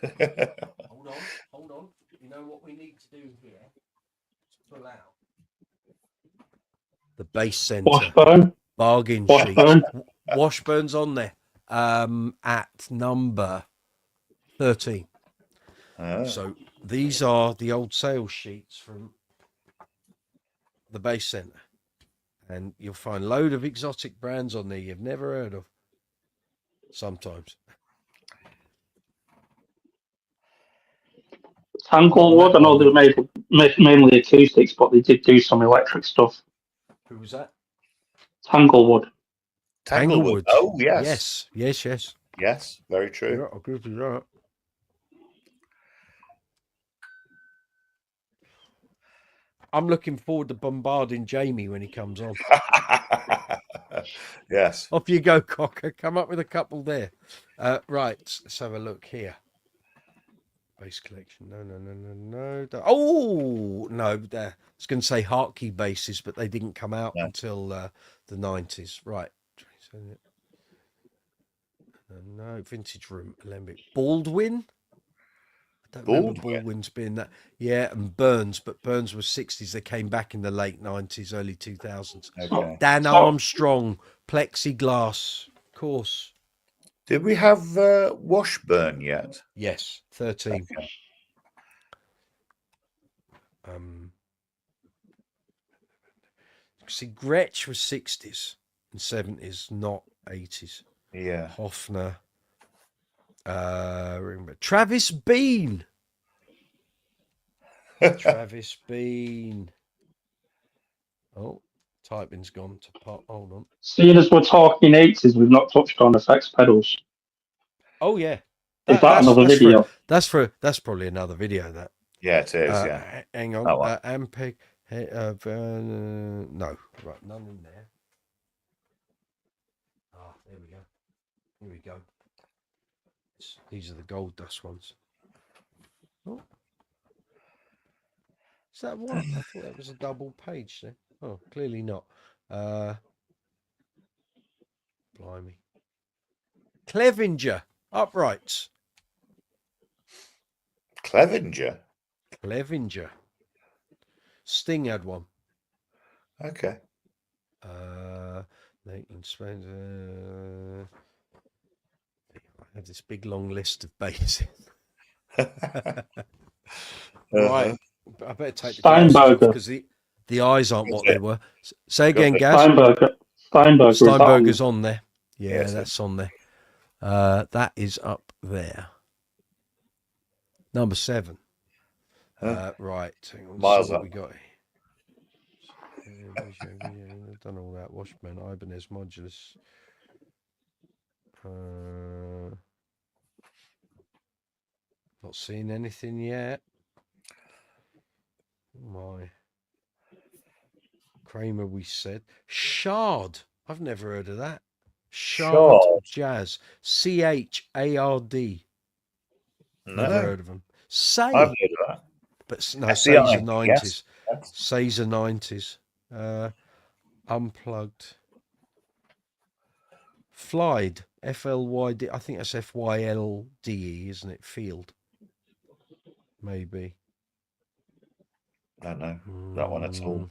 Hold hold on. You know what we need to do here? Pull out the base center Washburn. bargain Washburn. sheets. Washburn's on there at number 13. Oh. So these are the old sales sheets from the base center, and you'll find a load of exotic brands on there you've never heard of. Sometimes Tanglewood. I know they made mainly acoustics, but they did do some electric stuff. Who was that? Tanglewood. Tanglewood. Oh, yes. Yes. Yes, very true. Yeah, I'll agree with that. I'm looking forward to bombarding Jamie when he comes on. Yes. Off you go, Cocker. Come up with a couple there. Right, let's have a look here. Bass collection. No. Oh, no. I was going to say Hartkey basses, but they didn't come out until the 90s. Right. No, Vintage Room, Alembic. Baldwin? I don't remember Baldwin's being that. Yeah, and Burns, but Burns was 60s. They came back in the late 90s, early 2000s. Okay. Dan Armstrong, Plexiglass, of course. Did we have Washburn yet? Yes, 13. Okay. See, Gretsch was 60s and 70s, not 80s. Yeah. Hofner. Travis Bean. Travis Bean. Oh, typing's gone to pot. Hold on. Seeing as we're talking 80s, we've not touched on effects pedals. Oh yeah. Is that another video? That's probably another video. That. Yeah, it is. Yeah. Hang on. Oh, well. Ampeg. No. Right. None in there. Ah, there we go. Here we go. These are the gold dust ones. Oh. Is that one? I thought that was a double page there. Oh, clearly not. Blimey. Clevenger uprights. Clevenger. Sting had one. Okay. Nathan Spencer. I have this big long list of bases. Right. I better take the glasses off because the eyes aren't what they were. Say again, Gaz. Steinberger's on there. Yeah, yes, that's on there. That is up there. Number 7. Right. Hang on, Miles what up. we got here. Done all that. Washburn, Ibanez, Modulus. Not seeing anything yet. My Kramer, we said. Shard. I've never heard of that. Shard Jazz. CHARD. Never heard of them. Say. I've heard of that. But no, Say's the 90s. Yes. Say's the 90s. Unplugged. Flyd. FLYD. I think that's FYLDE, isn't it? Field. Maybe. I don't know that one at all.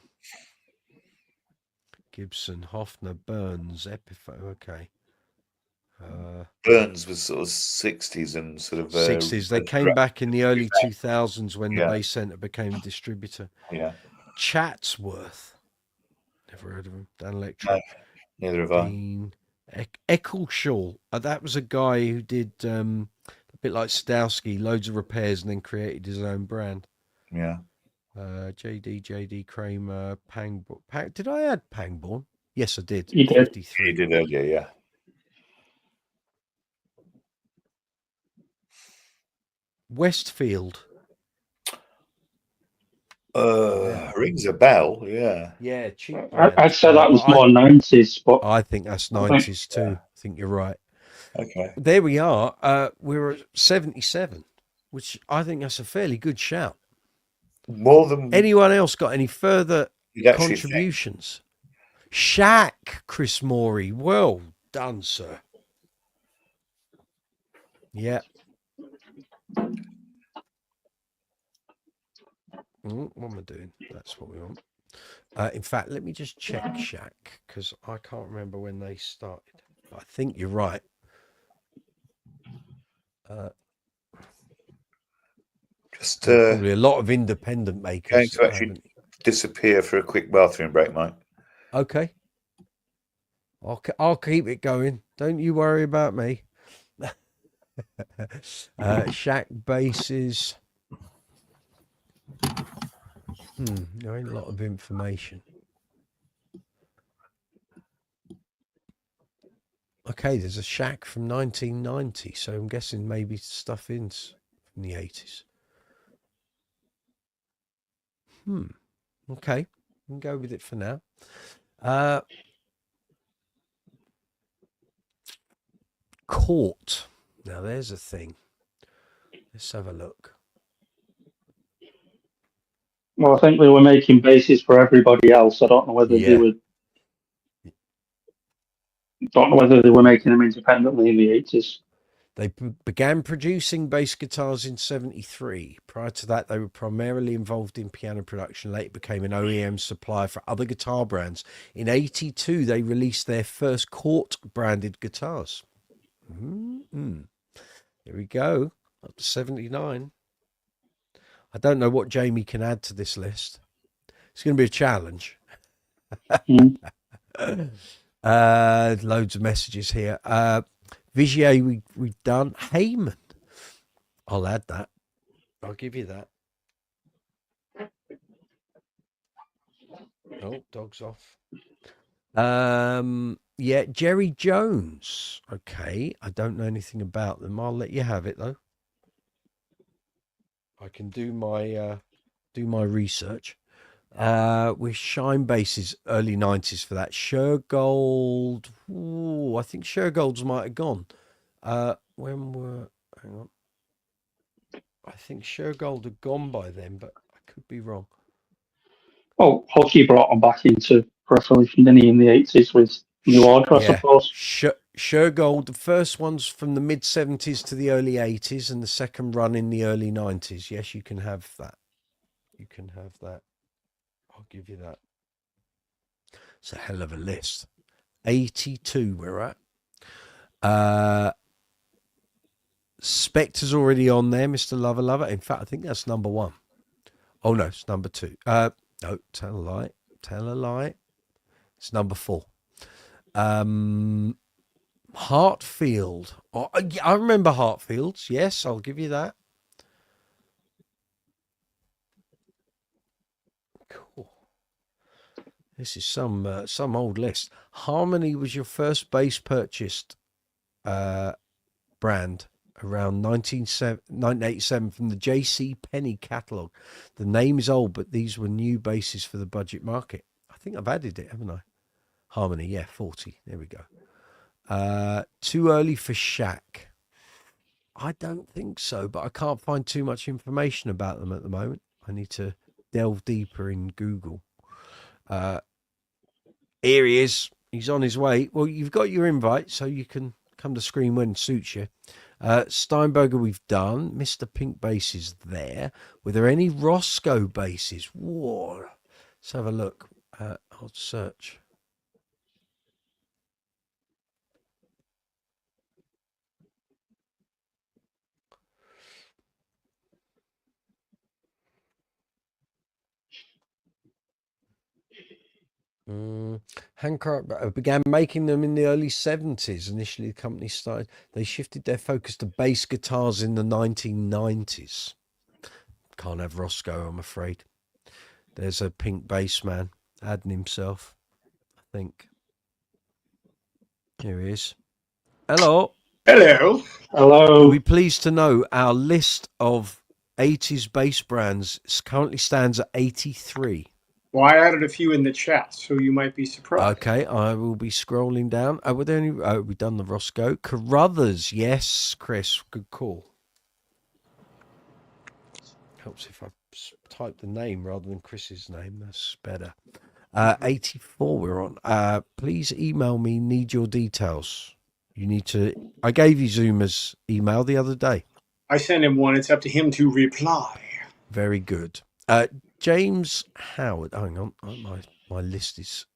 Gibson, Hofner, Burns, Epipho. Okay. Burns was sort of 60s and sort of 60s. They came back in the early 2000s when the Bass Centre became a distributor. Yeah. Chatsworth. Never heard of him. Dan Electric. No, neither have I. Eccleshaw. That was a guy who did a bit like Stowski, loads of repairs and then created his own brand. Yeah. Jaydee, Kramer, Pangborn. Did I add Pangborn? Yes, I did. You did. 53. You did earlier, yeah. Westfield. Rings a bell, yeah. Yeah, cheap. I'd say that was more 90s, but I think that's 90s too. I think you're right. Okay. There we are. We're at 77, which I think that's a fairly good shout. More than anyone else got any further contributions? Shaq, Chris Morey. Well done, sir. Yeah. What am I doing? That's what we want. In fact, let me just check Shaq, because I can't remember when they started. I think you're right. Just Probably a lot of independent going makers. to actually disappear for a quick bathroom break, Mike. Okay. I'll keep it going. Don't you worry about me. Shaq bases. There ain't a lot of information. Okay, there's a Shaq from 1990, so I'm guessing maybe stuff in from the 80s. Okay, we can go with it for now. Court. Now there's a thing. Let's have a look. Well, I think they were making bases for everybody else. I don't know whether they were. Don't know whether they were making them independently in the 80s. They began producing bass guitars in 73. Prior to that, they were primarily involved in piano production. Later became an OEM supplier for other guitar brands. In 82, they released their first Court branded guitars. Here we go. Up to 79. I don't know what Jamie can add to this list. It's going to be a challenge. Loads of messages here. Vigier, we've done. Heyman. I'll add that. I'll give you that. Oh, dog's off. Yeah, Jerry Jones. Okay, I don't know anything about them. I'll let you have it though. I can do my research. With Shine Basses, early 90s for that. Shergold. Ooh, I think Shergold's might have gone. Hang on. I think Shergold had gone by then, but I could be wrong. Oh, Hockey brought them back into proliferation, didn't he, in the 80s with New Order, I suppose. Shergold, the first one's from the mid-70s to the early 80s, and the second run in the early 90s. Yes, you can have that. You can have that. I'll give you that. It's a hell of a list. 82 we're at. Spector's already on there, Mr. Lover Lover. In fact, I think that's number 1. Oh, no, it's number 2. No, tell a lie. Tell a lie. It's number 4. Hartfield. Oh, I remember Hartfield's. Yes, I'll give you that. Cool. This is some old list. Harmony was your first bass purchased brand around 1987 from the J.C. Penney catalogue. The name is old, but these were new basses for the budget market. I think I've added it, haven't I? Harmony, yeah, 40. There we go. Too early for Shaq. I don't think so, but I can't find too much information about them at the moment. I need to delve deeper in Google. Here he is. He's on his way. Well, you've got your invite, so you can come to screen when it suits you. Steinberger we've done. Mr. Pink bass is there. Were there any Roscoe basses? Whoa. Let's have a look. I'll search. Hancock began making them in the early 70s. Initially, the company they shifted their focus to bass guitars in the 1990s. Can't have Roscoe, I'm afraid. There's a Pink bass man adding himself, I think. Here he is. Hello. Hello. Hello. You'll be pleased to know our list of 80s bass brands currently stands at 83. Well, I added a few in the chat, so you might be surprised. Okay, I will be scrolling down. Were there any? We've done the Roscoe. Carruthers, yes, Chris, good call. Helps if I type the name rather than Chris's name. That's better. 84 we're on. Please email me, need your details. You need to... I gave you Zuma's email the other day. I sent him one. It's up to him to reply. Very good. James Howard. Hang on, my list is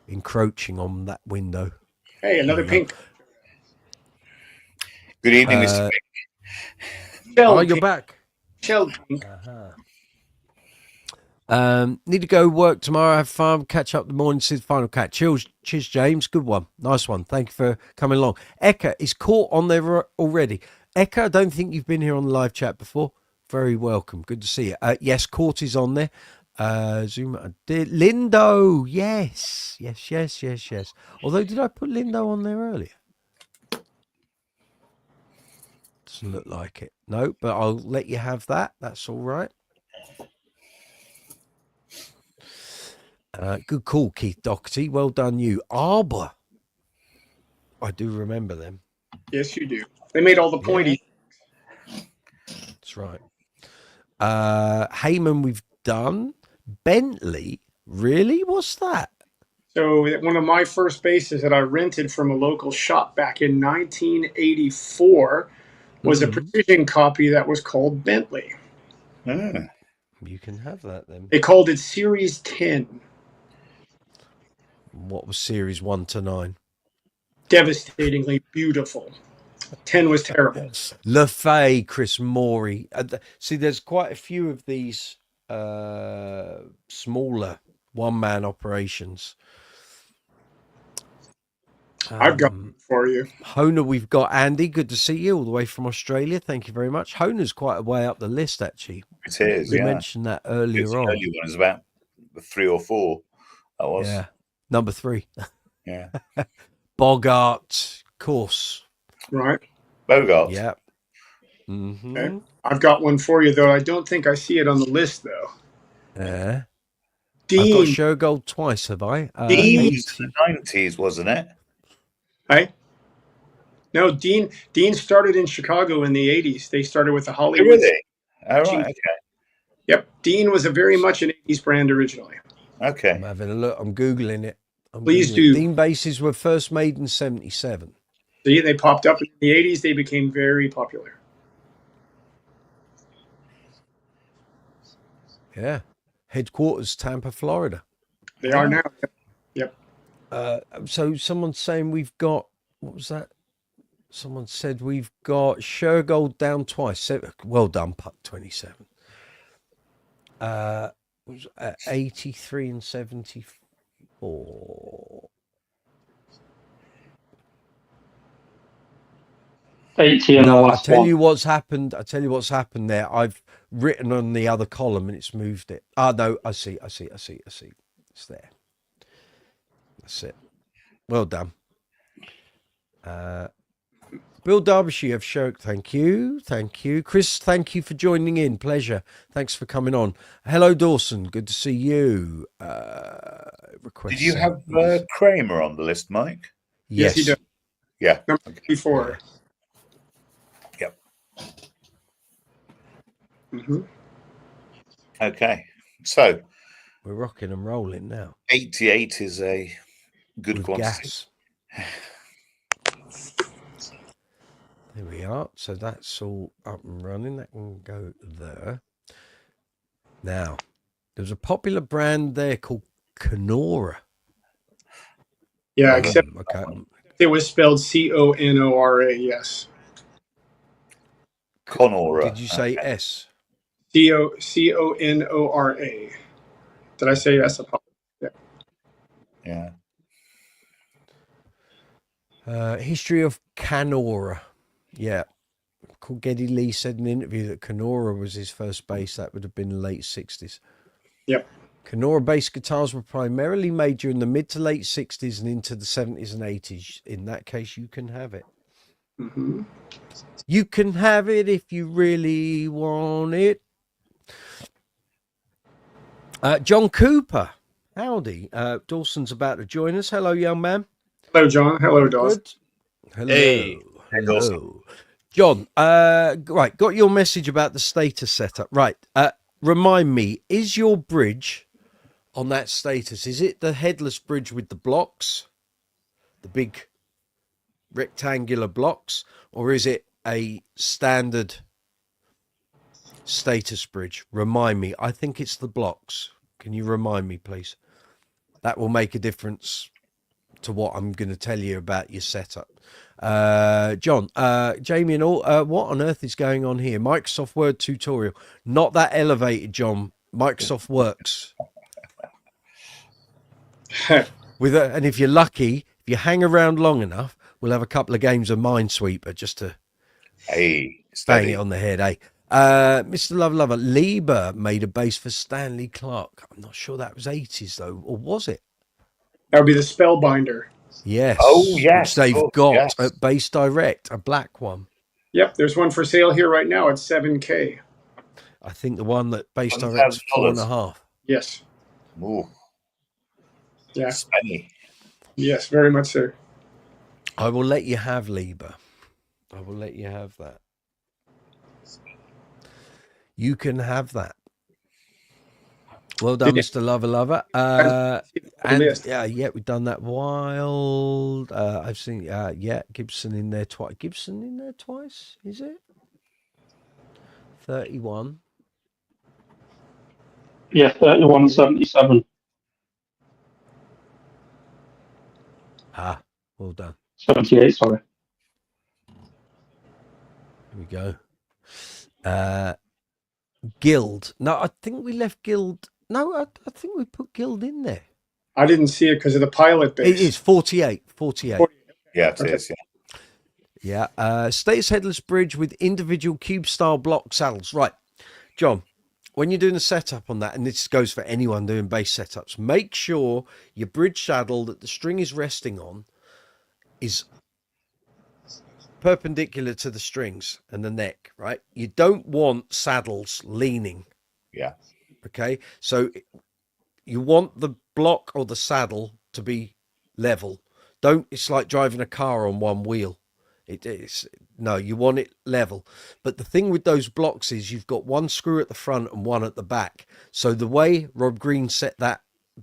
encroaching on that window. Hey, another There we pink. Good evening, Mr. Oh, Shelled you're pink. back. Shelled pink. Need to go work tomorrow. Have fun. Catch up the morning. See the final cat. Cheers, James. Good one. Nice one. Thank you for coming along. Eka is caught on there already. Eka, I don't think you've been here on the live chat before. Very welcome. Good to see you. Yes, Court is on there. Zoom. Lindo. Yes. Although, did I put Lindo on there earlier? Doesn't look like it. No, but I'll let you have that. That's all right. Good call, Keith Doherty. Well done, you. Arbor. I do remember them. Yes, you do. They made all the pointy. That's right. Heyman, we've done. Bentley. Really? What's that? So one of my first bases that I rented from a local shop back in 1984 was a precision copy that was called Bentley. You can have that then. They called it Series 10. What was series 1 to 9? Devastatingly beautiful. 10 was terrible. LaFay, Chris Morey. See, there's quite a few of these smaller one-man operations. I've got one for you. Hona, we've got Andy. Good to see you all the way from Australia. Thank you very much. Hona's quite a way up the list, actually. It is, We mentioned that earlier on. The early one is about 3 or 4. That was. Yeah. Number 3. Yeah. Bogart, course. Right. Bogart. Yeah. Okay. I've got one for you, though. I don't think I see it on the list, though. Yeah. Dean. I've got Shergold twice, have I? Dean. Was in the 90s, wasn't it? Hey? No, Dean started in Chicago in the 80s. They started with the Hollywood. Really? All right, okay. Yep. Dean was a very much an 80s brand originally. Okay. I'm having a look. I'm Googling it. Please do. Dean bases were first made in 77. See, they popped up in the 80s. They became very popular. Yeah. Headquarters, Tampa, Florida. They are now. Yep. So someone's saying we've got, what was that? Someone said we've got Shergold down twice. Well done, Puck 27. Was 83 and 74. 80 and the No, last I tell one. you what's happened. there. I've written on the other column and it's moved it. No, I see. It's there. That's it. Well done. Bill Derbyshire of Shirk, thank you. Chris, thank you for joining in. Pleasure. Thanks for coming on. Hello, Dawson. Good to see you. Did you have Kramer on the list, Mike? Yes, he does. Yeah. Number 34. Yep. Mm-hmm. Okay. So we're rocking and rolling now. 88 is a good quantity. Gas. There we are. So that's all up and running. That can go there. Now, there's a popular brand there called Kenora. Yeah, except okay. it was spelled Conora, yes. Conora. Did you say S? Conora. Did I say yes? Yeah. History of Canora. Yeah. Geddy Lee said in an interview that Kenora was his first bass. That would have been the late 60s. Yep. Kenora bass guitars were primarily made during the mid to late 60s and into the 70s and 80s. In that case, you can have it. Mm-hmm. You can have it if you really want it. John Cooper. Howdy. Dawson's about to join us. Hello, young man. Hello, John. Hello, Dawson. Hello. Hey. Hello. John, right, got your message about the status setup. Right, remind me, is your bridge on that status, is it the headless bridge with the blocks, the big rectangular blocks, or is it a standard status bridge? Remind me. I think it's the blocks. Can you remind me, please? That will make a difference to what I'm going to tell you about your setup. John, Jamie and all, what on earth is going on here? Microsoft Word tutorial. Not that elevated, John. Microsoft Works. And if you're lucky, if you hang around long enough, we'll have a couple of games of Minesweeper just to bang it on the head, eh? Mr. Lover, Lieber made a bass for Stanley Clark. I'm not sure that was 80s though, or was it? That would be the Spellbinder. Yes. Oh, yes. Which they've got yes. at Bass Direct, a black one. Yep, there's one for sale here right now at $7K. I think the one that Bass Direct's $4.5. Yes. Ooh. Yeah. Spenny. Yes, very much so. I will let you have Lieber. I will let you have that. You can have that. Well done, Mr. Lover. And yeah, we've done that wild. I've seen, Gibson in there twice. Gibson in there twice, is it? 31. Yeah, 31.77. Ah, well done. 78, sorry. Here we go. Guild. No, I think we left Guild. No, I think we put Guild in there. I didn't see it because of the pilot base. It is 48. 48. Yeah, it is. Yeah. Yeah. Status headless bridge with individual cube style block saddles. Right. John, when you're doing a setup on that, and this goes for anyone doing bass setups, make sure your bridge saddle that the string is resting on is perpendicular to the strings and the neck, right? You don't want saddles leaning. Yeah. Okay. So you want the block or the saddle to be level. It's like driving a car on one wheel. No, you want it level. But the thing with those blocks is you've got one screw at the front and one at the back. So the way Rob Green set that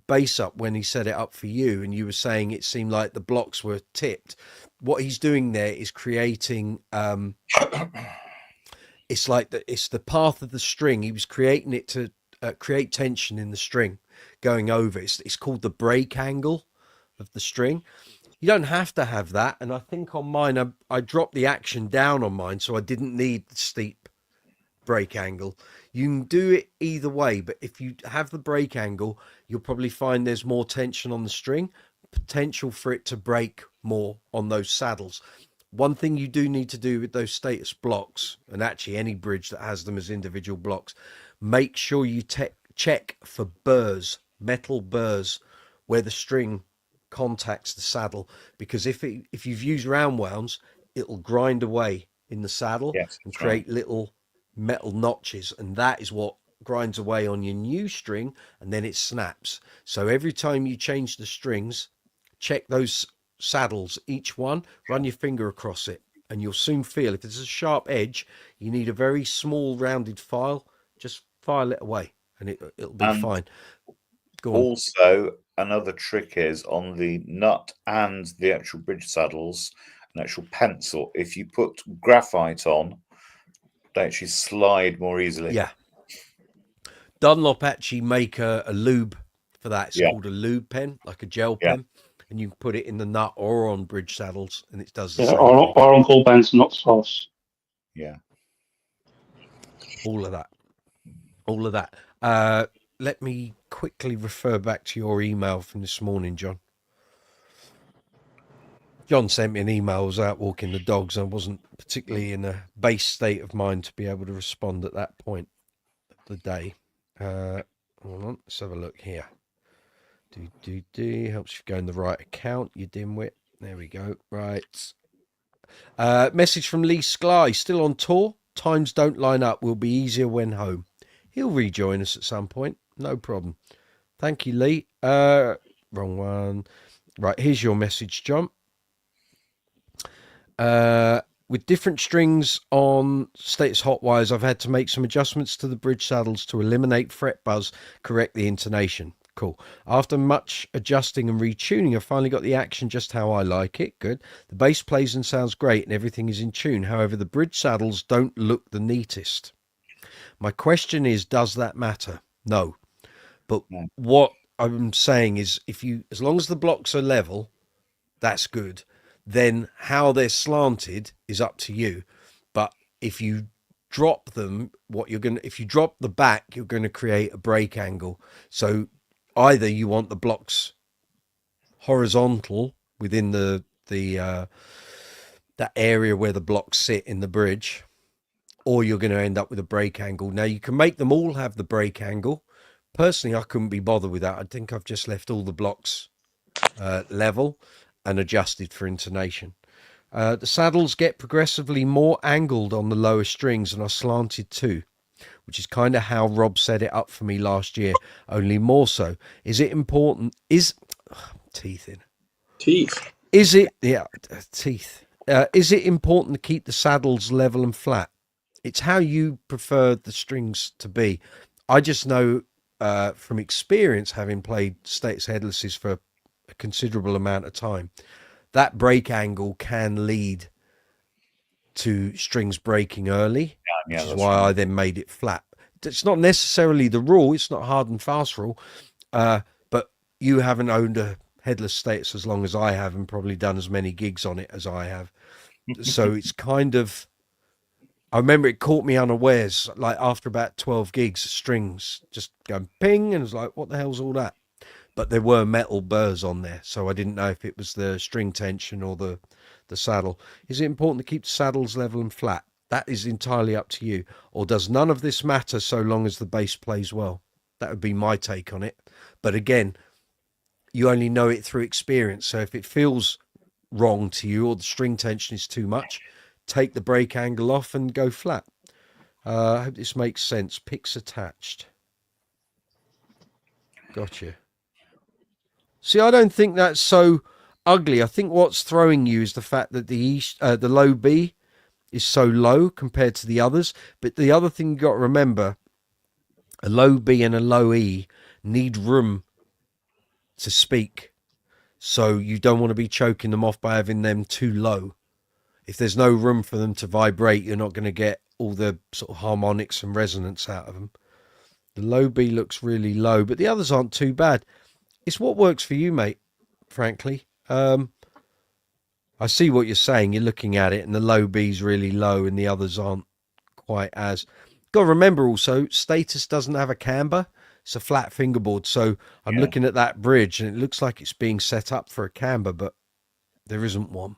bass up when he set it up for you, and you were saying it seemed like the blocks were tipped, what he's doing there is creating it's like it's the path of the string. He was creating it to create tension in the string going over. It's called the break angle of the string. You don't have to have that, and I think on mine I dropped the action down on mine, so I didn't need the steep break angle. You can do it either way, but if you have the break angle, you'll probably find there's more tension on the string, potential for it to break more on those saddles. One thing you do need to do with those status blocks, and actually any bridge that has them as individual blocks, make sure you check for burrs, metal burrs, where the string contacts the saddle, because if you've used round wounds, it'll grind away in the saddle and create little metal notches, and that is what grinds away on your new string, and then it snaps. So every time you change the strings, check those saddles, each one, run your finger across it, and you'll soon feel if there's a sharp edge. You need a very small rounded file, just file it away and it'll be fine. Go on. Also, another trick is on the nut and the actual bridge saddles, an actual pencil. If you put graphite on, they actually slide more easily. Yeah. Dunlop actually make a lube for that. It's called a lube pen, like a gel pen, and you can put it in the nut or on bridge saddles, and it does the same thing. Or on Cold Ben's nut sauce. Yeah. All of that. Let me quickly refer back to your email from this morning, John. John sent me an email. I was out walking the dogs. I wasn't particularly in a base state of mind to be able to respond at that point of the day. Hold on, let's have a look here. Helps you go in the right account, you dimwit. There we go. Right. Message from Lee Skly. Still on tour. Times don't line up. Will be easier when home. He'll rejoin us at some point. No problem. Thank you, Lee. Wrong one. Right, here's your message, John. With different strings on status hot wires, I've had to make some adjustments to the bridge saddles to eliminate fret buzz, correct the intonation. Cool. After much adjusting and retuning, I finally got the action just how I like it. Good. The bass plays and sounds great and everything is in tune. However, the bridge saddles don't look the neatest. My question is, does that matter? No. But No. what I'm saying is, as long as the blocks are level, that's good. Then how they're slanted is up to you. But if you drop them, if you drop the back, you're going to create a break angle. So either you want the blocks horizontal within that area where the blocks sit in the bridge, or you're going to end up with a break angle. Now you can make them all have the break angle. Personally, I couldn't be bothered with that. I think I've just left all the blocks level and adjusted for intonation. The saddles get progressively more angled on the lower strings and are slanted too, which is kind of how Rob set it up for me last year, only more so. Is it important? Teeth in. Teeth. Is it, teeth. Is it important to keep the saddles level and flat? It's how you prefer the strings to be. I just know from experience, having played Status Headlesses for a considerable amount of time, that break angle can lead to strings breaking early, which is why I then made it flat. It's not necessarily the rule. It's not hard and fast rule. But you haven't owned a headless Status as long as I have, and probably done as many gigs on it as I have. So it's kind of, I remember it caught me unawares, like after about 12 gigs, strings just going ping, and it was like, what the hell's all that? But there were metal burrs on there, so I didn't know if it was the string tension or the saddle. Is it important to keep the saddles level and flat? That is entirely up to you. Or does none of this matter so long as the bass plays well? That would be my take on it. But again, you only know it through experience. So if it feels wrong to you or the string tension is too much, take the break angle off and go flat. I hope this makes sense. Picks attached. Gotcha. See, I don't think that's so ugly. I think what's throwing you is the fact that the low B is so low compared to the others. But the other thing you got to remember, a low B and a low E need room to speak. So you don't want to be choking them off by having them too low. If there's no room for them to vibrate, you're not going to get all the sort of harmonics and resonance out of them. The low B looks really low, but the others aren't too bad. It's what works for you, mate, frankly. I see what you're saying. You're looking at it, and the low B's really low, and the others aren't quite as. Got to remember also, Status doesn't have a camber. It's a flat fingerboard. So I'm looking at that bridge, and it looks like it's being set up for a camber, but there isn't one.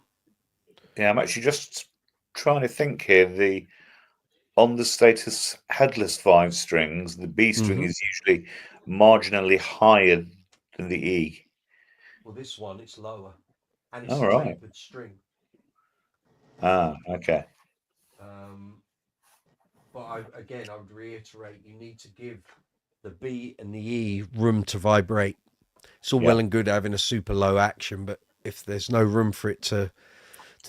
Yeah, I'm actually just trying to think here. On the Status Headless 5 strings, the B string is usually marginally higher than the E. Well, this one, it's lower. And it's a tapered string. Ah, okay. But I would reiterate, you need to give the B and the E room to vibrate. It's all well and good having a super low action, but if there's no room for it to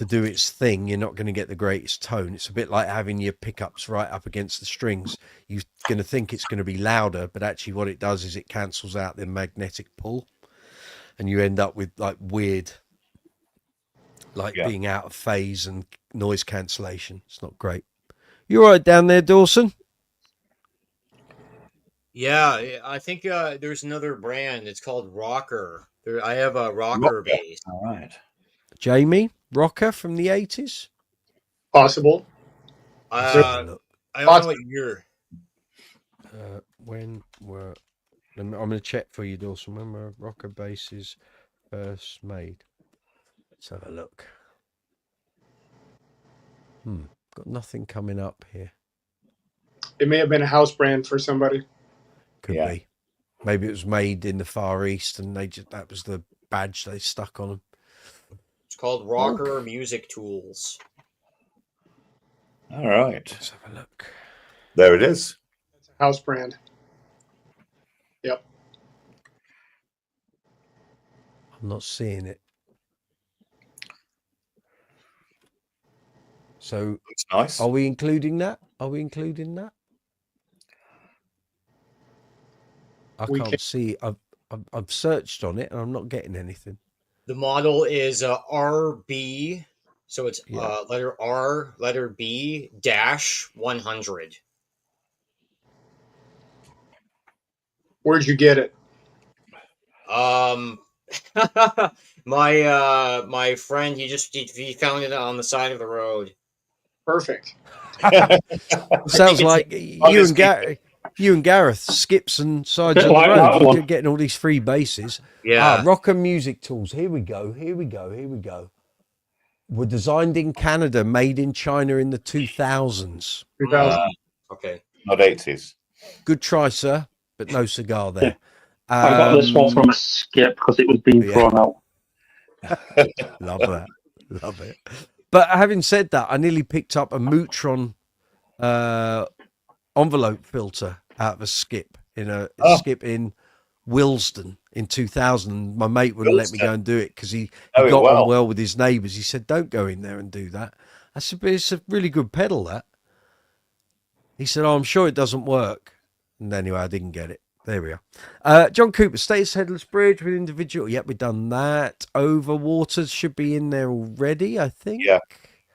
do its thing, you're not going to get the greatest tone. It's a bit like having your pickups right up against the strings. You're going to think it's going to be louder, but actually what it does is it cancels out the magnetic pull, and you end up with like weird, being out of phase and noise cancellation. It's not great. You all right down there, Dawson? Yeah, I think there's another brand. It's called Rocker. I have a Rocker bass. All right. Jamie, Rocker from the 80s? Possible. I don't know what year. I'm going to check for you, Dawson. When were Rocker basses first made? Let's have a look. Got nothing coming up here. It may have been a house brand for somebody. Could be. Maybe it was made in the Far East, and that was the badge they stuck on them. It's called Rocker Music Tools. All right. Let's have a look. There it is. It's a house brand. Yep. I'm not seeing it. So it's nice. Are we including that? I can't see. I've searched on it and I'm not getting anything. The model is RB, so it's letter R, letter B, -100. Where'd you get it? My friend, he found it on the side of the road. Perfect. Sounds like honestly- you and Gareth skips and sides Bit of the like that road. one. You're getting all these free bases. Yeah. Rocker music tools. Here we go. Were designed in Canada, made in China in the 2000s. 2000. Okay. Not 80s. Good try, sir, but no cigar there. I got this one from a skip because it was being thrown out. Love that. Love it. But having said that, I nearly picked up a Mootron envelope filter out of a skip skip in Willesden in 2000. My mate wouldn't let me go and do it because he got on well with his neighbours. He said, "Don't go in there and do that." I said, "But it's a really good pedal, that." He said, "Oh, I'm sure it doesn't work." And anyway, I didn't get it. There we are. John Cooper, status headless bridge with individual. Yep, we've done that. Over waters should be in there already, I think. Yeah,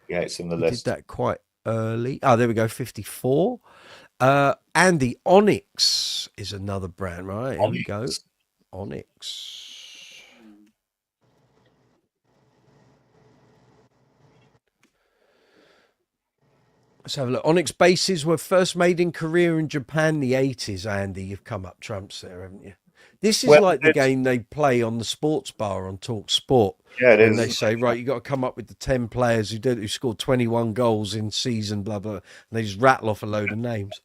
it's in the We list. did that quite early. Oh, there we go. 54. Andy, Onyx is another brand, right? Here we go. Onyx. Let's have a look. Onyx bases were first made in Korea and Japan in the 80s, Andy. You've come up trumps there, haven't you? This is like the game they play on the sports bar on Talk Sport. Yeah, it is. And they say, right, you got to come up with the 10 players who scored 21 goals in season, blah, blah. And they just rattle off a load of names.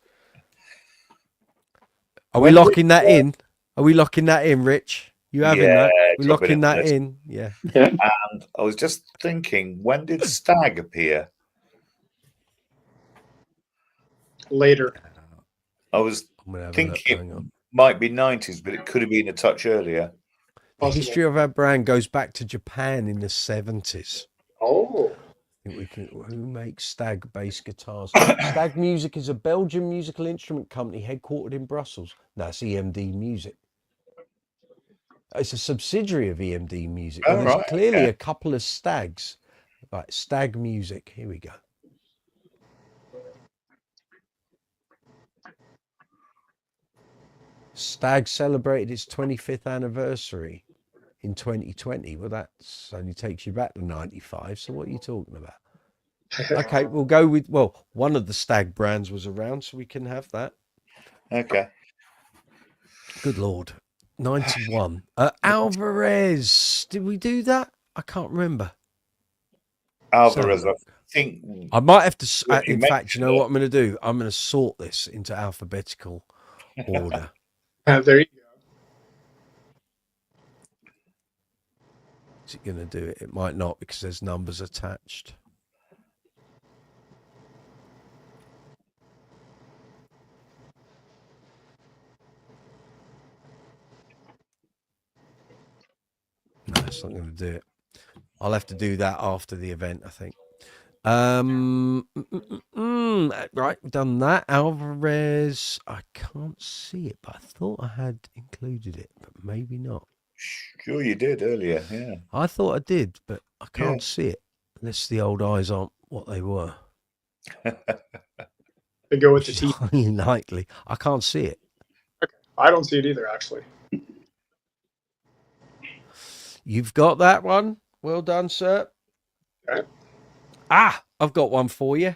Are we locking that in? Are we locking that in, Rich? You having that? We're locking that in. Yeah. Yeah. And I was just thinking, when did Stag appear? Later. I was thinking it might be 90s, but it could have been a touch earlier. The history of our brand goes back to Japan in the 70s. Oh. Who makes Stag bass guitars? Stag Music is a Belgian musical instrument company headquartered in Brussels. No, it's EMD Music. It's a subsidiary of EMD Music. Well, there's clearly a couple of Stags. Right, Stag Music. Here we go. Stag celebrated its 25th anniversary in 2020. Well, that's only takes you back to 95. So what are you talking about? Okay, we'll go with, well, one of the Stag brands was around, so we can have that. Okay. Good Lord. 91. Alvarez. Did we do that? I can't remember. Alvarez, I think. I might have to, in fact, you know what I'm going to do? I'm going to sort this into alphabetical order. There you go. Is it going to do it? It might not because there's numbers attached. No, it's not going to do it. I'll have to do that after the event, I think. Right, we've done that. Alvarez, I can't see it, but I thought I had included it, but maybe not. Sure you did earlier, yeah. I thought I did, but I can't see it unless the old eyes aren't what they were. They go with the T. Unlikely. I can't see it. Okay. I don't see it either, actually. You've got that one. Well done, sir. Okay. I've got one for you.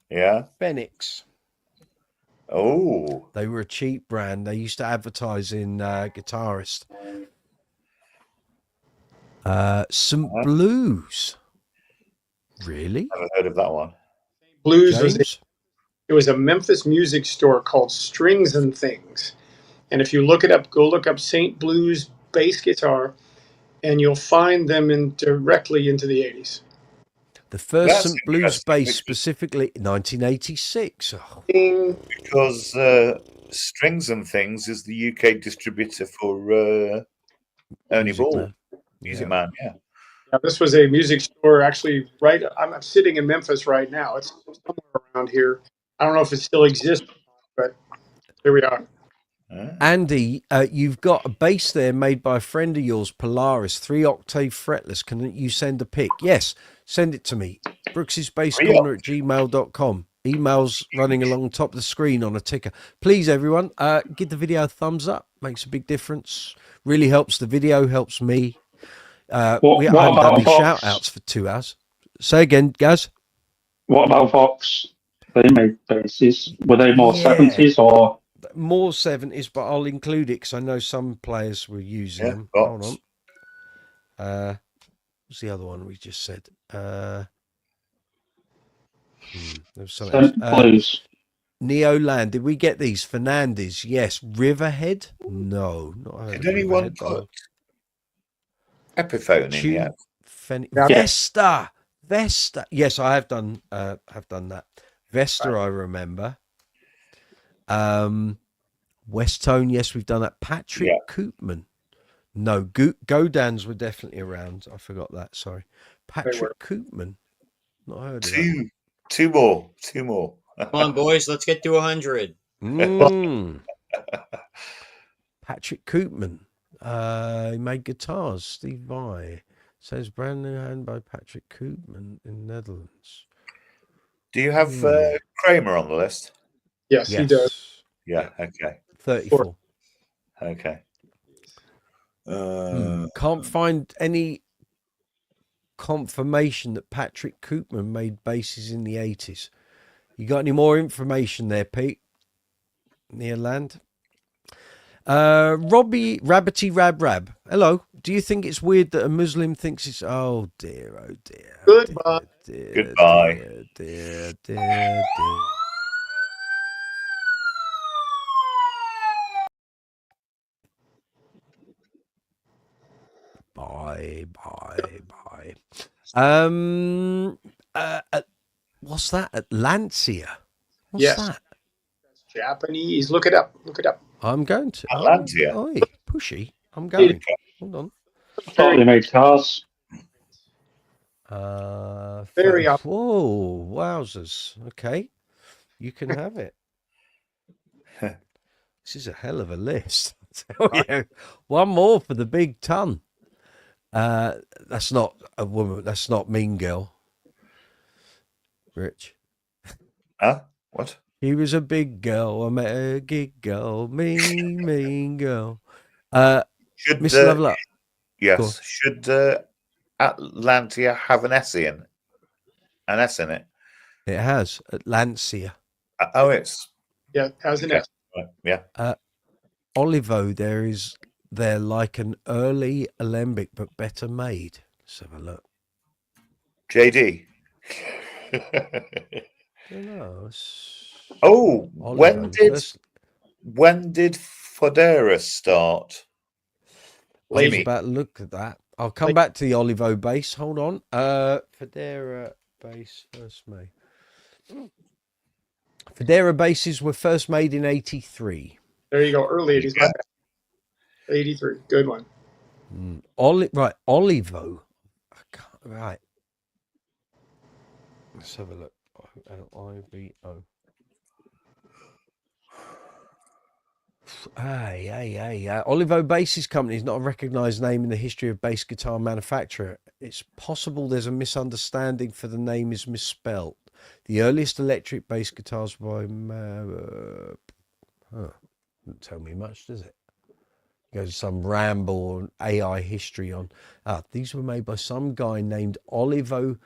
Yeah. Fenix. Oh. They were a cheap brand. They used to advertise in Guitarist. St. Blues. Really? Never heard of that one. Blues was a Memphis music store called Strings and Things. And if you look it up, go look up St. Blues bass guitar, and you'll find them directly into the 80s. The first St. Blues bass specifically 1986. Oh. Because Strings and Things is the UK distributor for Ernie Ball. Music Man, yeah. This was a music store actually I'm sitting in Memphis right now. It's somewhere around here. I don't know if it still exists, but here we are. Andy, you've got a bass there made by a friend of yours, Polaris, 3-octave fretless. Can you send a pic? Yes, send it to me. Brooks's Bass Corner at gmail.com. emails running along top of the screen on a ticker. Please, everyone, give the video a thumbs up. Makes a big difference. Really helps the video, helps me. I haven't done any shout outs for 2 hours. Say again, Gaz. What about Vox? They made bases. Were they more 70s or? More 70s, but I'll include it because I know some players were using them. Vox. Hold on. What's the other one we just said? There was something else. Blues. Neoland. Did we get these? Fernandez. Yes. Riverhead. No, not heard. Did anyone put Epiphone in yet? Vesta. Yes, I have done. Have done that. Vesta, I remember. West Tone. Yes, we've done that. Patrick Koopman. No, Godans were definitely around. I forgot that. Sorry, Patrick Koopman. Not heard of that. Two more. Come on, boys, let's get to 100. Patrick Koopman. He made guitars. Steve Vai says brand new hand by Patrick Koopman in Netherlands. Do you have Kramer on the list? Yes, he does. Yeah. Okay. 34. Okay. Can't find any confirmation that Patrick Koopman made basses in the 80s. You got any more information there, Pete? Near land. Robbie Rabbity Rab. Hello. Do you think it's weird that a Muslim thinks it's oh dear. Goodbye. Goodbye. Dear. Bye. What's that? Atlantia. What's that? That's Japanese. Look it up. I'm going to. Atlantia. Oh, pushy. I'm going. Hold on. I thought they made cars. Very up. Whoa, wowzers. Okay. You can have it. This is a hell of a list. I'll tell you. One more for the big ton. That's not a woman. That's not Mean Girl. Rich. Huh? What? He was a big girl. I met a gig girl. Mean girl. Should Mr. Level Up. Yes. Should Atlantia have an S in? An S in it? It has. Atlantia. It's. Yeah, has an S. Yeah. Olivo, they're like an early Alembic, but better made. Let's have a look. Jaydee. Oh, when did Fodera start? I was about to look at that. I'll come back to the Olivo bass. Hold on. Fodera bass first made. Fodera basses were first made in 83. There you go. Early 80s. 83. Good one. Olivo. Right. Let's have a look. L-I-V-O. Olivo Basses Company is not a recognised name in the history of bass guitar manufacture. It's possible there's a misunderstanding for the name is misspelt. The earliest electric bass guitars by doesn't tell me much, does it? Goes some ramble or AI history on. These were made by some guy named Olivo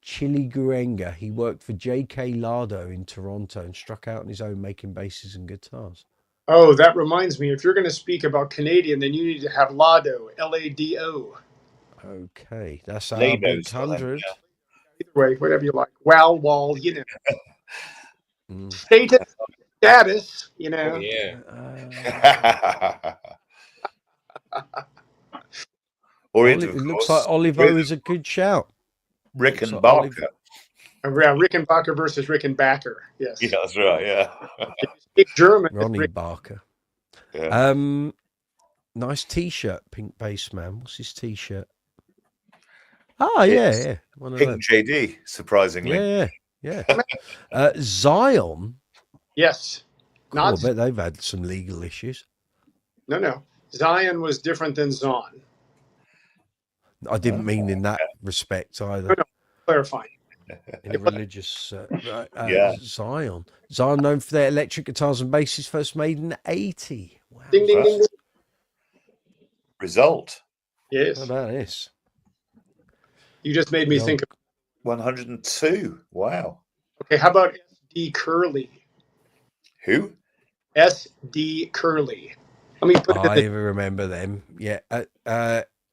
Chiliguenga. He worked for J.K. Lardo in Toronto and struck out on his own making basses and guitars. Oh, that reminds me. If you're going to speak about Canadian, then you need to have Lado. L-A-D-O. Okay, that's our big 100. Either way, whatever you like. Wall, you know. Status, you know. Oh, yeah. It looks like Olivo is a good shout. Rickenbacker. Rickenbacker versus Rickenbacker. Yes. Yeah, that's right. Yeah. Speak German. Ronnie Barker. Yeah. Nice T-shirt, Pink Bass Man. What's his T-shirt? Yeah. One of Pink them. Jaydee, surprisingly. Yeah. Zion. Yes. Cool, I bet they've had some legal issues. No. Zion was different than Zon. I didn't mean in that respect either. No, clarifying. in a religious Yeah. Zion. Zion known for their electric guitars and basses, first made in 80. Wow. Ding, ding, ding, ding. Result. Yes. How about this? You just made me No. think of, 102. Wow. okay, how about SD Curly? Who? SD Curly. Let me put it I in the, remember them. Yeah.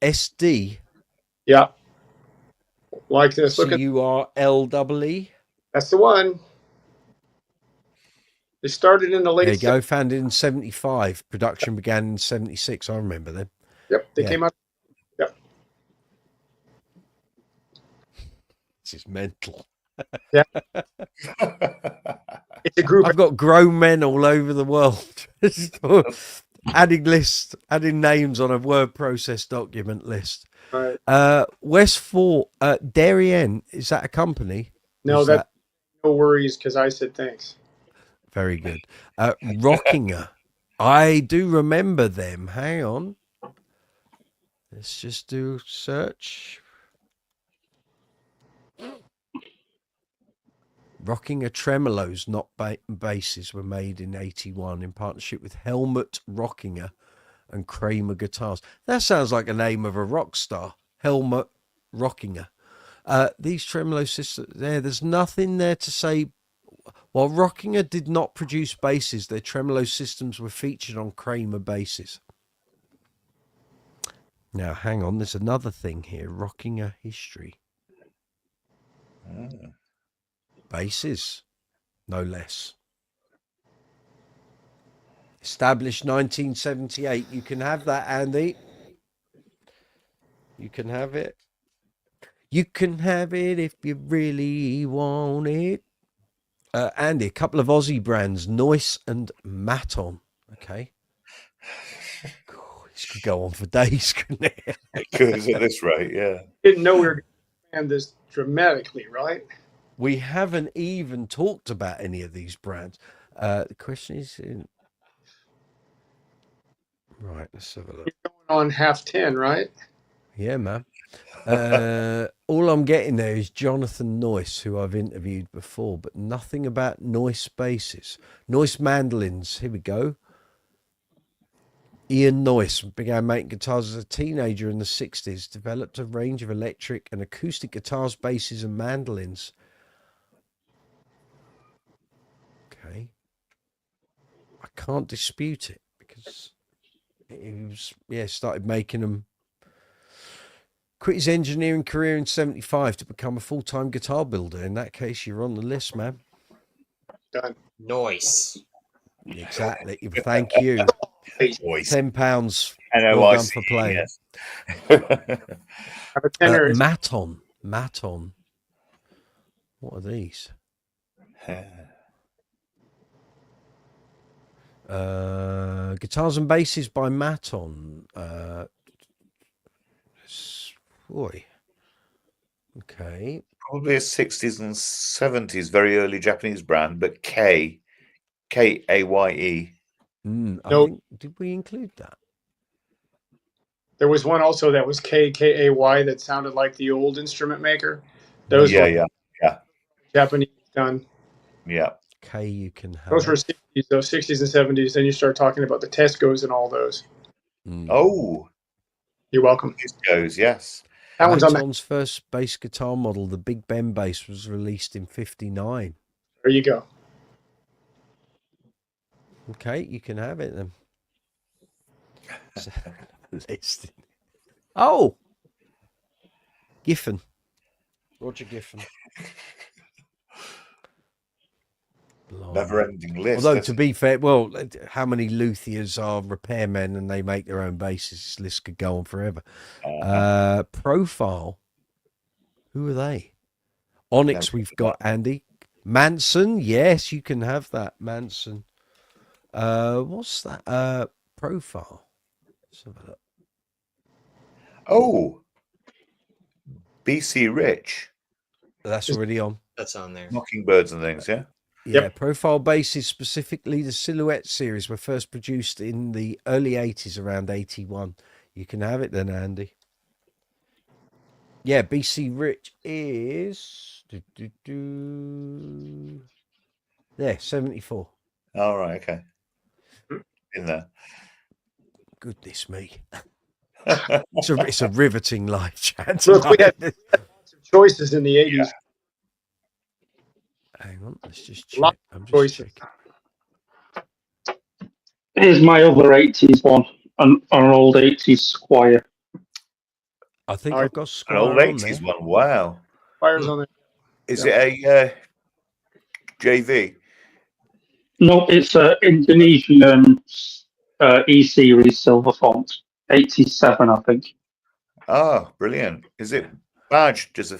SD. yeah. Like this. Look at CURLEE. that's the one. They started in the late. There you go. Founded in 75. Production began in 76. I remember them. Yep, they Yeah. came out. Yep. This is mental. It's a group. I've got grown men all over the world. adding names on a word process document list. Right. West Fort, Darien, is that a company? No, Is that no worries because I said thanks. very good. Rockinger. I do remember them. Hang on. Let's just do search. Rockinger tremolos, not basses, were made in 81 in partnership with Helmut Rockinger and Kramer Guitars. That sounds like a name of a rock star. Helmut Rockinger. These tremolo systems, there's nothing there to say. While Rockinger did not produce basses, their tremolo systems were featured on Kramer basses. Now, hang on, there's another thing here. Rockinger history. Basses, no less. Established 1978. You can have that, Andy. You can have it. You can have it if you really want it. Andy, a couple of Aussie brands, Noise and Maton. Okay. This could go on for days, couldn't it? It could at this rate, yeah. Didn't know we were going to expand this dramatically, right? We haven't even talked about any of these brands. The question is, right, let's have a look. You're going on 10:30, right? Yeah, man. All I'm getting there is Jonathan Noyce, who I've interviewed before, but nothing about Noyce basses. Noyce mandolins, here we go. Ian Noyce began making guitars as a teenager in the 60s, developed a range of electric and acoustic guitars, basses, and mandolins. Okay. I can't dispute it because he was, started making them. Quit his engineering career in 75 to become a full-time guitar builder. In that case, you're on the list, man. Done. Noise. Exactly. Thank you. Voice. £10. NOIC, Well done for playing. yes. Have a tenner. Maton. What are these? Guitars and basses by Maton. Boy. Okay. Probably a 60s and 70s, very early Japanese brand, but K-A-Y-E. I Nope. think, did we include that? There was one also that was KKAY that sounded like the old instrument maker. Those were Yeah. Japanese done. Yeah. K you can have. Those were 60s, though, 60s and 70s. Then you start talking about the Tescos and all those. Oh, You're welcome. this goes, yes. That one's on Maton's first bass guitar model, the Big Ben bass, was released in 59. There you go. Okay, you can have it then. List. Oh, Giffen. Roger Giffen. Never-ending list. Although, to be fair, well, how many luthiers are repairmen and they make their own basses? This list could go on forever. Profile. Who are they? Onyx, we've got Andy. Manson, yes, you can have that. Manson. What's that? Profile. Let's have a look. Oh, BC Rich. That's already on. That's on there. Mockingbirds and things, yeah? Yeah, profile basses, specifically the Silhouette series, were first produced in the early 80s, around 81. You can have it then, Andy. Yeah, BC Rich is there, 74. All right, okay. In there. Goodness me. It's a riveting live chat Look, we tonight. had lots of choices in the 80s. Hang on, let's just Lots check. I'm just choices. checking. Here's my other 80s one, an old 80s Squire. I think All I've got An Squire old on 80s there. one. Wow. Fires on there. Is Yeah. it a JV? No, it's an Indonesian E series silver font, 87, I think. Oh, brilliant. Is it badged as a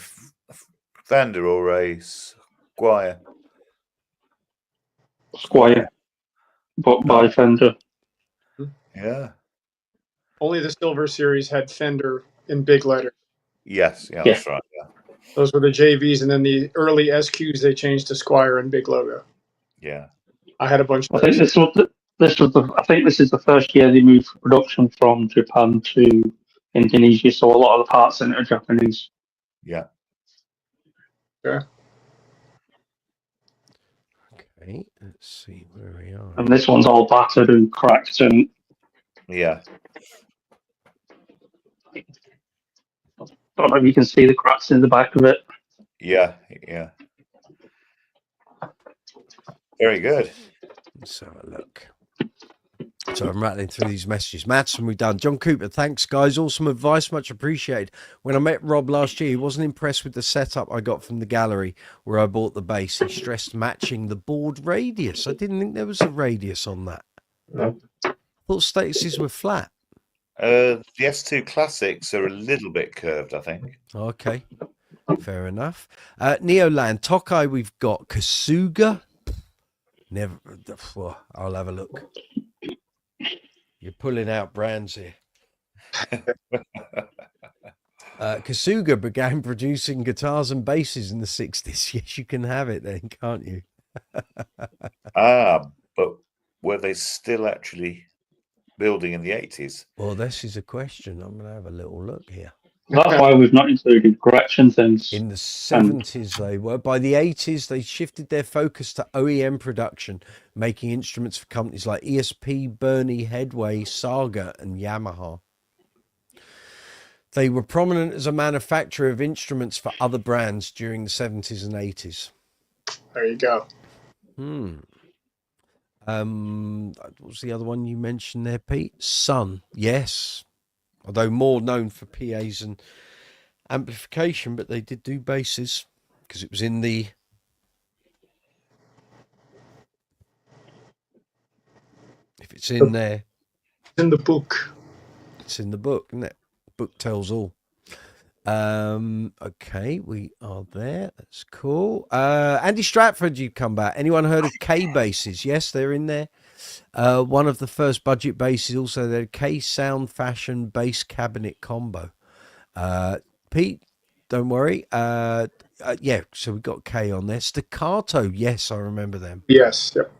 Fender or a Squire? Squire, but by Fender. Yeah. Only the Silver Series had Fender in big letters. Yes. Yeah, that's right. Yeah. Those were the JVs, and then the early SQs they changed to Squire and big logo. Yeah. I had a bunch I of think those. I think this is the first year they moved production from Japan to Indonesia, so a lot of the parts in it are Japanese. Yeah. Yeah. Okay, let's see where we are. And this one's all battered and cracked, and Yeah. I don't know if you can see the cracks in the back of it. Yeah. Yeah. Very good. Let's have a look. So I'm rattling through these messages. Madsen, we've done. John Cooper, thanks, guys. Awesome advice, much appreciated. When I met Rob last year, he wasn't impressed with the setup I got from the gallery where I bought the bass. He stressed matching the board radius. I didn't think there was a radius on that. I thought statuses were flat. The S2 Classics are a little bit curved, I think. Okay, fair enough. Neoland, Tokai, we've got Kasuga. Never. I'll have a look. You're pulling out brands here. Kasuga began producing guitars and basses in the 60s. Yes, you can have it then, can't you? But were they still actually building in the 80s? Well, this is a question. I'm going to have a little look here. That's why we've not included Gretchen things. In the 70s, they were. By the 80s, they shifted their focus to OEM production, making instruments for companies like ESP, Bernie, Headway, Saga, and Yamaha. They were prominent as a manufacturer of instruments for other brands during the 70s and 80s. There you go. What was the other one you mentioned there, Pete? Sun, yes. Although more known for PAs and amplification, but they did do basses because it was in the... If it's in there... It's in the book. It's in the book, isn't it? Book tells all. Okay, we are there. That's cool. Andy Stratford, you come back. Anyone heard of K basses? Yes, they're in there. One of the first budget basses, also the K Sound Fashion bass cabinet combo. Pete, don't worry. Yeah, so we got K on there. Staccato, yes, I remember them. Yes. Yep.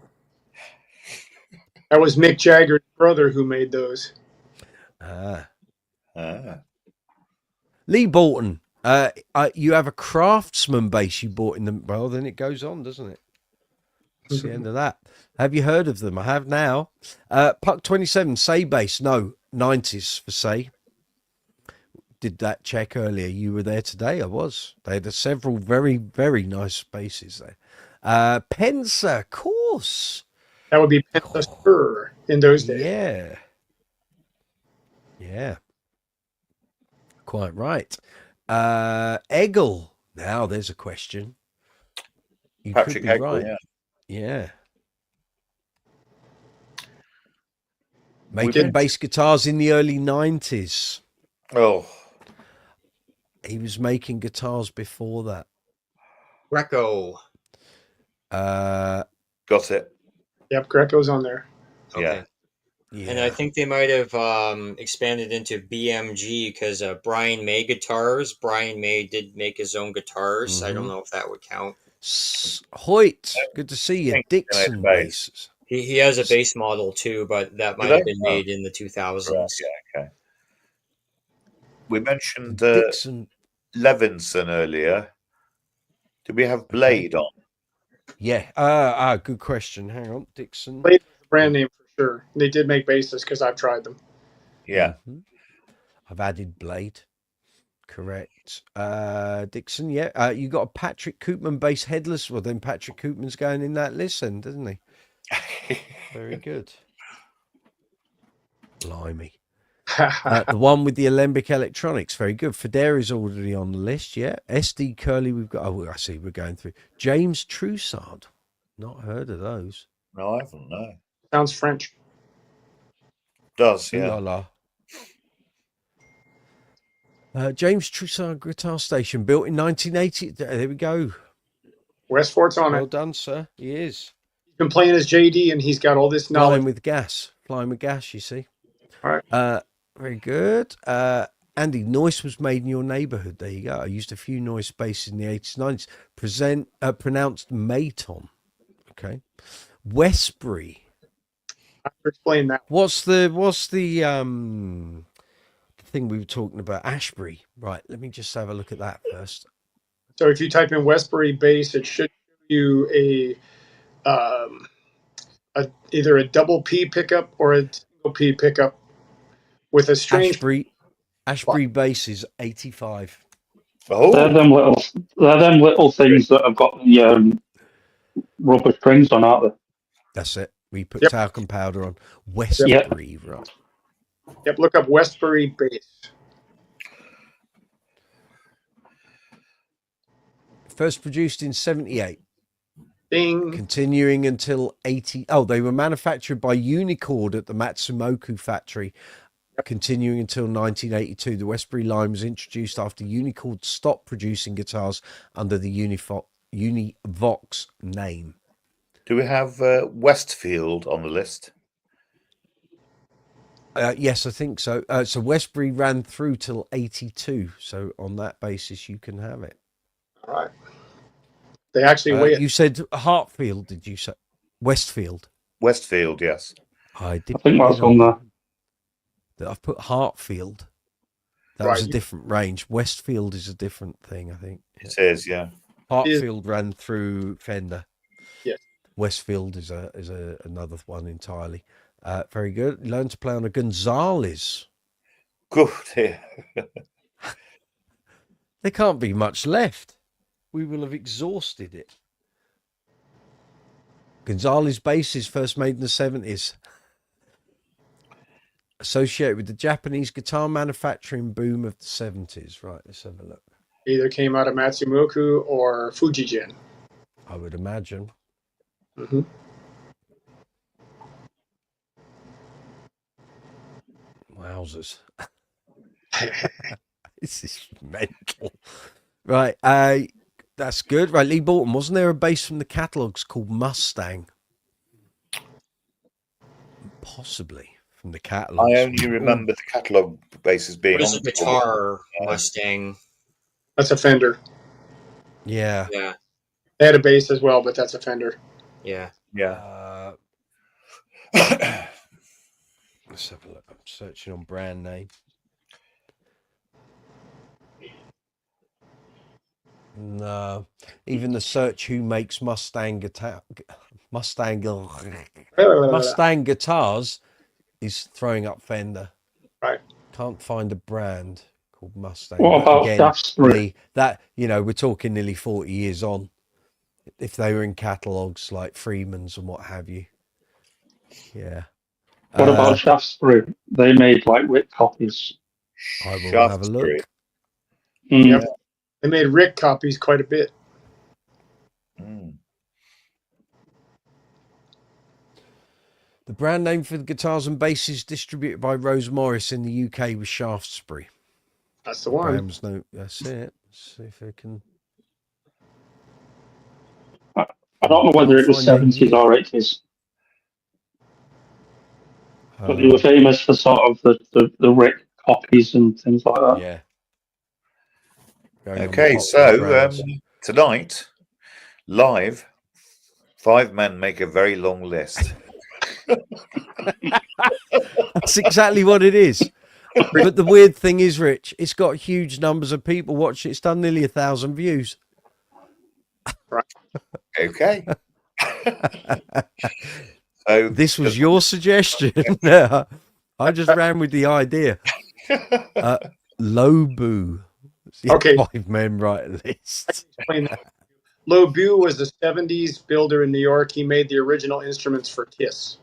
That was Mick Jagger's brother who made those. Lee Bolton, you have a Craftsman bass you bought in the... Well, then it goes on, doesn't it? That's the end of that. Have you heard of them? I have now. Puck 27, Say bass. No, 90s for Say. Did that check earlier. You were there today. I was. They had several very, very nice basses there. Pensa, of course. That would be Pensa Spur in those days. Yeah. Yeah. Quite right. Eggle. Now there's a question. You Patrick could be Eggle, right. yeah. Yeah. Making bass guitars in the early 90s. Oh. He was making guitars before that. Greco. Got it. Yep, Greco's on there. Okay. Yeah. And I think they might have expanded into BMG because Brian May guitars. Brian May did make his own guitars. I don't know if that would count. Hoyt, good to see you. Dixon basses. He has a bass model too, but that might have been made in the 2000s. Right, yeah, okay. We mentioned Dixon. Levinson earlier. Do we have Blade on? Yeah. Good question. Hang on, Dixon. Blade was the brand name for sure. They did make bases because I've tried them. Yeah. I've added Blade. Correct. Dixon, yeah. You got a Patrick Koopman base headless. Well, then Patrick Koopman's going in that list, then, doesn't he? Very good. Blimey. The one with the Alembic electronics, very good. Federa's already on the list, yeah. SD Curly, we've got. Oh, I see. We're going through James Troussard. Not heard of those. No, I haven't. No. Sounds French. Does, Ooh yeah. la la. James Troussard Guitar Station, built in 1980. There we go. Westfort's on Well it. done, sir. He is. He's been playing as Jaydee, and he's got all this knowledge. Flying with gas. Flying with gas, you see. All right. Very good. Andy, Noise was made in your neighborhood. There you go. I used a few Noise bases in the 80s, 90s. Pronounced Maton. Okay. Westbury. I have to explain that. What's the thing we were talking about? Ashbury. Right. Let me just have a look at that first. So if you type in Westbury bass, it should show you either a double P pickup or a single P pickup with a strange. Ashbury bass is 85. Oh, They're them little things that have got the rubber strings on, aren't they? That's it. We put Yep. talcum powder on. Westbury, right. Yep, look up Westbury bass. First produced in 78. Ding. Continuing until 80. Oh, they were manufactured by Unicord at the Matsumoku factory. Continuing until 1982. The Westbury line was introduced after Unicord stopped producing guitars under the Univox name. do we have Westfield on the list? Yes, I think so. So Westbury ran through till 82. So on that basis, you can have it. All right. They actually weigh it. You said Hartfield, did you say? Westfield. Westfield, yes. I did. I think that's on there. I've put Hartfield. That was Right. a different range. Westfield is a different thing, I think. It is, yeah. Hartfield ran through Fender. Yes. Westfield is another one entirely. Very good. Learn to play on a Gonzales. Good. Yeah. There can't be much left. We will have exhausted it. Gonzales bass is first made in the 70s. Associated with the Japanese guitar manufacturing boom of the 70s. Right, let's have a look. Either came out of Matsumoku or Fujijin. I would imagine. Mm-hmm. Wowzers. This is mental. Right, that's good. Right, Lee Bolton, wasn't there a bass from the catalogues called Mustang? Possibly from the catalogues. I only remember the catalogue bases being What is on a guitar Mustang? That's a Fender. Yeah. Yeah, They had a bass as well, but that's a Fender. yeah. Yeah. Let's have a look. I'm searching on brand name. No, even the search who makes Mustang guitars is throwing up Fender. Right. Can't find a brand called Mustang. What But about again, Shaftesbury? that we're talking nearly 40 years on. If they were in catalogues like Freeman's and what have you. Yeah. What about Shaftesbury? They made like whip copies. I will have a look. Mm. Yep. They made Rick copies quite a bit. Mm. The brand name for the guitars and basses distributed by Rose Morris in the UK was Shaftesbury. That's the one. That's it. Let's see if I can. I don't know whether it was 70s or 80s, but they were famous for sort of the Rick copies and things like that. Yeah. Okay, so tonight, live, 5 men make a very long list. That's exactly what it is. But the weird thing is, Rich, it's got huge numbers of people watching. It's done nearly 1,000 views. Okay. So This was your suggestion. I just ran with the idea. Lobu. Okay. 5 men right list. Explain that. Lobu was a 70s builder in New York. He made the original instruments for Kiss.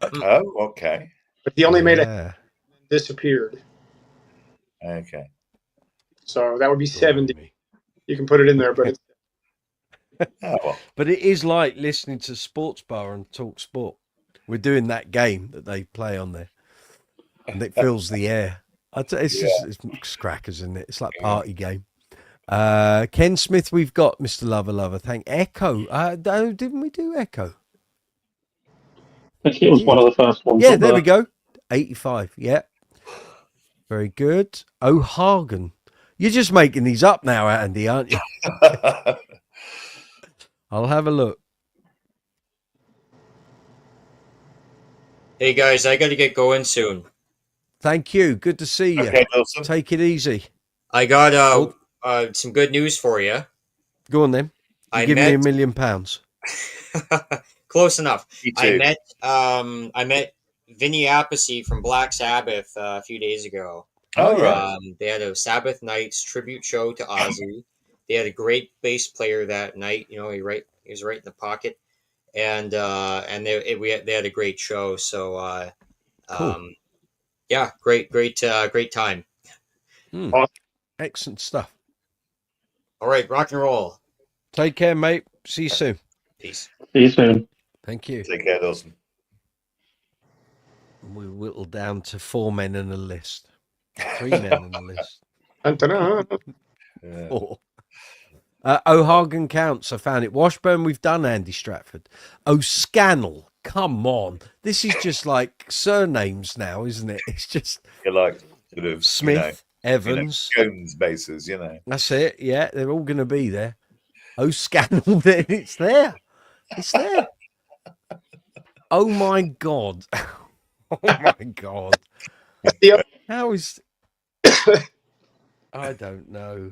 oh, okay. But he only made it Yeah. disappeared. Okay. So that would be 70. You can put it in there, but it's Oh, well. But it is like listening to Sports Bar and Talk Sport. We're doing that game that they play on there, and it fills the air. It's just it's crackers, isn't it? It's like party game. Ken Smith, we've got Mr. Lover. Thank Echo. Didn't we do Echo? I think it was one of the first ones. Yeah, there we go. 85. Yeah. Very good. O'Hagan. You're just making these up now, Andy, aren't you? I'll have a look. Hey guys, I got to get going soon. Thank you. Good to see you. Okay, Wilson. Take it easy. I got some good news for you. Go on then. I Give me met- £1 million. Close enough. Me too. I met Vinny Appice from Black Sabbath a few days ago. Oh, right. They had a Sabbath Nights tribute show to Ozzy. They had a great bass player that night. You know, he was right in the pocket, and they had a great show. So, Cool. yeah, great time. Excellent stuff. All right, rock and roll. Take care, mate. See you soon. Peace. See you soon. Thank you. Take care, Dawson. We whittle down to 4 men in a list. 3 men in the list. Dun-dun-dun. Yeah. 4. O'Hagan counts. I found it. Washburn, we've done Andy Stratford. O'Scannell. Come on. This is just like surnames now, isn't it? It's just You're like sort of Smith, Evans. Jones bases, you know. That's it. Yeah, they're all going to be there. O'Scannell, it's there. It's there. Oh my God. Oh my God. How is. I don't know.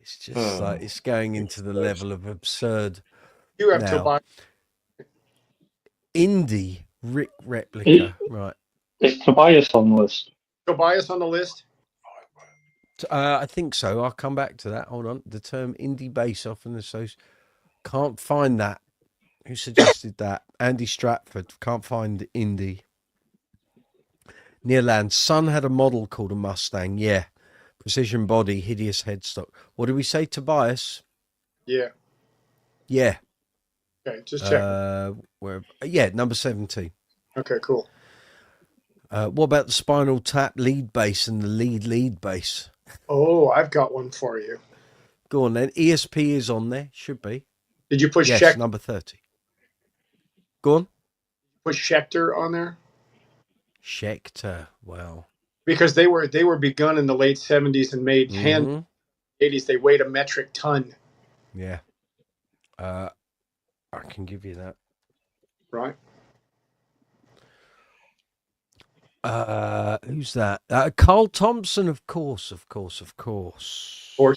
It's just like it's going into the level of absurd. You have Now. to buy. Indie Rick replica. Right. Is Tobias on the list? Tobias on the list. I think so. I'll come back to that. Hold on. The term indie bass often associated. Can't find that. Who suggested that? Andy Stratford. Can't find indie. Nearland. Son had a model called a Mustang. Yeah. Precision body, hideous headstock. What did we say, Tobias? Yeah. Yeah. Okay, just check. Number 17. Okay, cool. What about the Spinal Tap lead bass and the lead bass? Oh, I've got one for you. Go on then. ESP is on there. Should be. Did you push Yes, number 30. Go on. push Schecter on there? Schecter. Wow. Because they were begun in the late 70s and made hand 80s. They weighed a metric ton. Yeah. I can give you that. Right. Who's that? Carl Thompson, of course. Horse, of course. Who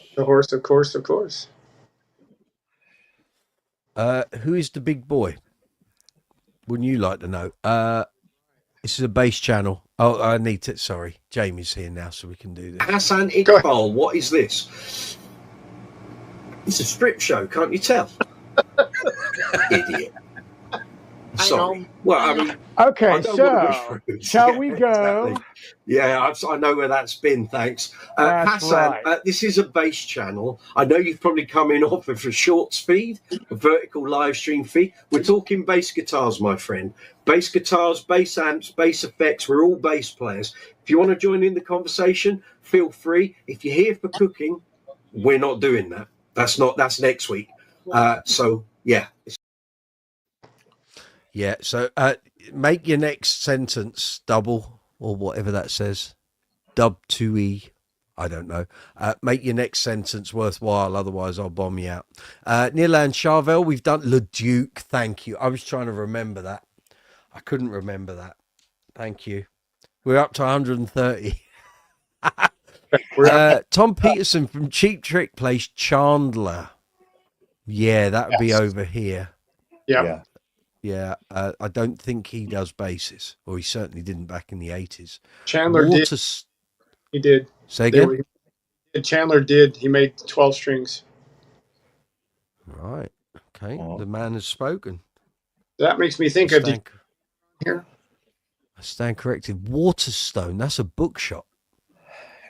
is the big boy? Wouldn't you like to know? This is a bass channel. Oh, I need to. Sorry, Jamie's here now, so we can do this. Hassan Iqbal, what is this? It's a strip show, can't you tell? Idiot. Sorry. Well, I mean, Okay, I don't so wanna be rude. shall Yeah, we go? exactly. Yeah, I know where that's been, thanks. That's Hassan, right. this is a bass channel. I know you've probably come in off of a short feed, a vertical live stream feed. We're talking bass guitars, my friend. Bass guitars, bass amps, bass effects. We're all bass players. If you want to join in the conversation, feel free. If you're here for cooking, we're not doing that. That's next week. So, yeah. Yeah. So make your next sentence double or whatever that says. Dub 2E. I don't know. Make your next sentence worthwhile. Otherwise, I'll bomb you out. Nearland Charvel, we've done Le Duke. Thank you. I was trying to remember that. I couldn't remember that. Thank you. We're up to 130. Tom Peterson from Cheap Trick plays Chandler. Yeah, that would be over here. Yeah. Yeah, I don't think he does basses, or he certainly didn't back in the 80s. Chandler did. He did. Say again? Chandler did. He made 12 strings. Right. Okay. The man has spoken. That makes me think of here. I stand corrected. Waterstone. That's a bookshop.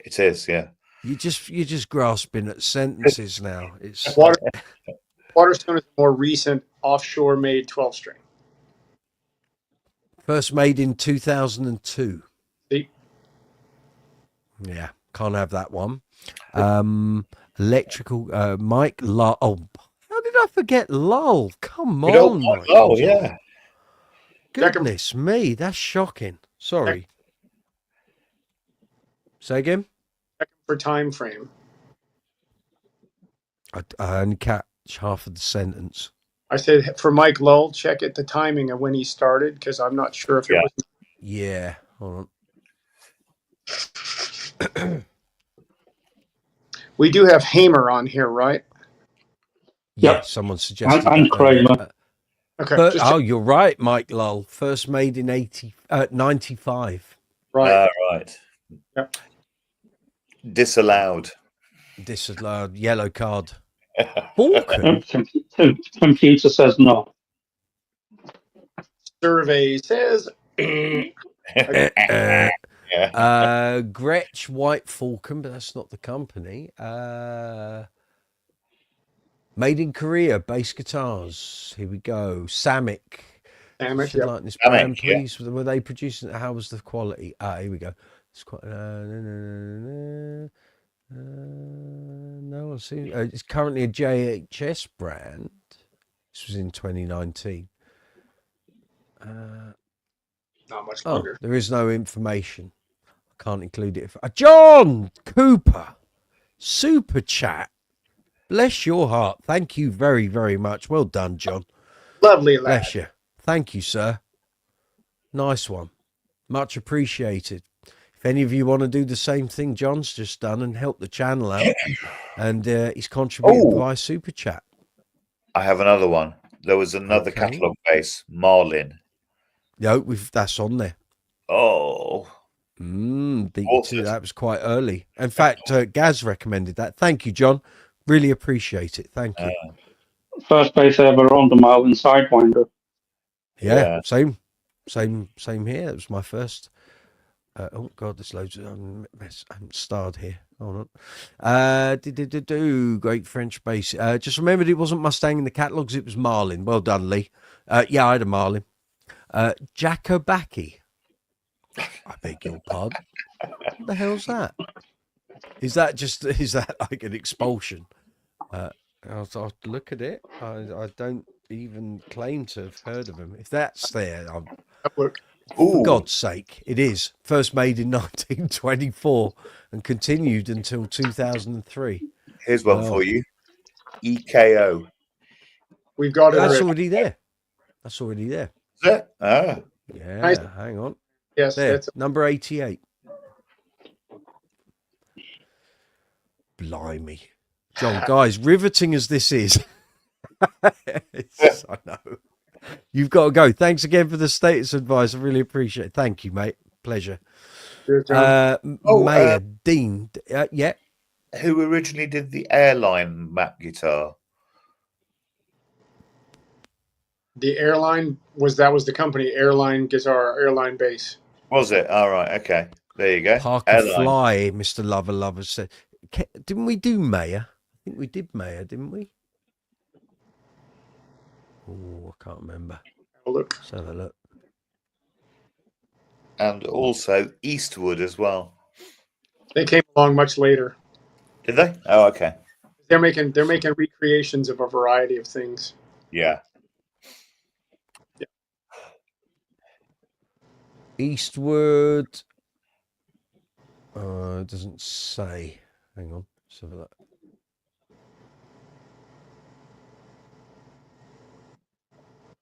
It is, yeah. You're just grasping at sentences now. It's Waterstone is a more recent offshore made 12 string. First made in 2002. See? Yeah, can't have that one. Electrical Mike Lull. Oh, how did I forget Lull? Come on, Mike. Oh, yeah. Goodness me, that's shocking. Sorry. Say again? For time frame. I only catch half of the sentence. I said for Mike Lull, check the timing of when he started, because I'm not sure if it was. Yeah, hold on. We do have Hamer on here, right? Yeah, someone suggested. And Kramer. Okay. You're right, Mike Lull. First made in 95. Right. Right. Yep. Disallowed. Yellow card. Balkan. Computer says no. Survey says. Gretsch White Falcon, but that's not the company. Made in Korea, bass guitars. Here we go. Samick. Samick, like this brand, please. Were they producing it? How was the quality? Here we go. It's quite. No, I see. It's currently a JHS brand. This was in 2019. Not much longer. There is no information. I can't include it. John Cooper, super chat. Bless your heart. Thank you very, very much. Well done, John. Lovely lad. Bless you. Thank you, sir. Nice one. Much appreciated. If any of you want to do the same thing John's just done and help the channel out, and he's contributed by super chat. I have another one. There was another catalogue bass, Marlin. No, that's on there. Oh. Beat you to that was quite early. In fact, Gaz recommended that. Thank you, John. Really appreciate it. Thank you. First bass ever on the Marlin Sidewinder. Yeah, same here. It was my first. Oh God, there's loads of I'm starred here. Hold on. Great French bass. Just remembered it wasn't Mustang in the catalogues. It was Marlin. Well done, Lee. Yeah, I had a Marlin. Jacobacci. I beg your pardon. What the hell's that? Is that like an expulsion? I'll have to look at it. I don't even claim to have heard of him. If that's there, for God's sake, it is. First made in 1924 and continued until 2003. Here's one for you. EKO. We've got it. That's already there. That's already there. Is it? Ah. Yeah, nice. Hang on. Yes, there, that's number 88. Blimey. John, guys, riveting as this is, I know. You've got to go. Thanks again for the status advice. I really appreciate it. Thank you, mate. Pleasure. Mayor Dean. Yeah. Who originally did the airline map guitar? The airline was the company, airline guitar, airline bass. Was it? All right. Okay. There you go. Parker airline. Fly, Mr. Lover said. Didn't we do Mayor? I think we did Mayor, didn't we? Oh, I can't remember. Look. Let's have a look. And also Eastwood as well. They came along much later. Did they? Oh, okay. They're making recreations of a variety of things. Yeah. Eastwood. It doesn't say. Hang on. Let's have a look.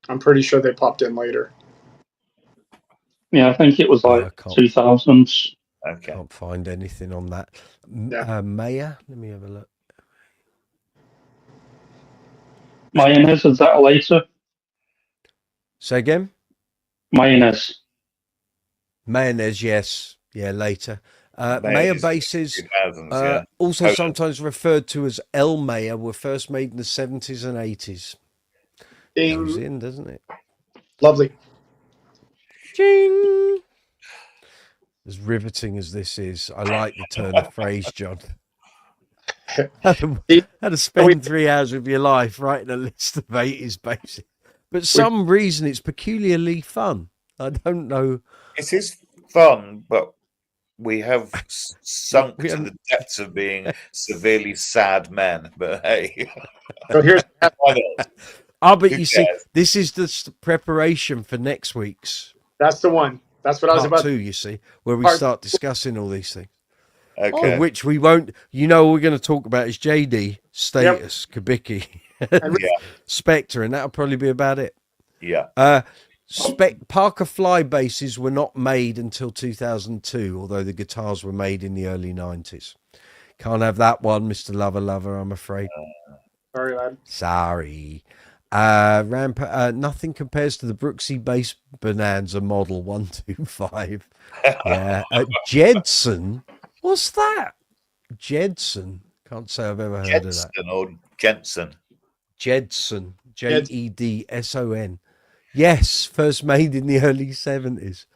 I'm pretty sure they popped in later. Yeah, I think it was like 2000s. Okay. Can't find anything on that. Yeah. Mayer, let me have a look. Mayonnaise, is that later? Say again? Mayonnaise. Mayonnaise, yes. Yeah, later. Mayer Mayonnaise, bases, 2000s, yeah. also Poland. sometimes referred to as El Mayer, were first made in the 70s and 80s. Goes Ding. in, doesn't it? Lovely. Ching! As riveting as this is, I like the turn of phrase, John. Had to spend 3 hours of your life writing a list of 80s bases. But some reason it's peculiarly fun. I don't know. It is fun, but we have sunk We to haven't- the depths of being severely sad men. But hey, So here's why not? but Who you see, cares? this is the preparation for next week's that's the one. That's what I was part about. 2, you see, where we Part- start discussing all these things. Okay. Of which we won't, all we're going to talk about is Jaydee, Status, Kubicki, And Yeah. Spector, and that'll probably be about it. Yeah. Parker Fly bases were not made until 2002, although the guitars were made in the early 90s. Can't have that one, Mr. Lover, I'm afraid. sorry, lad. Sorry. Nothing compares to the Brooksy bass Bonanza model 125. Yeah. Jedson. What's that? Jedson. Can't say I've ever heard of that. Jensen or Jensen. Jedson. Jedson. Yes, first made in the early 70s.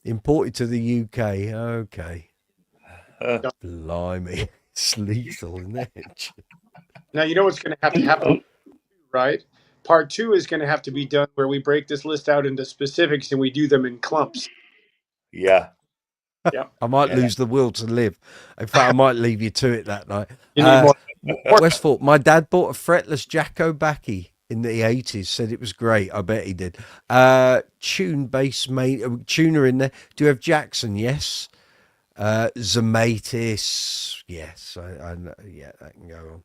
Imported to the UK. Okay. Blimey. It's lethal, isn't it? Now you know what's going to have to happen, right? Part 2 is going to have to be done where we break this list out into specifics and we do them in clumps. Yeah. I might lose the will to live. In fact, I might leave you to it that night. You need more. Westford, my dad bought a fretless Jacko Backy in the 80s, said it was great. I bet he did. Tune bass tuner in there. Do you have Jackson? Yes. Zamatis. Yes. I know. Yeah, that can go on.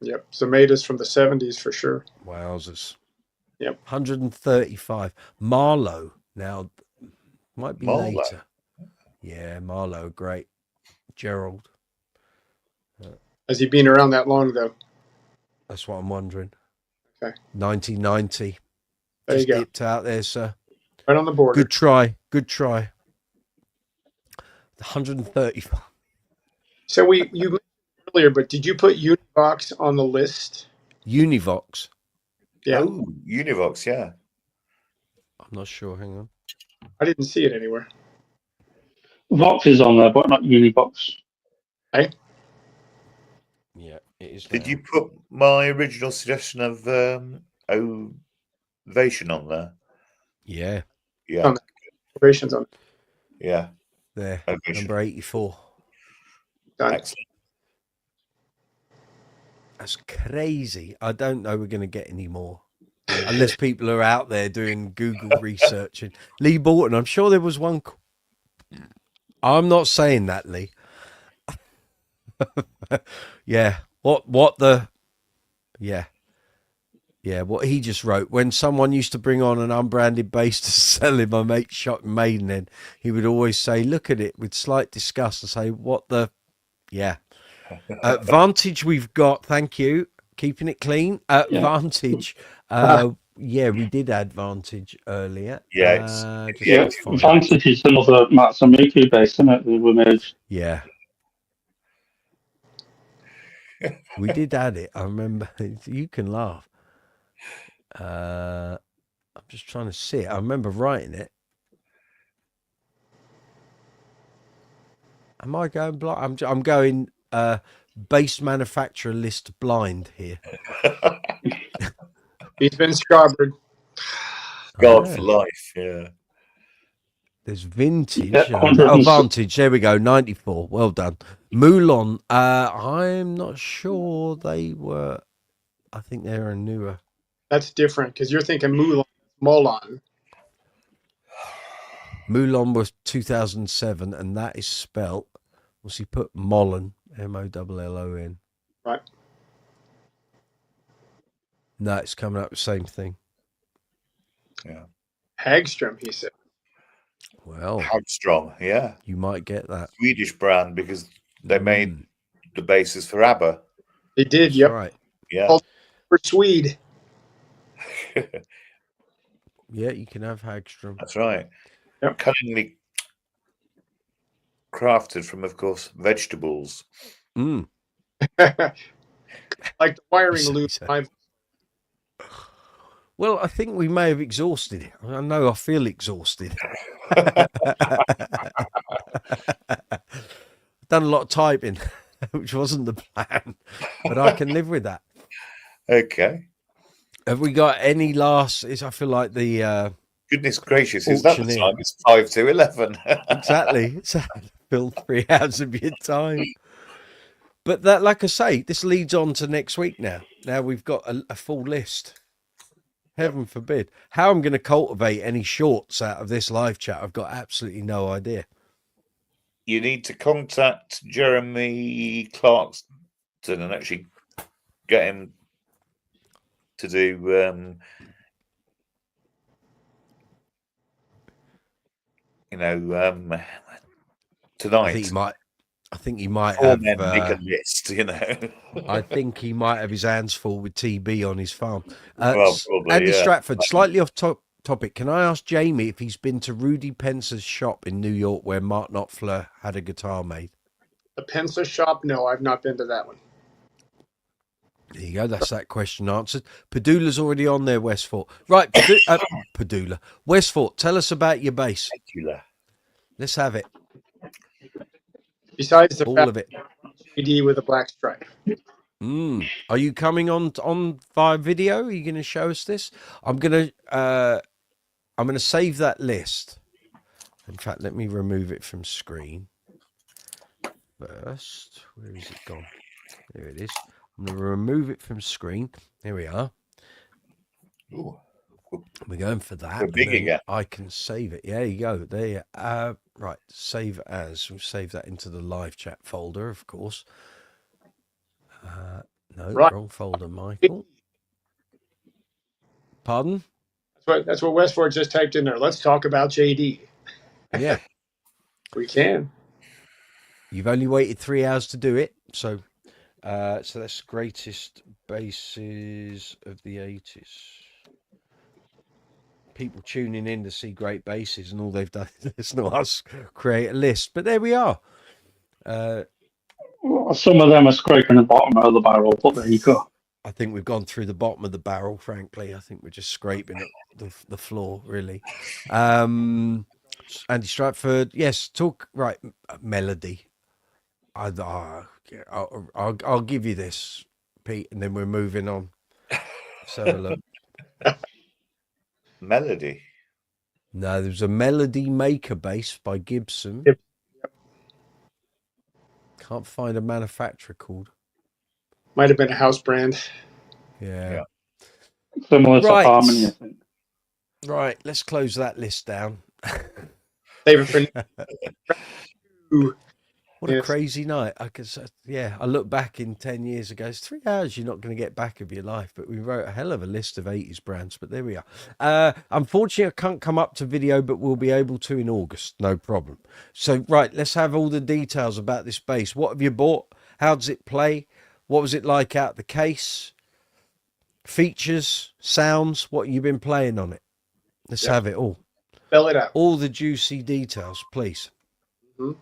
Yep. Zamatis from the 70s for sure. Wowzers. Yep. 135. Marlowe. Now, might be Marlowe. later. Yeah, Marlowe, great. Gerald. Has he been around that long though? That's what I'm wondering. Okay. 1990. There Just you go. dipped out there, sir. Right on the border. Good try. 135. So you mentioned earlier, but did you put Univox on the list? Univox. Yeah. Oh, Univox, yeah. I'm not sure. Hang on. I didn't see it anywhere. Vox is on there, but not Univox. Hey? Yeah, it is. Did now. you put my original suggestion of Ovation on there? Yeah, Yeah. Operations on Yeah. there. Ovation. Number 84. done. Excellent. That's crazy. I don't know we're going to get any more. Unless people are out there doing Google research. And Lee Borton, I'm sure there was one. I'm not saying that, Lee. Yeah. What the. Yeah. Yeah, what he just wrote. When someone used to bring on an unbranded bass to sell him, my mate shot Maidenhead, he would always say, look at it with slight disgust and say, what the. Yeah. Vantage we've got. Thank you. Keeping it clean. Vantage. Yeah, we did add Vantage earlier. Yeah, just Yeah, find it. Vantage is another Matsumoto base, isn't it? That we made. Yeah. We did add it. I remember. You can laugh. I'm just trying to see it. I remember writing it. Am I going blind? I'm going base manufacturer list blind here. He's been scrubbered. God Yeah. for life. Yeah. There's vintage. Yeah, Vantage. There we go. 94. Well done. Moulon. I'm not sure they were. I think they're a newer. That's different because you're thinking Molon. Moulon was 2007, and that is spelt. What's he put? Mollon. Mollon. Right. No, it's coming up the same thing. Yeah. Hagstrom, he said. Well, Hagström, yeah, you might get that. Swedish brand because they made the bases for ABBA. They did, That's yep. right. Yeah. Oh. For Swede. Yeah, you can have Hagström. That's right. Yep. Cunningly crafted from, of course, vegetables. Mm. Like the wiring loop. Well, I think we may have exhausted it. I know I feel exhausted. Done a lot of typing, which wasn't the plan, but I can live with that. Okay. Have we got any last? I feel like the goodness gracious, is that the auctioneer. time? It's 5 to 11. Exactly. Fill 3 hours of your time. But that, like I say, this leads on to next week now. Now we've got a full list. Heaven forbid. How I'm going to cultivate any shorts out of this live chat, I've got absolutely no idea. You need to contact Jeremy Clarkson and actually get him to do, tonight. I think he might Four have men make a list, I think he might have his hands full with TB on his farm. Well, probably, Andy yeah. Stratford, slightly off topic. Can I ask Jamie if he's been to Rudy Pence's shop in New York where Mark Knopfler had a guitar made? The Pensa shop? No, I've not been to that one. There you go. That's that question answered. Padula's already on there, Westfort. Right, Padula. Westfort, tell us about your bass. Padula. Let's have it. Besides the all fact of it. Jaydee with a black stripe. Are you coming on via video? Are you going to show us this? I'm going to save that list. In fact, let me remove it from screen first. Where is it gone? There it is. I'm going to remove it from screen. There we are. Ooh. We're going for that. We're big again. I can save it. There you go. There. Right. Save as. We'll save that into the live chat folder, of course. No, right. Wrong folder, Michael. Pardon? That's what Westford just typed in there. Let's talk about Jaydee. Yeah. We can. You've only waited 3 hours to do it, so that's greatest basses of the 80s. People tuning in to see great basses, and all they've done is listen to us create a list. But there we are. Well, some of them are scraping the bottom of the barrel, but there you go. I think we've gone through the bottom of the barrel, frankly. I think we're just scraping at the floor, really. Andy Stratford, yes, talk, right, melody. I'll give you this, Pete, and then we're moving on. Let's have a look. Melody. No, there's a Melody Maker bass by Gibson. Yep. Can't find a manufacturer called. Might have been a house brand. Yeah. Similar to Harmony, I think. Right, let's close that list down. Save it for What a crazy night. I look back in 10 years ago. It's 3 hours you're not going to get back of your life, but we wrote a hell of a list of 80s brands, but there we are. Unfortunately, I can't come up to video, but we'll be able to in August. No problem. So, right, let's have all the details about this bass. What have you bought? How does it play? What was it like out the case? Features, sounds, what you've been playing on it. Let's have it all. Spell it out. All the juicy details, please. Mm-hmm.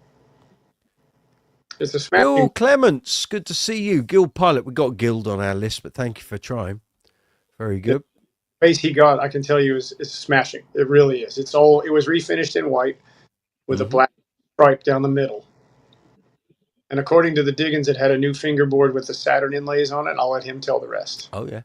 It's a smashing. Gil Clements, good to see you. Gil Pilot, we got Guild on our list, but thank you for trying. Very good. The bass he got, I can tell you, is smashing. It really is. It was refinished in white with a black stripe down the middle. And according to the Diggins, it had a new fingerboard with the Saturn inlays on it. I'll let him tell the rest. Oh, yeah.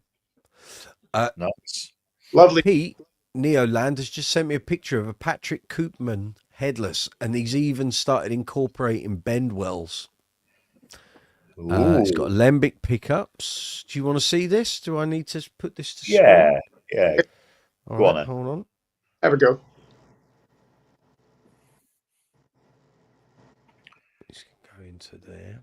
Nice. Lovely. Pete Neoland has just sent me a picture of a Patrick Koopman headless, and he's even started incorporating bend wells. It's got Alembic pickups. Do you want to see this? Do I need to put this to screen? Yeah. Go on, hold on. Have a go. Let's go into there.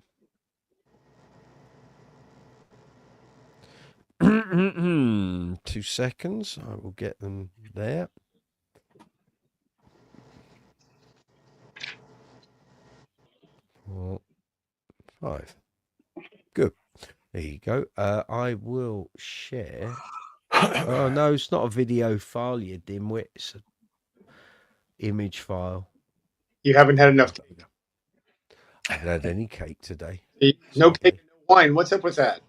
2 seconds. I will get them there. 5. Good. There you go. I will share. Oh no, it's not a video file, you dimwit. It's an image file. You haven't had enough cake. I haven't had any cake today. No cake, no wine. What's up with that?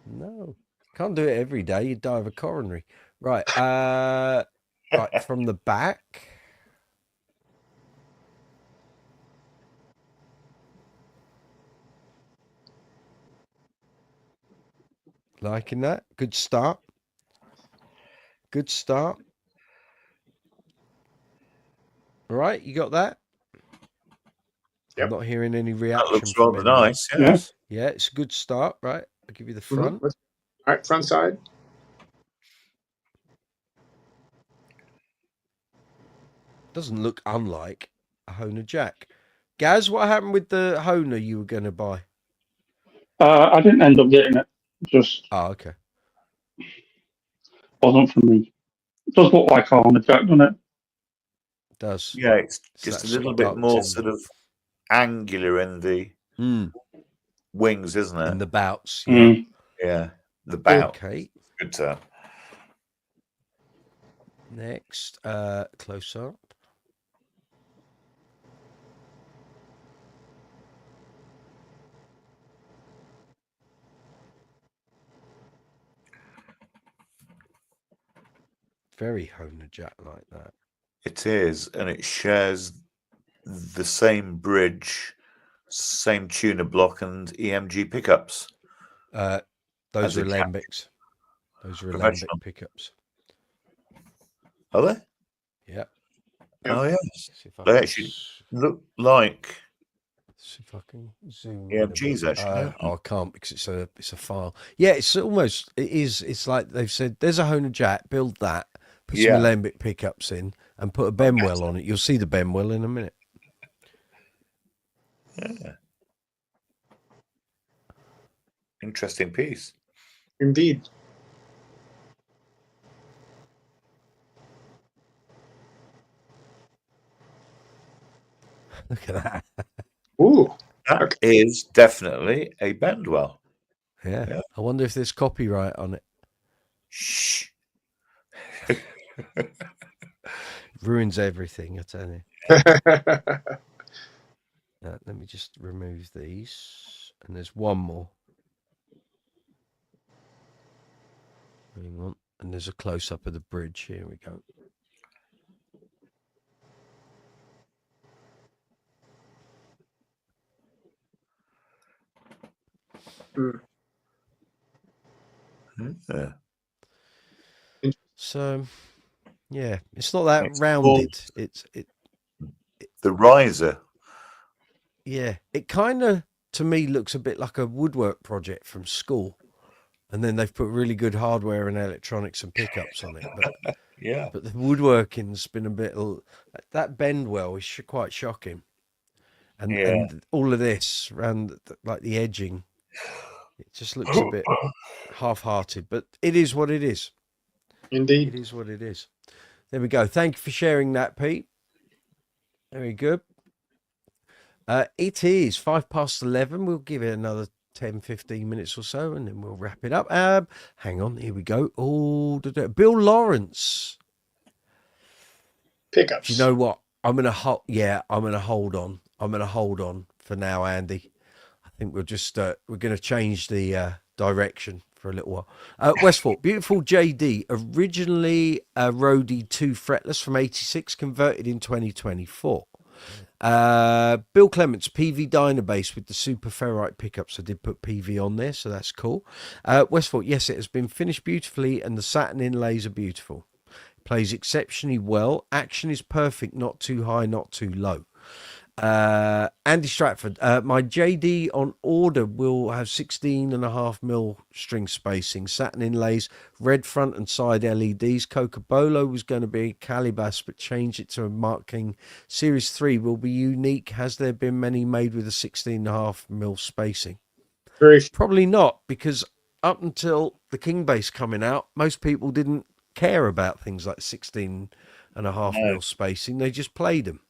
No, can't do it every day. You die of a coronary. Right. Right from the back. Liking that? Good start. Good start. All right, you got that? Yep. I'm not hearing any That reaction. looks from rather anyone. nice. Yes. Yeah, it's a good start. Right, I'll give you the front. All right, front side. Doesn't look unlike a Honer Jack. Gaz, what happened with the Honer you were going to buy? I didn't end up getting it. Just Okay. wasn't for me. It does look like a Jack, doesn't it? It does. Yeah, it's It's just that a sort little of bit dark more timber. sort of angular in the wings, isn't it? In the bouts. Yeah. Mm. Yeah, the bout. Okay. Good term. Next, close up. Very Honer Jack like that. It is, and it shares the same bridge, same tuner block, and EMG pickups. Those As are a Alembics. Those are Professional. Alembic pickups. Are they? Yeah. Oh, yes. See if I They can actually look like see if I can zoom Yeah, in a geez, bit. actually, I can't because it's a file. Yeah, it's almost it's like they've said there's a Honer Jack, build that, put some Yeah. Alembic pickups in, and put a Benwell on it. You'll see the Benwell in a minute. Yeah. Interesting piece. Indeed. Look at that. Ooh. That is definitely a Bendwell. Yeah. Yeah. I wonder if there's copyright on it. Shh. Ruins everything, I tell you. Let me just remove these. And there's one more. Hang on. And there's a close-up of the bridge. Here we go. Yeah. So, yeah, it's not that It's rounded. It's The riser. yeah, it kind of to me looks a bit like a woodwork project from school, and then they've put really good hardware and electronics and pickups on it. But Yeah. but the woodworking's been a bit that Bendwell is quite shocking, and Yeah. and all of this around like the edging, it just looks a bit half-hearted. But it is what it is. Indeed. It is what it is. There we go. Thank you for sharing that, Pete. Very good. It is 11:05. We'll give it another 10-15 minutes or so, and then we'll wrap it up. Hang on. Here we go. Oh, Bill Lawrence. Pickups. Do you know what? I'm gonna hold. Yeah, I'm gonna hold on. I'm gonna hold on for now, Andy. I think we'll just we're gonna change the direction for a little while. Westport, beautiful Jaydee, originally Roadie 2 fretless from 86, converted in 2024. Bill Clements, PV Dynabase with the super ferrite pickups. I did put PV on there, so that's cool. Westport, yes, it has been finished beautifully, and the satin inlays are beautiful. Plays exceptionally well. Action is perfect, not too high, not too low. Andy Stratford, my Jaydee on order will have 16.5mm string spacing, satin inlays, red front and side LEDs. Coca-Cola was going to be Calibas, but changed it to a marking. Series 3 will be unique. Has there been many made with a 16.5mm spacing? Probably not, because up until the King Base coming out, most people didn't care about things like 16.5mm spacing. They just played them.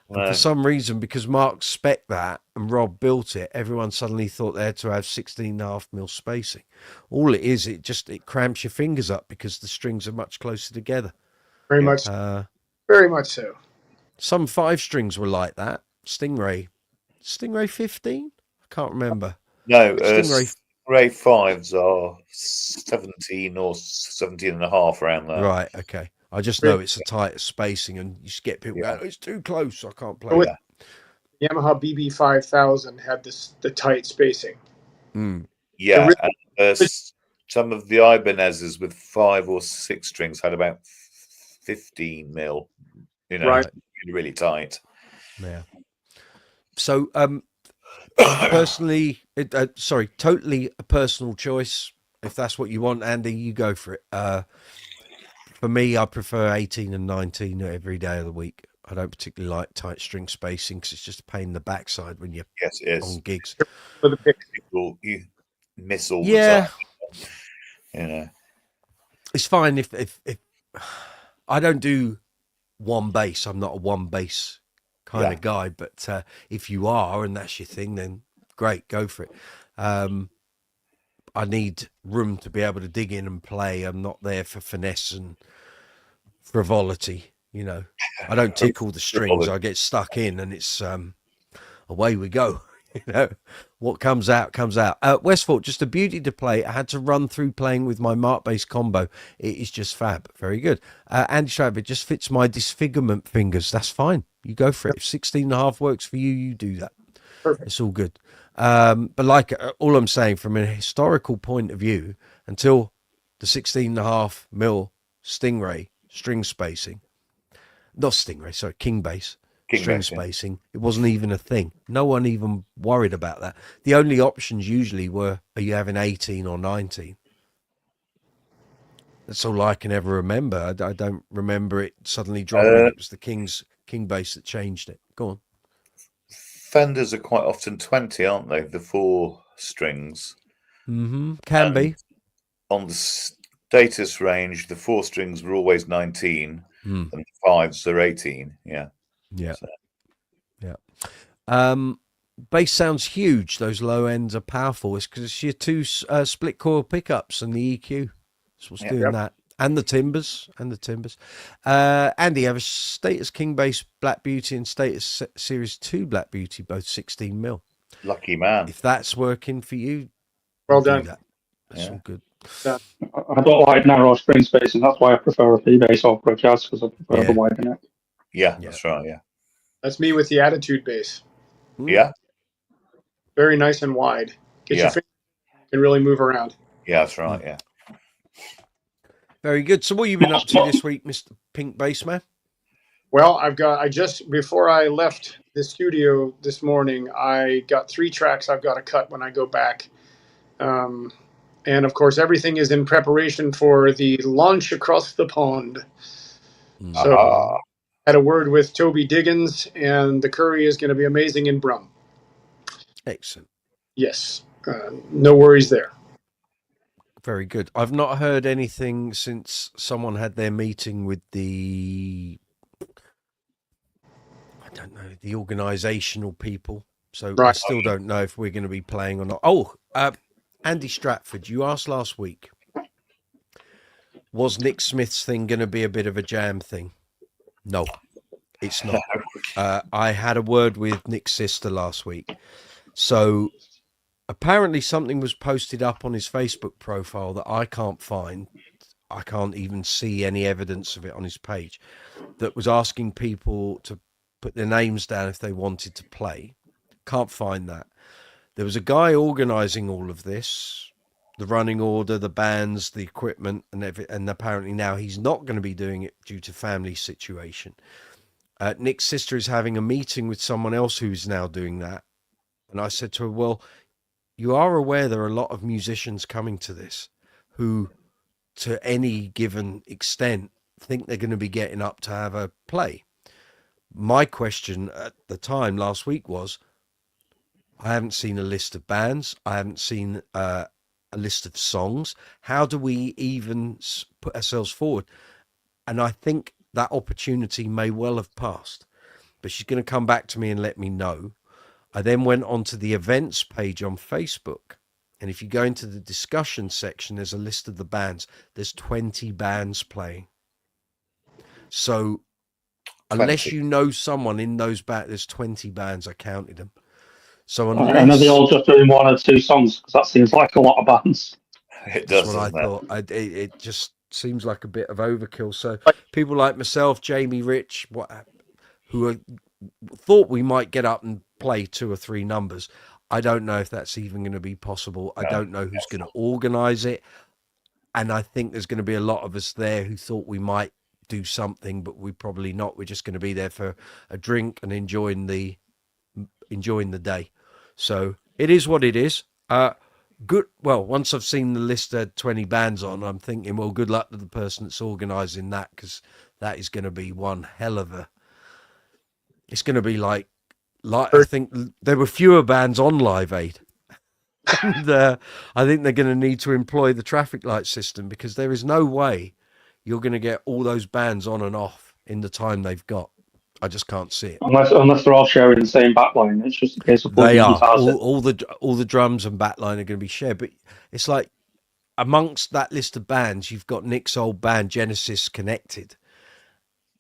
And No. for some reason, because Mark spec that and Rob built it, everyone suddenly thought they had to have 16.5mm spacing. All it is, it cramps your fingers up because the strings are much closer together. Very Yeah. much, very much so. Some 5 strings were like that. Stingray 15? I can't remember. No, Stingray. Ray 5s are 17 or 17 and a half around there. Right, okay. I just know it's a tighter spacing, and you just get people going, it's too close, I can't play With that. Yamaha BB 5000 had the tight spacing. Mm. Yeah, and some of the Ibanez's with 5 or 6 strings had about 15mm. You know, Right. really tight. Yeah. So, personally, totally a personal choice. If that's what you want, Andy, you go for it. For me, I prefer 18 and 19 every day of the week. I don't particularly like tight string spacing because it's just a pain in the backside when you're on gigs. For the pick. You miss all the time. You know, it's fine if I don't do one bass. I'm not a one bass kind of guy, but if you are and that's your thing, then great, go for it. I need room to be able to dig in and play. I'm not there for finesse and frivolity, you know. I don't tickle the strings. I get stuck in and it's away we go. You know, what comes out comes out. Westford, just a beauty to play. I had to run through playing with my Mark bass combo. It is just fab. Very good. Andy Schreiber, it just fits my disfigurement fingers. That's fine. You go for it. If 16.5 works for you, you do that. Perfect. It's all good. But like all I'm saying from a historical point of view, until the 16.5mm Stingray string spacing, not Stingray, sorry, King bass string spacing, it wasn't even a thing. No one even worried about that. The only options usually were, are you having 18 or 19? That's all I can ever remember. I don't remember it suddenly dropping. It was the King bass that changed it. Go on. Fenders are quite often 20, aren't they? The 4 strings. Mm-hmm. Can be. On the status range, the 4 strings were always 19, and the 5s are 18. Yeah. Yeah. So. Yeah. Bass sounds huge. Those low ends are powerful. It's because it's your 2 split coil pickups and the EQ. That's what's doing that. And the timbers. Andy, you have a Status King bass Black Beauty and Status Series 2 Black Beauty, both 16mm. Lucky man. If that's working for you, well done. That's all good. I don't like narrow string spacing. That's why I prefer a P bass over a jazz, because I prefer the wider neck. Yeah, that's right. Yeah. That's me with the Attitude bass. Yeah. Very nice and wide. Get your finger and really move around. Yeah, that's right. Yeah. Very good. So what have you been up to this week, Mr. Pink Bassman? Well, I just, before I left the studio this morning, I got 3 tracks I've got to cut when I go back. And of course, everything is in preparation for the launch across the pond. So had a word with Toby Diggins, and the curry is going to be amazing in Brum. Excellent. Yes. No worries there. Very good. I've not heard anything since someone had their meeting with the, I don't know, the organisational people. So I still don't know if we're going to be playing or not. Oh, Andy Stratford, you asked last week, was Nick Smith's thing going to be a bit of a jam thing? No, it's not. I had a word with Nick's sister last week. So apparently something was posted up on his Facebook profile that I can't find. I can't even see any evidence of it on his page, that was asking people to put their names down if they wanted to play. Can't find that. There was a guy organising all of this, the running order, the bands, the equipment, and apparently now he's not going to be doing it due to family situation. Nick's sister is having a meeting with someone else who's now doing that. And I said to her, well, you are aware there are a lot of musicians coming to this who, to any given extent, think they're going to be getting up to have a play. My question at the time last week was, I haven't seen a list of bands. I haven't seen a list of songs. How do we even put ourselves forward? And I think that opportunity may well have passed, but she's going to come back to me and let me know. I then went on to the events page on Facebook. And if you go into the discussion section, there's a list of the bands. There's 20 bands playing. So 20. unless you know someone in those bands, there's 20 bands. I counted them. So And are they unless all just doing 1 or 2 songs? Because that seems like a lot of bands. It that's does, what I doesn't it? thought. It just seems like a bit of overkill. So people like myself, Jamie, Rich, who thought we might get up and play 2 or 3 numbers. I don't know if that's even going to be possible. I don't know who's going to organize it. And I think there's going to be a lot of us there who thought we might do something, but we probably not. We're just going to be there for a drink and enjoying the day. So it is what it is. Good. Well, once I've seen the list of 20 bands on, I'm thinking, well, good luck to the person that's organizing that, because that is going to be one hell of a. It's going to be like I think there were fewer bands on Live Aid. And I think they're going to need to employ the traffic light system, because there is no way you're going to get all those bands on and off in the time they've got. I just can't see it. Unless they're all sharing the same backline. It's just a case of They are guitars in. all the drums and backline are going to be shared, but it's like amongst that list of bands, you've got Nick's old band Genesis Connected,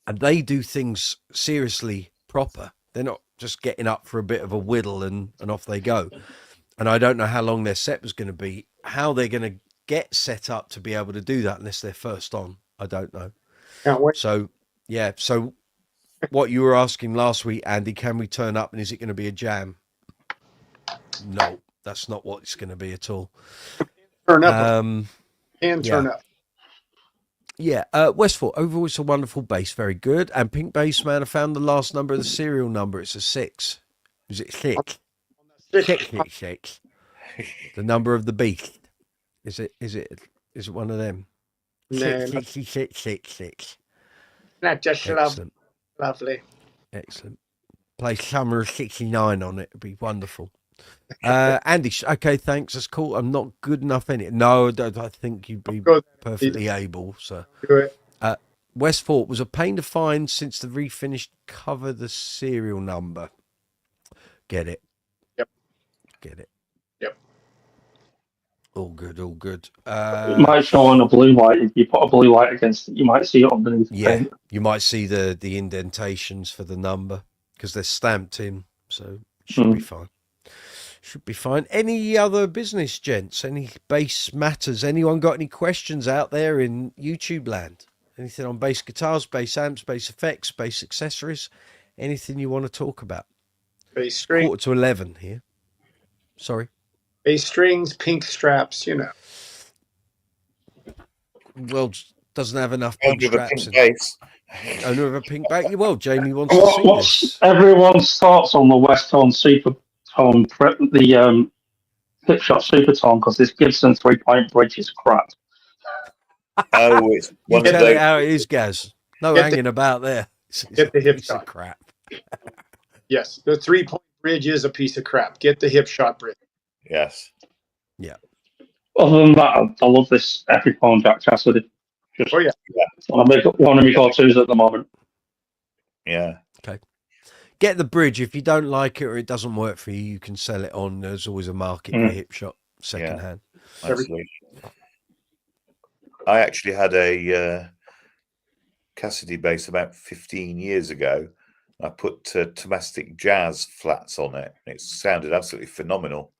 and they do things seriously proper. They're not just getting up for a bit of a whittle and off they go. And I don't know how long their set was going to be, how they're going to get set up to be able to do that unless they're first on. I don't know. Can't wait. So, yeah. So what you were asking last week, Andy, can we turn up and is it going to be a jam? No, that's not what it's going to be at all. Turn up. Turn up. Yeah, Westford, overall it's a wonderful bass, very good. And Pink Bass Man, I found the last number of the serial number. It's a 6. Is it 6? 6. The number of the beast. Is it one of them? No, 6. not just Excellent. lovely. Excellent. Play Summer of 69 on it. It'd be wonderful. Andy, okay, thanks. That's cool. I'm not good enough in it. No, I think you'd be perfectly able. So, Do it. Westford was a pain to find since the refinished cover the serial number. Get it. Yep. Get it. Yep. All good. All good. It might show on a blue light. If you put a blue light against it, you might see it underneath. Yeah, you might see the indentations for the number because they're stamped in, so it should be fine. Should be fine. Any other business, gents? Any bass matters? Anyone got any questions out there in YouTube land? Anything on bass guitars, bass amps, bass effects, bass accessories? Anything you want to talk about? Bass string. 11:45 here. Sorry. Bass strings, pink straps, you know. Well, doesn't have enough pink Owner of a straps. pink bass. Owner of a pink bass. Well, Jamie wants to see What's this. everyone's thoughts on the West Tone Supertone, the Hipshot Supertone? Because this Gibson 3-point bridge is crap. Oh, it's You one of tell it those. how it is, Gaz. No Get hanging about there. Get the hip Piece of shot. crap. Yes, the 3-point bridge is a piece of crap. Get the hip shot bridge. Yes. Other than that, I love this Epiphone Jack Cassidy. Just Oh, yeah. want to make up one of my go-tos at the moment. Yeah. Get the bridge. If you don't like it or it doesn't work for you, you can sell it on. There's always a market for hip shot second hand. Absolutely. I actually had a Cassidy bass about 15 years ago. I put Tomastic Jazz flats on it. It sounded absolutely phenomenal.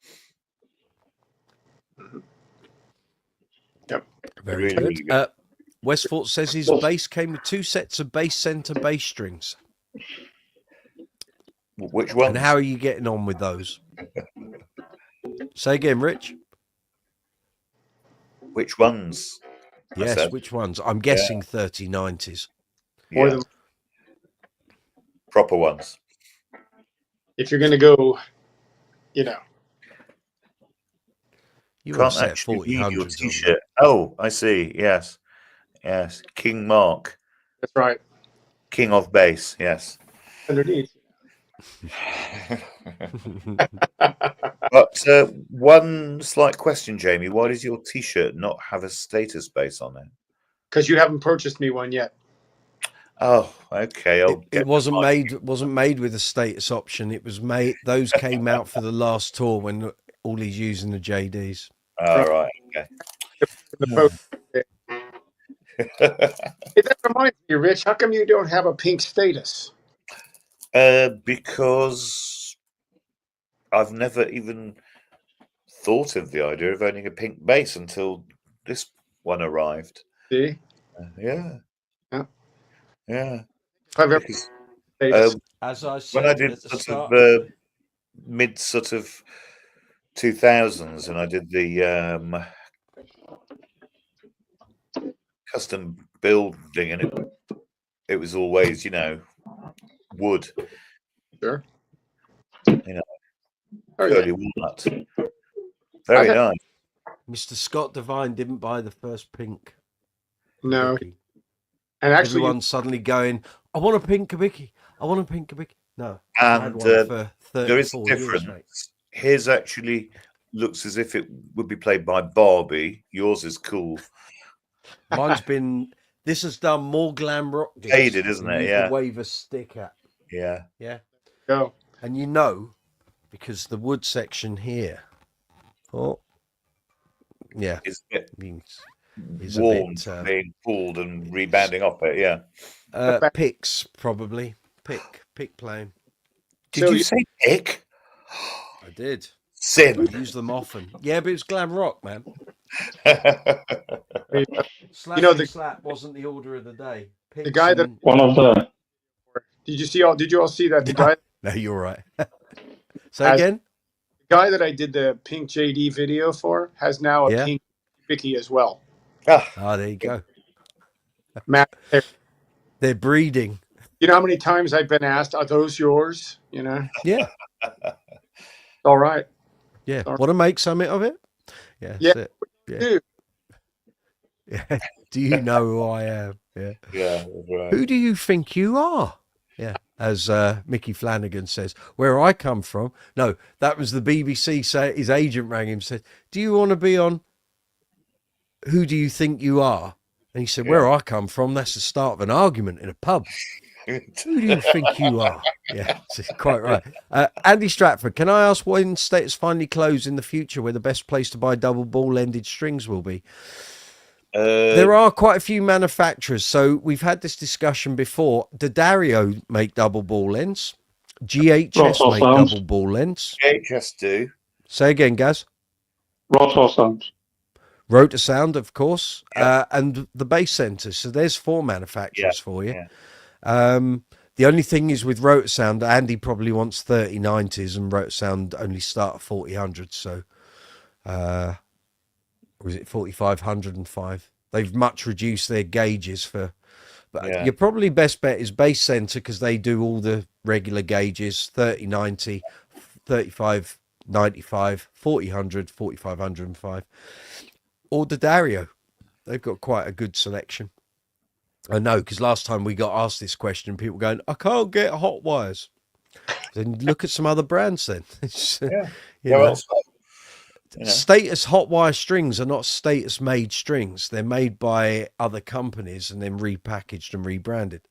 Yep. Very Really, good. really good. Westford says his bass came with 2 sets of bass center bass strings. Which one? And how are you getting on with those? Say again, Rich. Which ones? Yes, said. which ones? I'm guessing 3090s. More Yeah, than proper ones. if you're going to go, you know. You want Can't to set actually read your 4000s on. t-shirt. Oh, I see. Yes. Yes. King Mark. That's right. King of bass. Yes. Underneath. But one slight question, Jamie. Why does your t-shirt not have a status bass on it? Because you haven't purchased me one yet. Oh, okay. It wasn't made with a status option. It was made. Those came out for the last tour when all he's using the JDs. All right. Okay. The photo. Hey, that reminds me, Rich. How come you don't have a pink status? Because I've never even thought of the idea of owning a pink bass until this one arrived. See? Yeah. Yeah. Yeah. If I've ever Because, status. As I said when I did at the sort start, of mid sort of 2000s, and I did the custom building, and it was always, wood, Sure. you know, Oh, curly yeah. walnut. Very had- nice. Mr. Scott Devine didn't buy the first pink. No. Kubicki. And actually, Everyone's suddenly going, I want a pink Kubicki. I want a pink Kubicki. No, I had And one for there is a 34 years, mate. difference. His actually looks as if it would be played by Barbie. Yours is cool. Mine's been. This has done more glam rock. gigs Faded, isn't than it? you Yeah. could wave a stick at. Yeah. Yeah. go. And because the wood section here. Oh. Yeah. It's a bit Is a warm bit, from being pulled and rebounding off it. Yeah. Picks, probably. Pick playing. Did So you you- say pick? I did. I Sin. use them often. Yeah, but it was glam rock, man. Slap know, and slap wasn't the order of the day. Picks guy that- and- One of the Did you all see that? The guy No, you're right. Say As- again? guy that I did the pink JD video for has now a Yeah. pink Kubicki as well. Ah, there you go. Matt, They're breeding. you know how many times I've been asked, "Are those yours?" Yeah, All right. yeah. Sorry. Want to make something of it? Yeah. Yeah. That's it. Yeah. Dude, Yeah. Do you know who I am? Yeah. Yeah. Right. Who do you think you are? Yeah. As Mickey Flanagan says, where I come from. No, that was the BBC. Say his agent rang him and said, "Do you want to be on Who Do You Think You Are?" And he said, "Where I come from, that's the start of an argument in a pub. Who do you think you are?" Yeah, it's quite right. Andy Stratford, can I ask when status finally close in the future where the best place to buy double ball-ended strings will be? There are quite a few manufacturers. So we've had this discussion before. Dario make double ball ends. GHS Rotor make Sounds. double ball ends. JHS do. Say again, Gaz. Rotor Sounds. Rotor Sound, of course, Yeah. and the Bass Center. So there's 4 manufacturers for you. yeah. The only thing is with Rotor Sound, Andy probably wants 3090s, and Rotor Sound only start at 4000. So, or is it 4505? They've much reduced their gauges for. But Yeah. your probably best bet is Bass Center because they do all the regular gauges: 3090, 3595, 4000, 4505. Or Dario. They've got quite a good selection. I know, because last time we got asked this question, people going, "I can't get hot wires." Then look at some other brands then. Yeah. You Where know, else? Status hot wire strings are not status made strings. They're made by other companies and then repackaged and rebranded.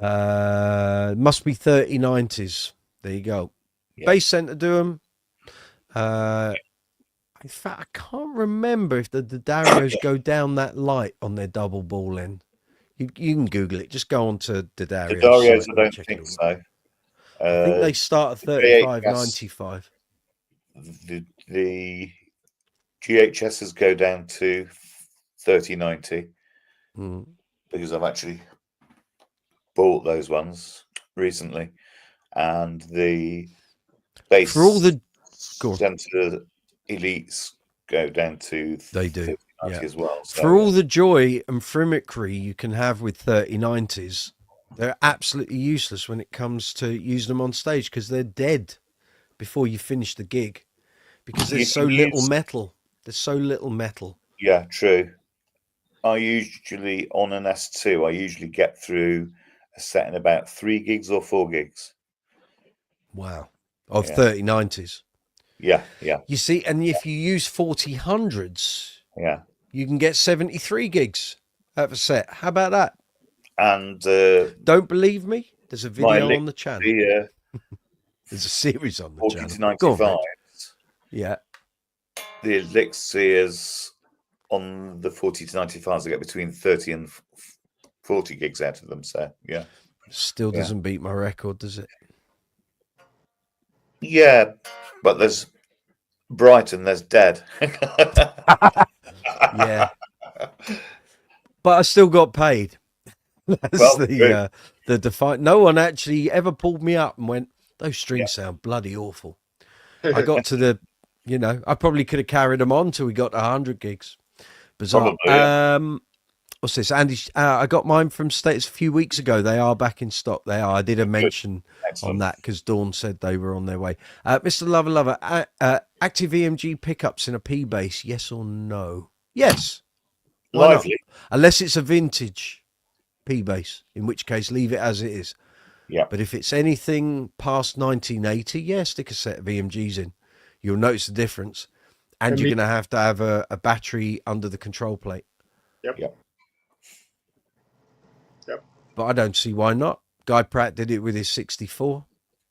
Must be 3090s. There you go. Yeah. Bass Center do them. In fact, I can't remember if the Darios go down that light on their double ball end. You can Google it. Just go on to the The Darios. Darios, site I and don't check think it out. so. I think they start at 35.95. The GHSs go down to 3090 Mm. because I've actually bought those ones recently, and the base For all the go on. center elites go down to They do, 3090 yeah. as well. So, For all the joy and frimicry you can have with 3090s, they're absolutely useless when it comes to using them on stage because they're dead before you finish the gig because You there's so can little use- metal. There's so little metal. yeah, true. I usually on an S2, I usually get through a set in about 3 gigs or 4 gigs. Wow. Of Yeah. 3090s. Yeah, yeah, You see, and if you use 4000s, yeah. you can get 73 gigs out of a set. How about that? and Don't believe me? There's a video link on the channel. the There's a series on the 40 channel. to Go on, 95. mate. Yeah. The elixirs on the 40 to 95s, I get between 30 and 40 gigs out of them. So, yeah. Still doesn't beat my record, does it? Yeah, but there's Brighton, there's Dead. Yeah. But I still got paid. That's Well, the define. No one actually ever pulled me up and went, those strings sound bloody awful. I got to the, I probably could have carried them on till we got to 100 gigs. Bizarre. Probably, What's this? Andy, I got mine from States a few weeks ago. They are back in stock. They are. I did a mention on that because Dawn said they were on their way. Mr. Lover, active EMG pickups in a P bass, yes or no? Yes. Why not? lively. Unless it's a vintage P bass, in which case leave it as it is. Yeah. But if it's anything past 1980, yeah, stick a set of EMGs in. You'll notice the difference. And you're going to have a battery under the control plate. Yep. But I don't see why not. Guy Pratt did it with his 64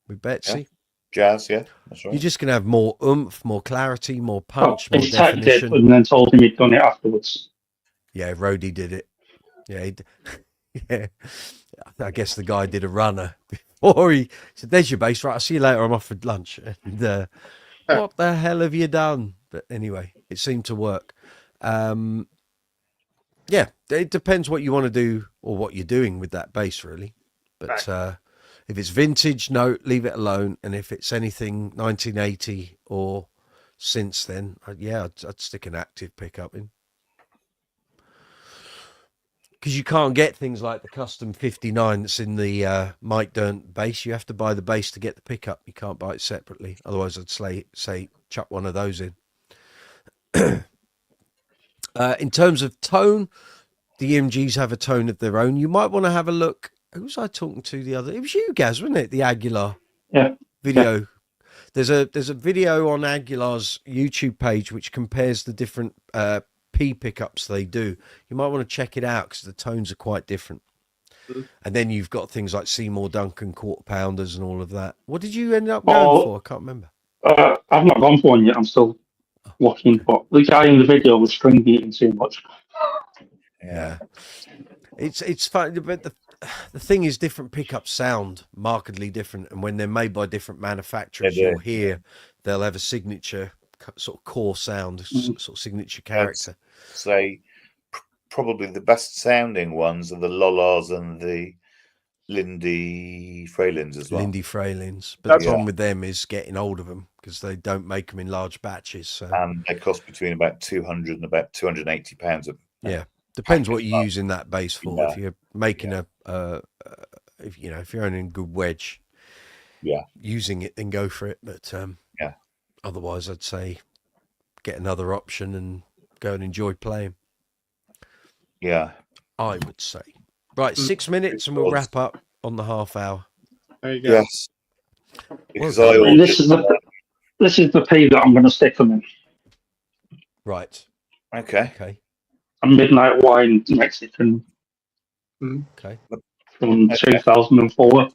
with Betsy. Yeah. Jazz, yeah, that's right. You're just going to have more oomph, more clarity, more punch, more He tagged it definition. and then told him he'd done it afterwards. Yeah, Rhodey did it. Yeah, yeah. I guess the guy did a runner before he said, "There's your bass, right? I'll see you later. I'm off for lunch." And what the hell have you done? But anyway, it seemed to work. Yeah, it depends what you want to do or what you're doing with that bass, really. But if it's vintage, no, leave it alone. And if it's anything 1980 or since then, I'd stick an active pickup in. Because you can't get things like the custom 59 that's in the Mike Dirnt bass. You have to buy the bass to get the pickup. You can't buy it separately. Otherwise, I'd say chuck one of those in. In terms of tone, the EMGs have a tone of their own. You might want to have a look. Who was I talking to the other? It was you, Gaz, wasn't it? The Aguilar video. Yeah. There's a video on Aguilar's YouTube page which compares the different P pickups they do. You might want to check it out because the tones are quite different. And then you've got things like Seymour Duncan quarter pounders and all of that. What did you end up going for? I can't remember. I've not gone for one yet. I'm still watching, but the guy in the video was string beating too much. Yeah, it's fun, but the thing is, different pickups sound markedly different, and when they're made by different manufacturers, you'll hear they'll have a signature sort of core sound, sort of signature character. Say probably the best sounding ones are the Lolas and the Lindy Fraylins as well. Lindy Fraylins, but the problem with them is getting hold of them because they don't make them in large batches. So. And they cost between about 200 and about 280 pounds. Yeah, depends what you're using that bass for. Yeah. If you're making if you're owning a good wedge, using it, then go for it. But otherwise, I'd say get another option and go and enjoy playing. Yeah, I would say. Right, 6 minutes and we'll wrap up on the half hour. There you go. Yes. Because this is the P that I'm going to stick them in. Right. Okay. A Midnight Wine Mexican. Okay. From 2004.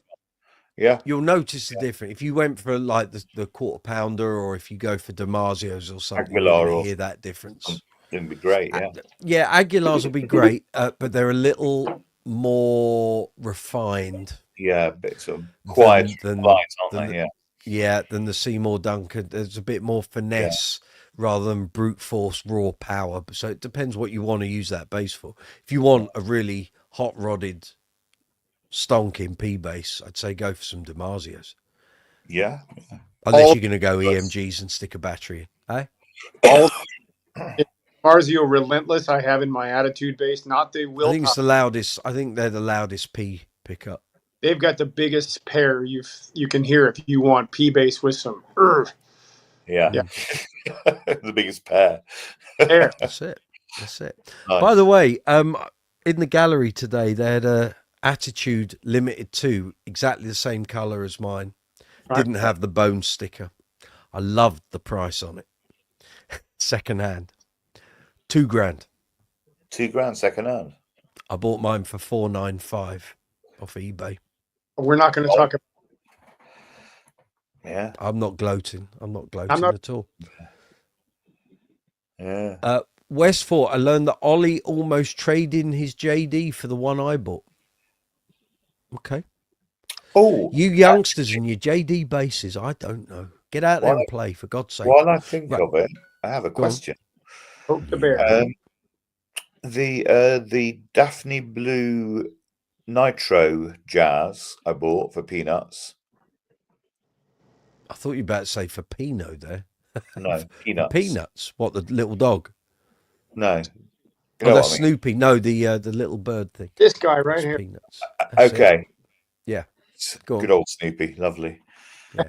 Yeah. You'll notice the difference. If you went for like the quarter pounder or if you go for Damasio's or something, you'll hear that difference. It'd be great, yeah. Yeah, Aguilar's will be great, but they're a little more refined. Yeah, a bit sort of quiet than than the Seymour Duncan. There's a bit more finesse rather than brute force raw power. So it depends what you want to use that bass for. If you want a really hot rodded stonking P bass, I'd say go for some Damasio's. Yeah. Unless you're going to go EMGs and stick a battery in. Marzio Relentless I have in my Attitude bass, not the Will. I think it's the loudest. I think they're the loudest P pickup. They've got the biggest pair you can hear if you want P bass with some Yeah. The biggest pair. That's it. Nice. By the way, in the gallery today they had a Attitude Limited 2, exactly the same color as mine. Right. Didn't have the bone sticker. I loved the price on it. Second hand. $2,000. $2,000 second hand. I bought mine for $495 off eBay. We're not going to talk about. Yeah. I'm not gloating. I'm not gloating I'm not- at all. Yeah. Westford, I learned that Ollie almost traded in his Jaydee for the one I bought. Okay. Oh, You youngsters and your JD bases, I don't know. Get out there and play, for God's sake. while I think Right. of it, I have a Go on. question. Poke the bear. The Daphne Blue Nitro Jazz I bought for peanuts. I thought you were about to say for Pinot there. No, peanuts. Peanuts. What, the little dog? No. You Oh, know that's what I mean. Snoopy. No, the little bird thing. This guy right That's here. Peanuts. That's it. Okay. Yeah. Go on. Good old Snoopy. Lovely. Yeah.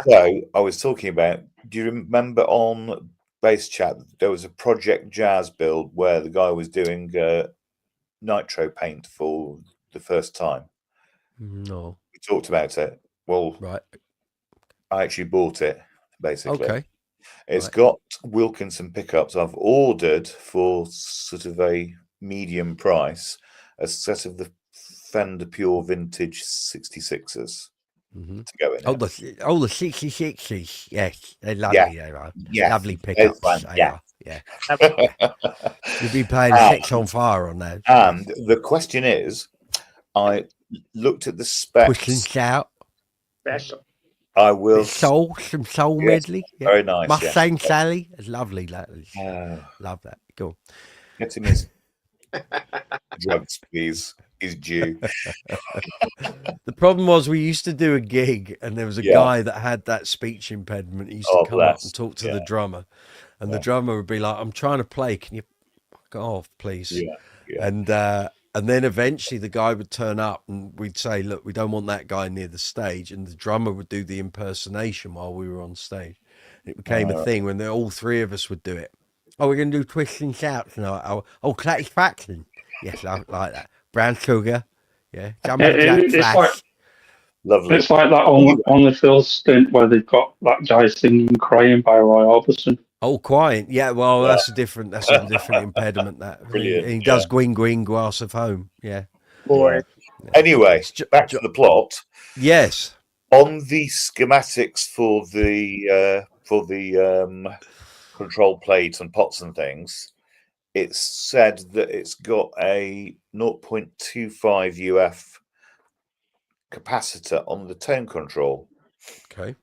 So I was talking about, do you remember on Base Chat, there was a Project Jazz build where the guy was doing nitro paint for the first time? No. We talked about it. Well, Right. I actually bought it, basically. Okay. It's Right. got Wilkinson pickups. I've ordered for sort of a medium price a set of the Fender Pure Vintage 66s Mm-hmm. to go in. Oh, it. the 66s. Yes. They're lovely. They are. Yes, Lovely they're pickups. fun, They yeah. are. Yeah. You'd be playing Sex on Fire on those. And the question is, I looked at the Pushing specs. out. Special. I will. Soul, some soul Yes, medley. Yeah. Very nice. Yeah. Mustang Sally. It's lovely. Oh, Love that. Go on. get him his drugs, please. He's due. The problem was we used to do a gig and there was a Yeah. guy that had that speech impediment. He used to Oh, come up bless. and talk to Yeah. the drummer, and the Yeah. drummer would be like, "I'm trying to play. Can you fuck off, please?" Yeah. Yeah. And then eventually the guy would turn up and we'd say, "Look, we don't want that guy near the stage," and the drummer would do the impersonation while we were on stage. It became a thing when all three of us would do it. Oh, we're going to do Twists and Shouts tonight. Oh, Satisfaction. Yes, I like that. Brown Sugar. Yeah. It's Lovely. It's like that on the Phil stint where they've got that guy singing "Crying" by Roy Orbison. Oh, quiet. Yeah, well, Yeah. that's a different impediment. That Brilliant, he does yeah. Gwing Gwing Grass of Home. Yeah. Boy. Anyway, back to the plot. Yes. On the schematics for the control plate and pots and things, it's said that it's got a 0.25 UF capacitor on the tone control. Okay.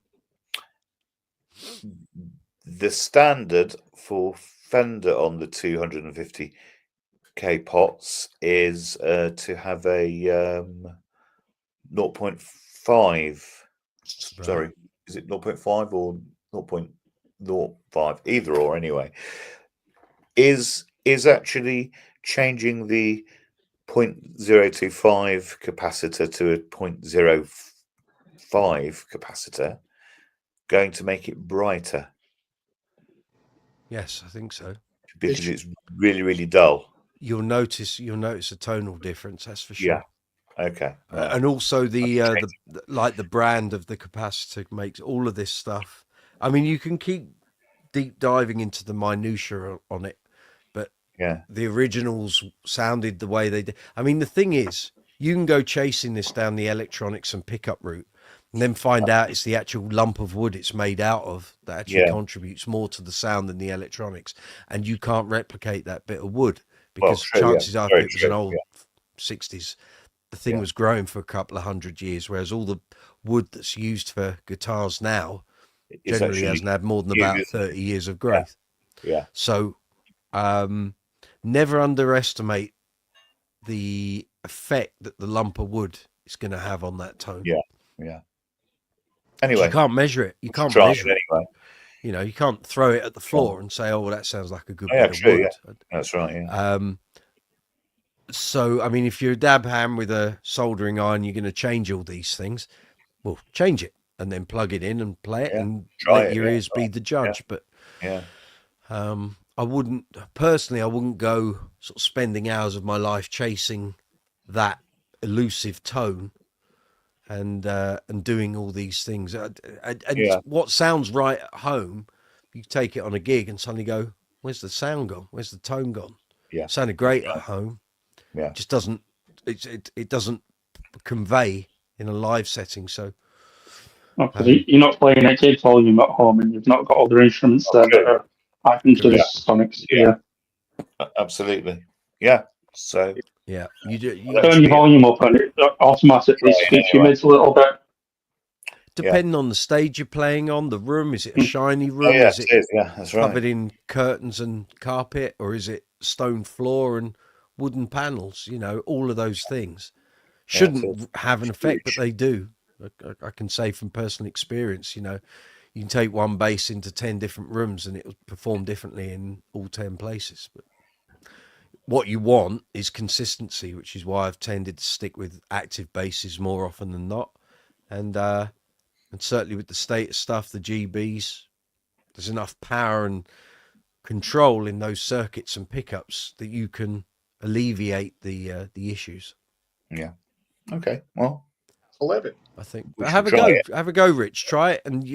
The standard for Fender on the 250k pots is to have a 0.5. Sorry, is it 0.5 or 0.05? Either or, anyway. Is actually changing the 0.025 capacitor to a 0.05 capacitor going to make it brighter? Yes, I think so. Because it's really, really dull. You'll notice a tonal difference. That's for sure. Yeah. Okay. Right. And also the brand of the capacitor makes all of this stuff. I mean, you can keep deep diving into the minutiae on it, but yeah, the originals sounded the way they did. I mean, the thing is, you can go chasing this down the electronics and pickup route and then find out it's the actual lump of wood it's made out of that actually contributes more to the sound than the electronics, and you can't replicate that bit of wood because chances are, if it was an old 60s, the thing was growing for a couple of 100 years, whereas all the wood that's used for guitars now generally hasn't had more than about 30 years of growth. Yeah. So never underestimate the effect that the lump of wood is going to have on that tone. Yeah. Yeah. Anyway, you can't measure it. You can't measure it. Anyway. You know, you can't throw it at the floor and say, "Oh, well, that sounds like a good bit of true, wood." Yeah. That's right. Yeah. So, I mean, if you're a dab ham with a soldering iron, you're going to change all these things. Well, change it and then plug it in and play it and let your ears be the judge. But I wouldn't go sort of spending hours of my life chasing that elusive tone and doing all these things. And what sounds right at home, you take it on a gig and suddenly go, "Where's the sound gone? Where's the tone gone?" Yeah, sounded great at home. Yeah. It just doesn't. It doesn't convey in a live setting. So You're not playing at gig volume at home, and you've not got other instruments there that are adding to the sonics. Yeah. Absolutely. Yeah. So yeah, you do. Turn your volume up, and it automatically skips your mids a little bit. Depending on the stage you're playing on, the room, is it a shiny room? Oh, yeah, is it yeah, that's covered right. in curtains and carpet, or is it stone floor and wooden panels? You know, all of those things shouldn't have an effect, but they do. I can say from personal experience, you know, you can take one bass into 10 different rooms and it will perform differently in all 10 places. But what you want is consistency, which is why I've tended to stick with active basses more often than not. And certainly with the status stuff, the GBs, there's enough power and control in those circuits and pickups that you can alleviate the issues. Yeah. Okay. Well, 11. I think. But have a go. Have a go, Rich. Try it and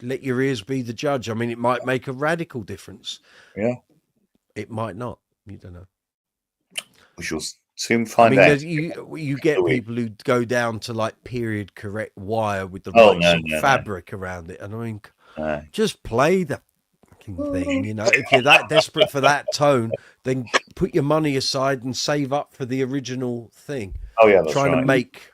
let your ears be the judge. I mean, it might make a radical difference. Yeah. It might not. You don't know. We shall soon find out. You get people who go down to like period correct wire with the right sort of fabric around it. And I mean, just play the fucking thing. You know, if you're that desperate for that tone, then put your money aside and save up for the original thing. Oh yeah, that's trying right. to make.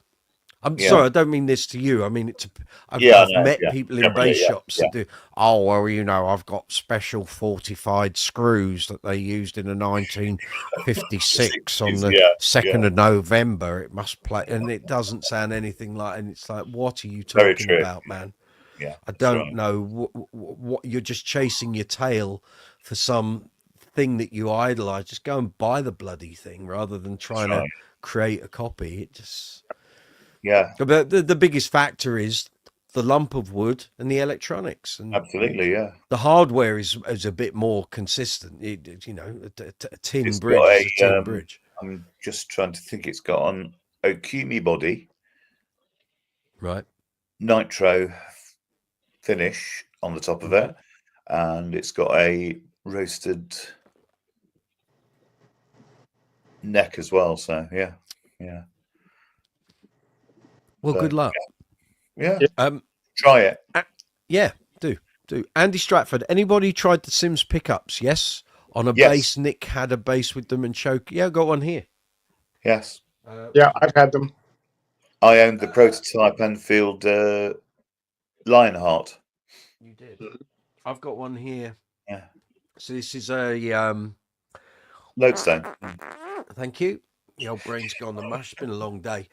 I'm sorry, I don't mean this to you. I mean it to. I've met people in bass shops that do. Oh well, you know, I've got special fortified screws that they used in a 1956 on the 2nd of November. It must play, and it doesn't sound anything like. And it's like, what are you talking about, man? Yeah, I don't know what you're just chasing your tail for some thing that you idolize. Just go and buy the bloody thing rather than trying to create a copy. It just. Yeah, but the biggest factor is the lump of wood and the electronics. And absolutely, yeah. The hardware is a bit more consistent. You know, a tin bridge is a tin bridge. I'm just trying to think. It's got an Okumi body, right? Nitro finish on the top of it, and it's got a roasted neck as well. So yeah. Well, good luck. Yeah. Try it. Yeah, do. Andy Stratford. Anybody tried the Sims pickups? Yes. On a bass, Nick had a bass with them and choke. Yeah, got one here. Yes. Yeah, I've had them. I owned the prototype Enfield Lionheart. You did. I've got one here. Yeah. So this is a Lodestone. Thank you. The old brain's gone to mush. It's been a long day.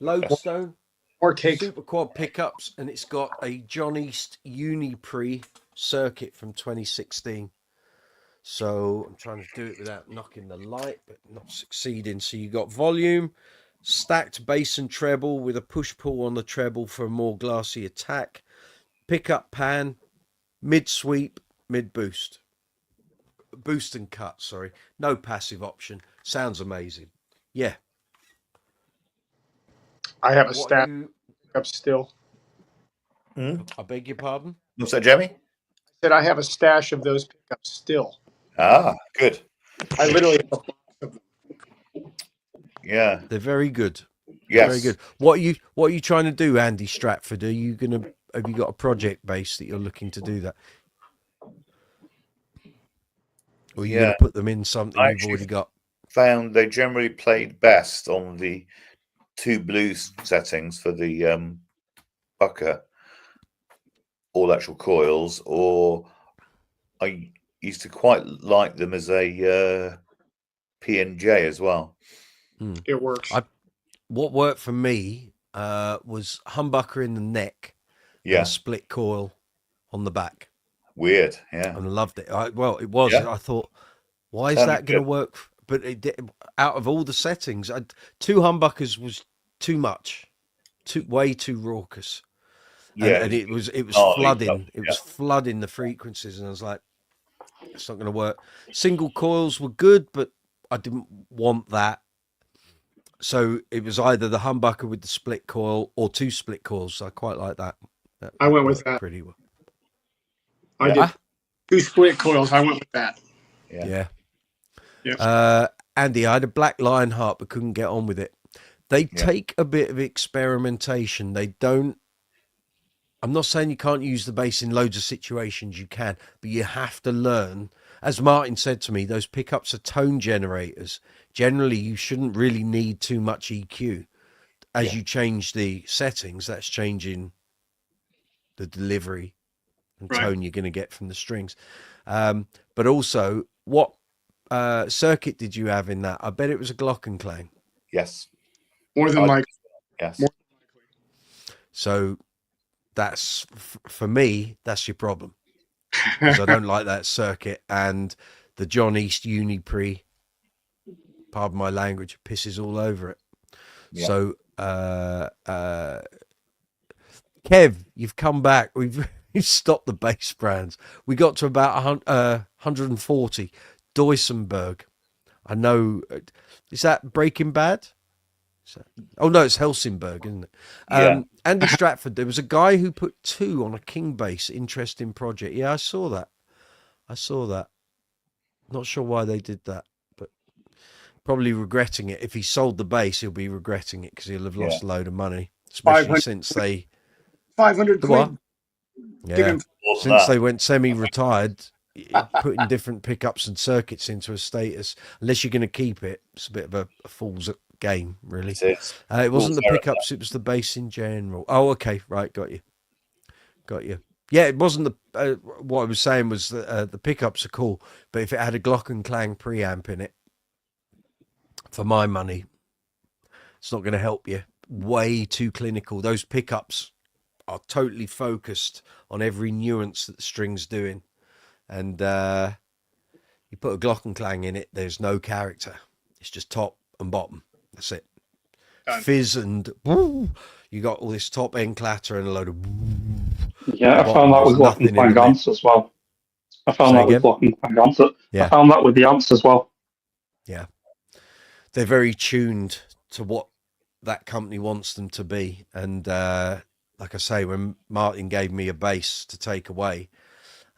Lodestone, more cake, super quad pickups, and it's got a John East Unipre circuit from 2016. So I'm trying to do it without knocking the light, but not succeeding. So you got volume, stacked bass and treble with a push pull on the treble for a more glassy attack, pickup pan, mid sweep, mid boost, boost and cut. Sorry, no passive option. Sounds amazing. Yeah. I have a stack up still. I beg your pardon? What's that, Jamie? I said I have a stash of those pickups still. Ah, good. I literally have a box of them. Yeah. They're very good. Yes. Very good. What are you trying to do, Andy Stratford? Have you got a project base that you're looking to do that? Or are you going to put them in something you've already got? Found they generally played best on the 2 blues settings for the Bucker all actual coils, or I used to quite like them as a P&J as well. It works. What worked for me was humbucker in the neck, and a split coil on the back. Weird, yeah. And I loved it. It was. Yeah. I thought, why is that going to work? But it did, out of all the settings, 2 humbuckers was too much, way too raucous. Yeah, and it was flooding. It was flooding the frequencies, and I was like, it's not going to work. Single coils were good, but I didn't want that. So it was either the humbucker with the split coil or 2 split coils. So I quite like that. I went with that pretty well. I did 2 split coils. I went with that. Yeah. Yep. Andy, I had a Black Lionheart but couldn't get on with it. They take a bit of experimentation. They don't. I'm not saying you can't use the bass in loads of situations. You can, but you have to learn. As Martin said to me, those pickups are tone generators. Generally, you shouldn't really need too much EQ. As you change the settings, that's changing the delivery and tone you're going to get from the strings. But also, what circuit did you have in that? I bet it was a Glockenklang. Yes. More than likely. Yes. More So that's, for me, that's your problem. Because I don't like that circuit. And the John East Unipre, pardon my language, pisses all over it. Yeah. So, Kev, you've come back. We've stopped the bass brands. We got to about 140. Duisenberg. I know. Is that Breaking Bad? Oh no, it's Helsingborg, isn't it? Andy Stratford. There was a guy who put 2 on a King bass. Interesting project. Yeah, I saw that. Not sure why they did that, but probably regretting it. If he sold the bass, he'll be regretting it because he'll have lost a load of money, especially since they 500 quid. Yeah, since they went semi-retired, putting different pickups and circuits into a status. Unless you're going to keep it, it's a bit of a fool's game, really. It wasn't the pickups; it was the bass in general. Oh, okay, right, got you. Yeah, it wasn't the. What I was saying was that the pickups are cool, but if it had a Glockenklang preamp in it, for my money, it's not going to help you. Way too clinical. Those pickups are totally focused on every nuance that the string's doing, and you put a Glockenklang in it, there's no character. It's just top and bottom. That's it. Fizz and woo, you got all this top end clatter and a load of woo. Yeah, I found that with Glockenklang amps as well. I found that with Glockenklang amps. I found that with the amps as well. Yeah, they're very tuned to what that company wants them to be, and like I say, when Martin gave me a bass to take away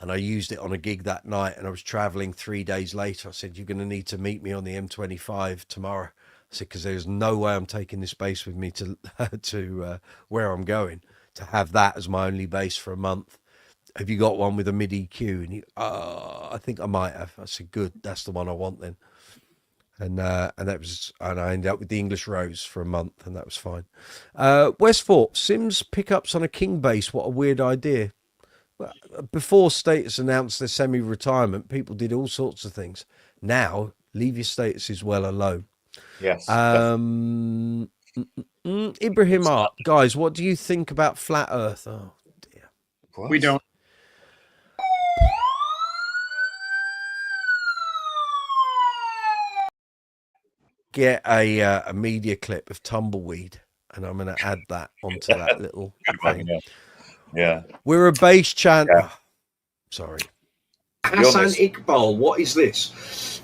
and I used it on a gig that night and I was traveling 3 days later, I said, you're going to need to meet me on the M25 tomorrow. I said, because there's no way I'm taking this bass with me to where I'm going, to have that as my only bass for a month. Have you got one with a mid EQ? And he, I think I might have. I said, good, that's the one I want then. And I ended up with the English Rose for a month, and that was fine. Westford, Sims pickups on a King bass. What a weird idea. Well, before Status announced their semi-retirement, people did all sorts of things. Now, leave your statuses well alone. Yes. Ibrahim Art, guys, what do you think about Flat Earth? Oh dear. What? We don't. Get a media clip of Tumbleweed, and I'm going to add that onto that little thing. Yeah. We're a bass chant. Yeah. Sorry. Hassan Iqbal, what is this?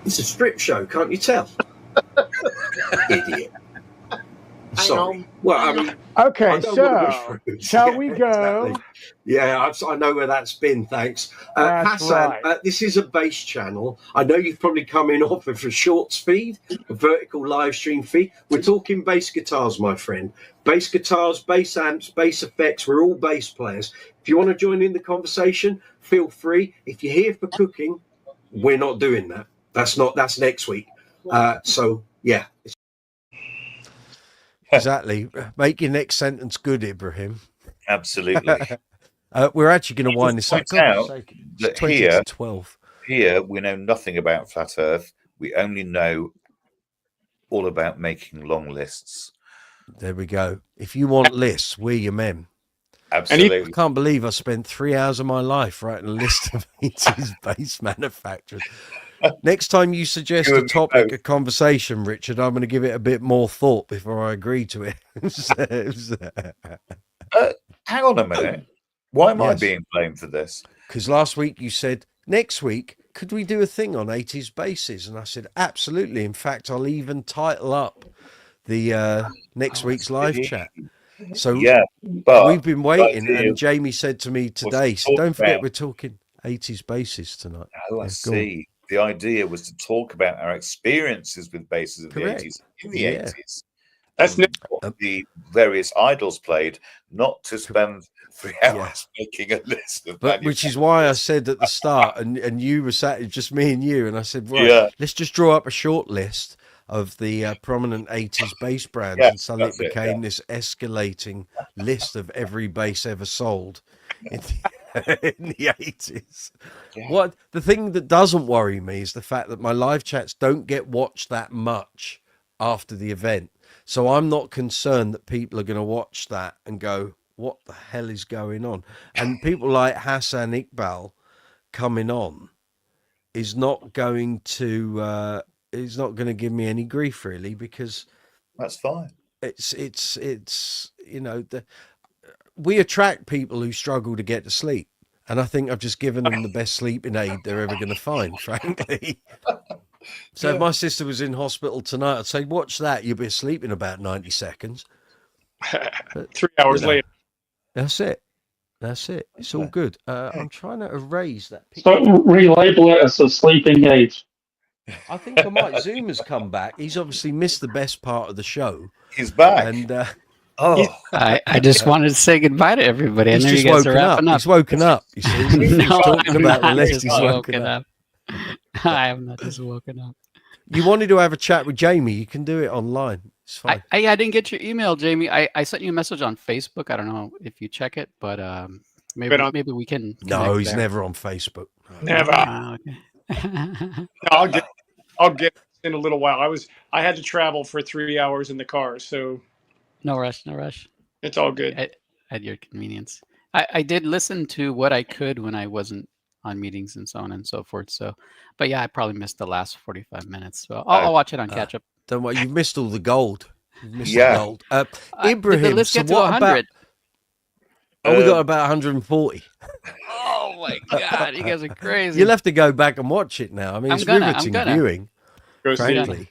It's a strip show, can't you tell? Idiot. Sorry. Well, I mean, okay, so shall we go? Exactly. Yeah, I know where that's been, thanks. Hassan, this is a bass channel. I know you've probably come in off of a short feed, a vertical live stream feed. We're talking bass guitars, my friend. Bass guitars, bass amps, bass effects. We're all bass players. If you want to join in the conversation, feel free. If you're here for cooking, we're not doing that. That's next week. So, yeah. Exactly. Make your next sentence good, Ibrahim. Absolutely. We're actually going to wind this up. That here, 12. Here, we know nothing about Flat Earth. We only know all about making long lists. There we go. If you want lists, we're your men. Absolutely. I can't believe I spent 3 hours of my life writing a list of 80s bass manufacturers. Next time you suggest a topic, a conversation, Richard, I'm going to give it a bit more thought before I agree to it. Hang on a minute. Why am I being blamed for this? Because last week you said, next week, could we do a thing on 80s basses? And I said, absolutely. In fact, I'll even title up the next week's live chat. So we've been waiting, and Jamie said to me today, so don't forget we're talking 80s basses tonight. Oh, I see. the idea was to talk about our experiences with basses of Correct. the 80s in the Yeah. 80s. That's and what the various idols played, not to spend 3 hours making a list of. But which is why I said at the start, and you were sat, just me and you, and I said, right, Yeah. let's just draw up a short list of the prominent 80s bass brands, Yes, and suddenly it that's it, became this escalating list of every bass ever sold in in the 80s. Yeah. What the thing that doesn't worry me is the fact that my live chats don't get watched that much after the event. So I'm not concerned that people are going to watch that and go, what the hell is going on? And people like Hassan Iqbal coming on is not going to give me any grief, really, because That's fine. it's you know, we attract people who struggle to get to sleep. And I think I've just given them the best sleeping aid they're ever going to find, frankly. So if my sister was in hospital tonight, I'd say, watch that. You'll be asleep in about 90 seconds. But, 3 hours later. That's it. That's it. It's all good. I'm trying to erase that picture. So relabel it as a sleeping aid. I think I might. Zoom has come back. He's obviously missed the best part of the show. He's back. And I just wanted to say goodbye to everybody. I he's know you just guys are woken up. wabout up. He's woken up. You see, he's No, talking I'm about the not list. just He's woken up. I am not just woken up. You wanted to have a chat with Jamie. You can do it online. It's fine. I didn't get your email, Jamie. I sent you a message on Facebook. I don't know if you check it, but maybe we can. No, he's there. never on Facebook. Never. Okay. No, I'll get in a little while. I had to travel for 3 hours in the car, so No rush. No rush. it's all good. At your convenience. I did listen to what I could when I wasn't on meetings and so on and so forth. So, but yeah, I probably missed the last 45 minutes. So I'll watch it on catch up. Don't worry, you've missed all the gold. You've missed Yeah. the gold. Ibrahim, let's so get to what 100. about? Oh, we got about 140. Oh my God, you guys are crazy. You'll have to go back and watch it now. I mean, it's riveting viewing. Go see it. Frankly,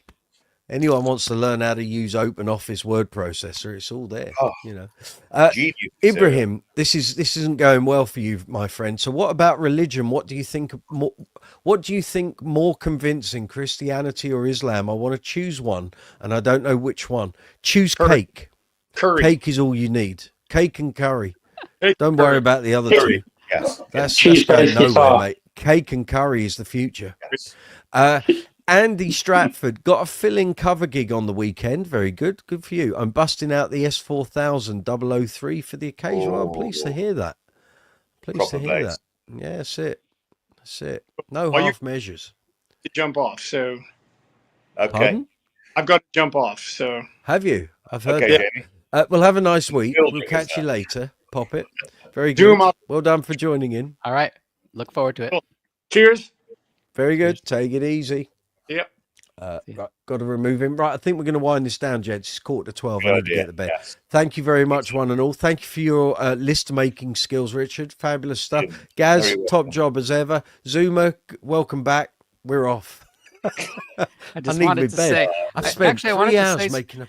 anyone wants to learn how to use Open Office word processor, it's all there. You know, Genius, Ibrahim, this isn't going well for you, my friend. So, what about religion? What do you think? What do you think more convincing, Christianity or Islam? I want to choose one, and I don't know which one. Choose cake. Curry. Cake is all you need. Cake and curry. Cake, Don't curry. worry about the other Curry. two. Yes. That's Cheese going based nowhere, guitar. mate. Cake and curry is the future. Andy Stratford got a fill-in cover gig on the weekend. Very good. Good for you. I'm busting out the S4000 003 for the occasion. Well, I'm pleased to hear that. Pleased to hear that. Yeah, that's it. That's it. No half measures. To jump off, so Okay. Pardon? I've got to jump off. So Have you? I've heard Okay, that. Jamie. Well, have a nice week. Building We'll catch is you that. later. Pop it. Very Zoom good. up. Well done for joining in. All right. Look forward to it. cheers. Very good. Take it easy. Yep. Right, got to remove him. Right, I think we're going to wind this down, gents. It's 11:45. I Good need to idea, get to bed. yes. Thank you very much, one and all. Thank you for your list making skills, Richard. Fabulous stuff. You're Gaz, very top job as ever. Zuma, welcome back. We're off. I just need wanted my to bed. say. I've I- spent actually, I 3 wanted to hours say making a.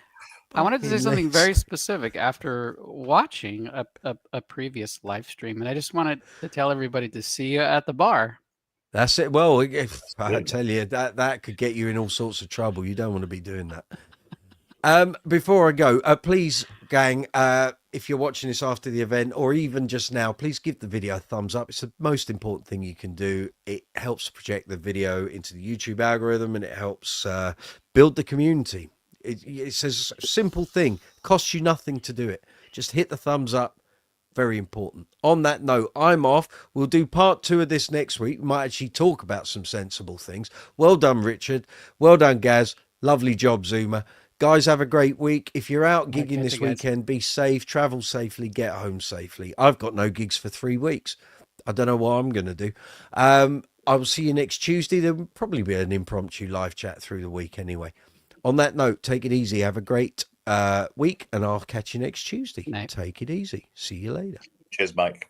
I wanted to say fucking something list. very specific after watching a previous live stream, and I just wanted to tell everybody to see you at the bar. That's it. Well, if I tell you that could get you in all sorts of trouble. You don't want to be doing that. Before I go, please, gang, if you're watching this after the event or even just now, please give the video a thumbs up. It's the most important thing you can do. It helps project the video into the YouTube algorithm and it helps build the community. It's a simple thing. Costs you nothing to do it. Just hit the thumbs up. Very important. On that note, I'm off. We'll do part 2 of this next week. We might actually talk about some sensible things. Well done, Richard. Well done, Gaz. Lovely job, Zuma. Guys, have a great week. If you're out gigging this weekend, be safe, travel safely, get home safely. I've got no gigs for 3 weeks. I don't know what I'm going to do. I will see you next Tuesday. There will probably be an impromptu live chat through the week anyway. On that note, take it easy. Have a great week, and I'll catch you next Tuesday. Night. Take it easy. See you later. Cheers, Mike.